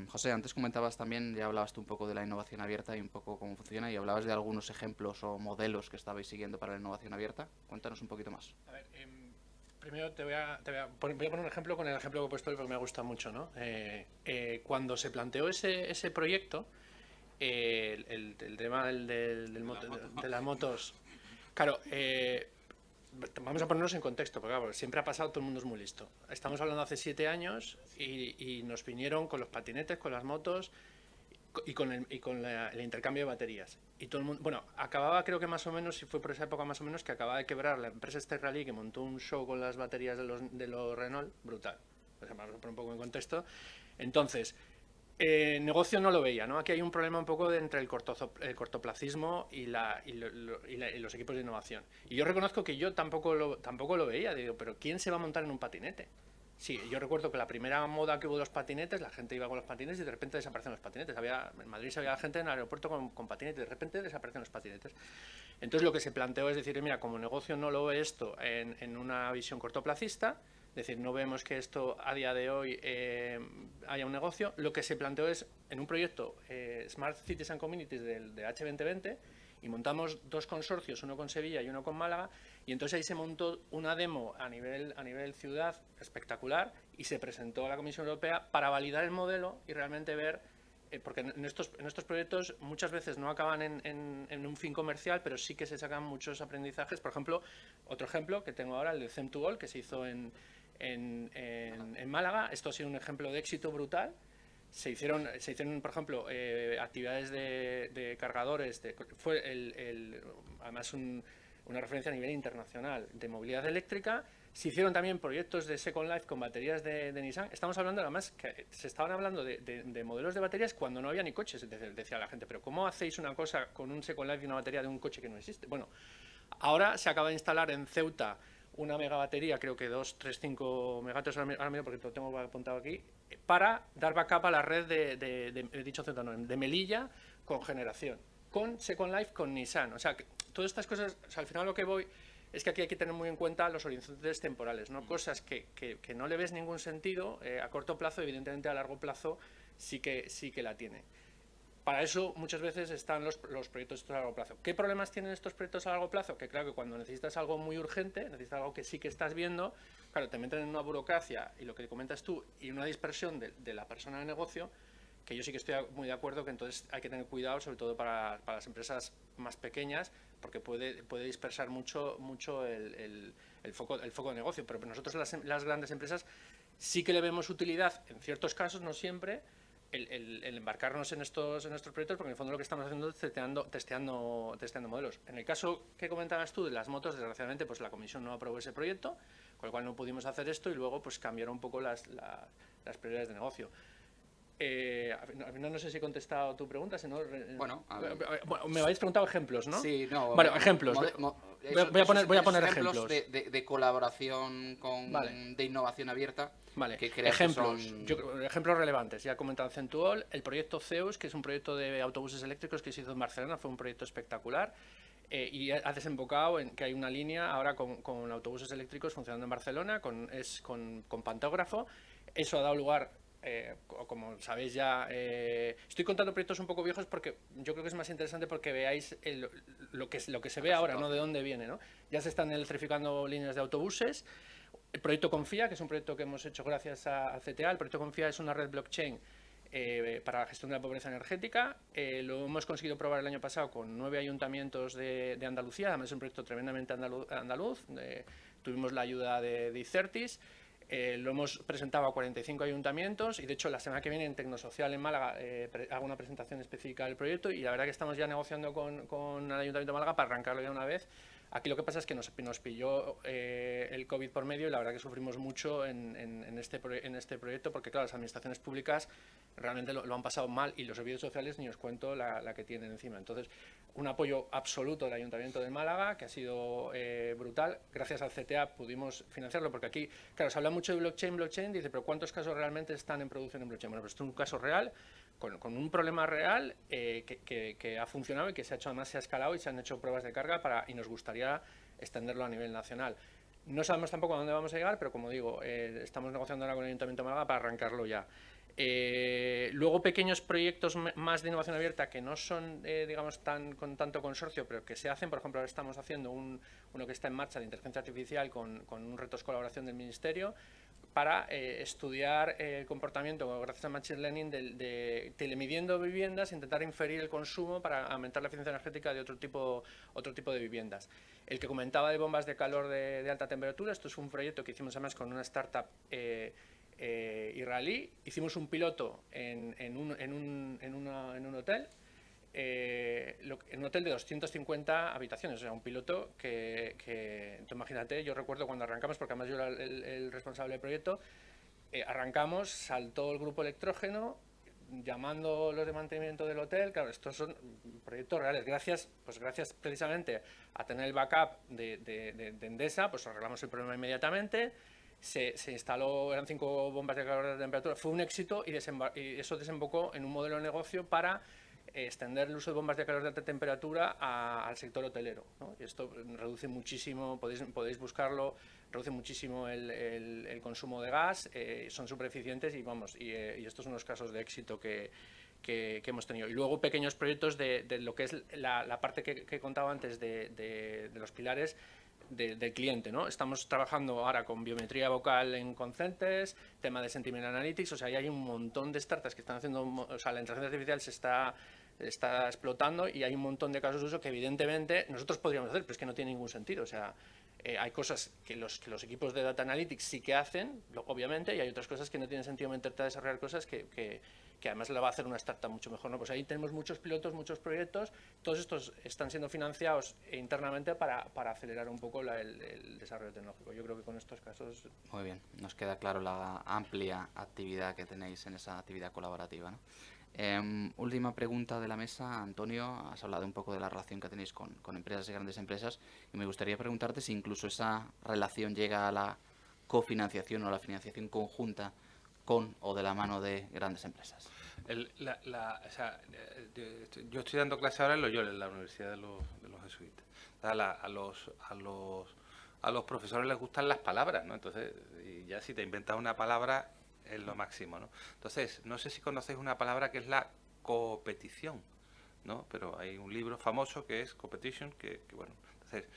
José, antes comentabas también, ya hablabas tú un poco de la innovación abierta y un poco cómo funciona, y hablabas de algunos ejemplos o modelos que estabais siguiendo para la innovación abierta. Cuéntanos un poquito más. A ver, primero voy a poner un ejemplo con el ejemplo que he puesto hoy porque me gusta mucho, ¿no? Cuando se planteó ese proyecto, el tema de las motos, claro, vamos a ponernos en contexto, porque claro, siempre ha pasado, todo el mundo es muy listo. Estamos hablando hace 7 años y nos vinieron con los patinetes, con las motos y con el intercambio de baterías. Y todo el mundo, bueno, acababa, creo que más o menos, si fue por esa época más o menos, que acababa de quebrar la empresa Rally, que montó un show con las baterías de los Renault, brutal. O sea, vamos a poner un poco en contexto. Entonces, negocio no lo veía, ¿no? Aquí hay un problema un poco entre el cortoplacismo y los equipos de innovación. Y yo reconozco que yo tampoco lo veía. Digo, pero ¿quién se va a montar en un patinete? Sí, yo recuerdo que la primera moda que hubo de los patinetes, la gente iba con los patinetes y de repente desaparecen los patinetes. En Madrid se veía gente en el aeropuerto con patinetes y de repente desaparecen los patinetes. Entonces lo que se planteó es decir, mira, como negocio no lo ve esto en una visión cortoplacista, es decir, no vemos que esto a día de hoy haya un negocio. Lo que se planteó es, en un proyecto Smart Cities and Communities de H2020, y montamos 2 consorcios, uno con Sevilla y uno con Málaga, y entonces ahí se montó una demo a nivel ciudad espectacular y se presentó a la Comisión Europea para validar el modelo y realmente ver, porque en estos proyectos muchas veces no acaban en un fin comercial, pero sí que se sacan muchos aprendizajes. Por ejemplo, otro ejemplo que tengo ahora, el de Them2All, que se hizo en Málaga. Esto ha sido un ejemplo de éxito brutal. Se hicieron por ejemplo, actividades de cargadores, fue además una referencia a nivel internacional de movilidad eléctrica. Se hicieron también proyectos de Second Life con baterías de Nissan. Estamos hablando, además, que se estaban hablando de modelos de baterías cuando no había ni coches. Decía la gente, pero ¿cómo hacéis una cosa con un Second Life y una batería de un coche que no existe? Bueno, ahora se acaba de instalar en Ceuta una megabatería, creo que 235 megavatios ahora mismo, porque lo tengo apuntado aquí, para dar backup a la red de Melilla con generación, con Second Life, con Nissan. O sea, que todas estas cosas, o sea, al final lo que voy es que aquí hay que tener muy en cuenta los horizontes temporales, ¿no? Cosas que no le ves ningún sentido a corto plazo, evidentemente a largo plazo sí que la tiene. Para eso muchas veces están los proyectos a largo plazo. ¿Qué problemas tienen estos proyectos a largo plazo? Que claro que cuando necesitas algo muy urgente, necesitas algo que sí que estás viendo, claro, te meten en una burocracia y lo que comentas tú y una dispersión de la persona de negocio, que yo sí que estoy muy de acuerdo que entonces hay que tener cuidado, sobre todo para las empresas más pequeñas, porque puede dispersar mucho el foco de negocio. Pero nosotros las grandes empresas sí que le vemos utilidad, en ciertos casos, no siempre, el embarcarnos en estos proyectos, porque en el fondo lo que estamos haciendo es testeando modelos. En el caso que comentabas tú de las motos, desgraciadamente pues la Comisión no aprobó ese proyecto, con lo cual no pudimos hacer esto y luego pues cambiaron un poco las prioridades de negocio. No sé si he contestado tu pregunta, si no... Bueno, me habéis preguntado ejemplos, ¿no? Sí, no. Bueno, ejemplos. Voy a poner ejemplos. De colaboración de innovación abierta. Vale, que ejemplos. Ejemplos relevantes. Ya he comentado Them2All, el proyecto Zeus, que es un proyecto de autobuses eléctricos que se hizo en Barcelona, fue un proyecto espectacular. Y ha desembocado en que hay una línea ahora con autobuses eléctricos funcionando en Barcelona, con pantógrafo. Eso ha dado lugar... como sabéis ya, estoy contando proyectos un poco viejos porque yo creo que es más interesante porque veáis lo que se ve ahora, ¿no? De dónde viene, ¿no? Ya se están electrificando líneas de autobuses. El proyecto Confía, que es un proyecto que hemos hecho gracias a CTA. El proyecto Confía es una red blockchain para la gestión de la pobreza energética. Lo hemos conseguido probar el año pasado con 9 ayuntamientos de Andalucía, además es un proyecto tremendamente andaluz. Tuvimos la ayuda de ICERTIS. Lo hemos presentado a 45 ayuntamientos y, de hecho, la semana que viene en Tecnosocial en Málaga hago una presentación específica del proyecto y la verdad que estamos ya negociando con el Ayuntamiento de Málaga para arrancarlo ya una vez. Aquí lo que pasa es que nos pilló el COVID por medio y la verdad que sufrimos mucho en este proyecto porque, claro, las administraciones públicas realmente lo han pasado mal y los servicios sociales ni os cuento la que tienen encima. Entonces, un apoyo absoluto del Ayuntamiento de Málaga, que ha sido brutal. Gracias al CTA pudimos financiarlo, porque aquí, claro, se habla mucho de blockchain, dice, pero ¿cuántos casos realmente están en producción en blockchain? Bueno, pues esto es un caso real, con un problema real que ha funcionado y que se ha hecho, además se ha escalado y se han hecho pruebas de carga y nos gustaría extenderlo a nivel nacional. No sabemos tampoco a dónde vamos a llegar, pero como digo, estamos negociando ahora con el Ayuntamiento de Málaga para arrancarlo ya. Luego pequeños proyectos más de innovación abierta que no son, digamos, con tanto consorcio, pero que se hacen. Por ejemplo, ahora estamos haciendo uno que está en marcha de inteligencia artificial con un retos de colaboración del Ministerio para estudiar el comportamiento, gracias a Machine Learning, de telemidiendo viviendas, intentar inferir el consumo para aumentar la eficiencia energética de otro tipo de viviendas. El que comentaba de bombas de calor de alta temperatura, esto es un proyecto que hicimos además con una startup israelí. Hicimos un piloto en un hotel, en un hotel de 250 habitaciones, o sea, un piloto que imagínate, yo recuerdo cuando arrancamos, porque además yo era el responsable del proyecto, arrancamos, saltó el grupo electrógeno, llamando los de mantenimiento del hotel. Claro, estos son proyectos reales. Gracias precisamente a tener el backup de Endesa, pues arreglamos el problema inmediatamente. Se instaló, eran 5 bombas de calor de temperatura, fue un éxito y eso desembocó en un modelo de negocio para extender el uso de bombas de calor de alta temperatura al sector hotelero, ¿no? Y esto reduce muchísimo, podéis buscarlo, reduce muchísimo el consumo de gas, son súper eficientes y estos son los casos de éxito que hemos tenido. Y luego pequeños proyectos de lo que es la parte que contaba antes de los pilares del cliente, ¿no? Estamos trabajando ahora con biometría vocal en Consentes, tema de Sentiment Analytics, o sea, hay un montón de startups que están haciendo, o sea, la inteligencia artificial se está explotando y hay un montón de casos de uso que evidentemente nosotros podríamos hacer, pero es que no tiene ningún sentido, o sea, hay cosas que los equipos de Data Analytics sí que hacen, obviamente, y hay otras cosas que no tienen sentido meterte a desarrollar cosas que además le va a hacer una startup mucho mejor, ¿no? Pues ahí tenemos muchos pilotos, muchos proyectos, todos estos están siendo financiados internamente para acelerar un poco el desarrollo tecnológico. Yo creo que con estos casos... Muy bien, nos queda claro la amplia actividad que tenéis en esa actividad colaborativa, ¿no? Última pregunta de la mesa. Antonio, has hablado un poco de la relación que tenéis con empresas y grandes empresas y me gustaría preguntarte si incluso esa relación llega a la cofinanciación o a la financiación conjunta con o de la mano de grandes empresas. Yo estoy dando clase ahora en Loyola, en la Universidad de los Jesuitas. A los profesores les gustan las palabras, ¿no? Entonces, y ya si te inventas una palabra es lo máximo, ¿no? Entonces, no sé si conocéis una palabra que es la competición, ¿no? Pero hay un libro famoso que es Competition, que bueno, entonces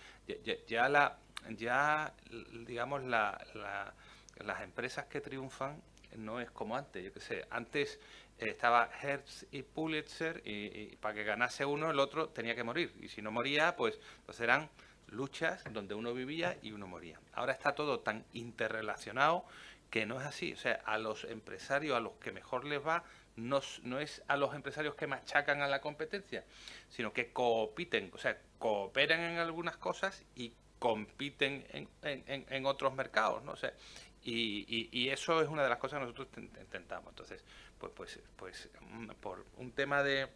digamos las empresas que triunfan no es como antes. Yo qué sé, antes estaba Hearst y Pulitzer y para que ganase uno el otro tenía que morir y si no moría pues eran luchas donde uno vivía y uno moría. Ahora está todo tan interrelacionado que no es así. O sea, a los empresarios a los que mejor les va no es a los empresarios que machacan a la competencia, sino que compiten, o sea, cooperan en algunas cosas y compiten en otros mercados, ¿no? O sea, y eso es una de las cosas que nosotros intentamos. Entonces, pues por un tema de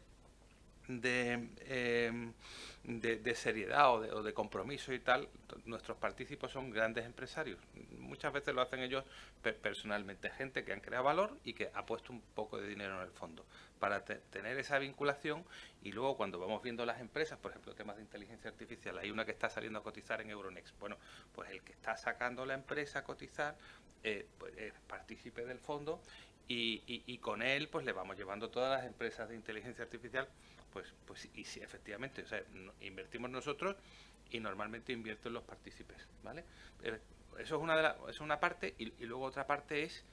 seriedad o de compromiso y tal, nuestros partícipes son grandes empresarios. Muchas veces lo hacen ellos personalmente, gente que han creado valor y que ha puesto un poco de dinero en el fondo para tener esa vinculación. Y luego cuando vamos viendo las empresas, por ejemplo, temas de inteligencia artificial, hay una que está saliendo a cotizar en Euronext. Bueno, pues el que está sacando la empresa a cotizar pues es partícipe del fondo y con él pues le vamos llevando todas las empresas de inteligencia artificial. Pues y sí, efectivamente, o sea, invertimos nosotros y normalmente invierten los partícipes, ¿vale? Eso es una parte y luego otra parte es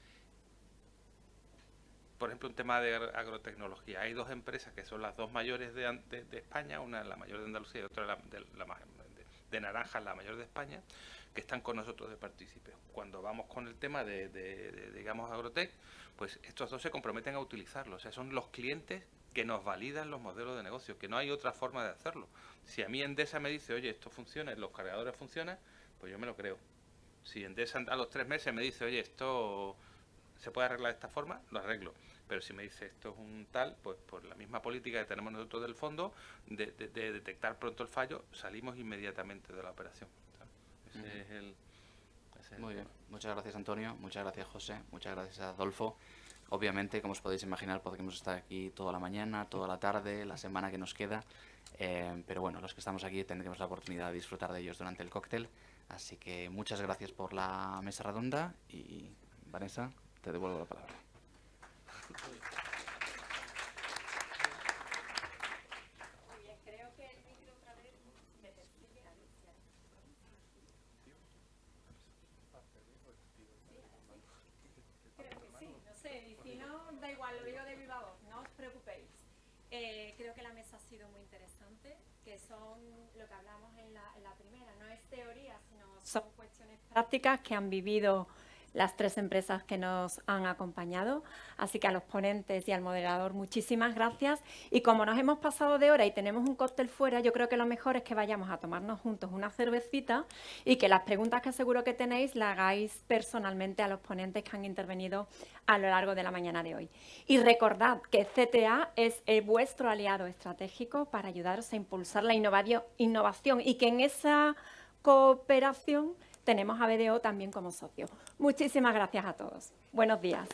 por ejemplo, un tema de agrotecnología. Hay dos empresas que son las dos mayores de España, una la mayor de Andalucía y otra de Naranjas, la mayor de España, que están con nosotros de partícipes. Cuando vamos con el tema digamos, Agrotec, pues estos dos se comprometen a utilizarlo. O sea, son los clientes que nos validan los modelos de negocio, que no hay otra forma de hacerlo. Si a mí Endesa me dice, oye, esto funciona, los cargadores funcionan, pues yo me lo creo. Si Endesa a los 3 meses me dice, oye, esto se puede arreglar de esta forma, lo arreglo. Pero si me dice esto es un tal, pues por la misma política que tenemos nosotros del fondo, de detectar pronto el fallo, salimos inmediatamente de la operación. Ese es el... Muy bien. Muchas gracias, Antonio. Muchas gracias, José. Muchas gracias, Adolfo. Obviamente, como os podéis imaginar, podemos estar aquí toda la mañana, toda la tarde, la semana que nos queda. Pero bueno, los que estamos aquí tendremos la oportunidad de disfrutar de ellos durante el cóctel. Así que muchas gracias por la mesa redonda y, Vanessa, te devuelvo la palabra. Da igual, lo digo de viva voz, no os preocupéis. Creo que la mesa ha sido muy interesante, que son lo que hablamos en la primera, no es teoría, sino son cuestiones prácticas que han vivido las 3 empresas que nos han acompañado. Así que a los ponentes y al moderador, muchísimas gracias. Y como nos hemos pasado de hora y tenemos un cóctel fuera, yo creo que lo mejor es que vayamos a tomarnos juntos una cervecita y que las preguntas que seguro que tenéis las hagáis personalmente a los ponentes que han intervenido a lo largo de la mañana de hoy. Y recordad que CTA es vuestro aliado estratégico para ayudaros a impulsar la innovación y que en esa cooperación tenemos a BDO también como socio. Muchísimas gracias a todos. Buenos días.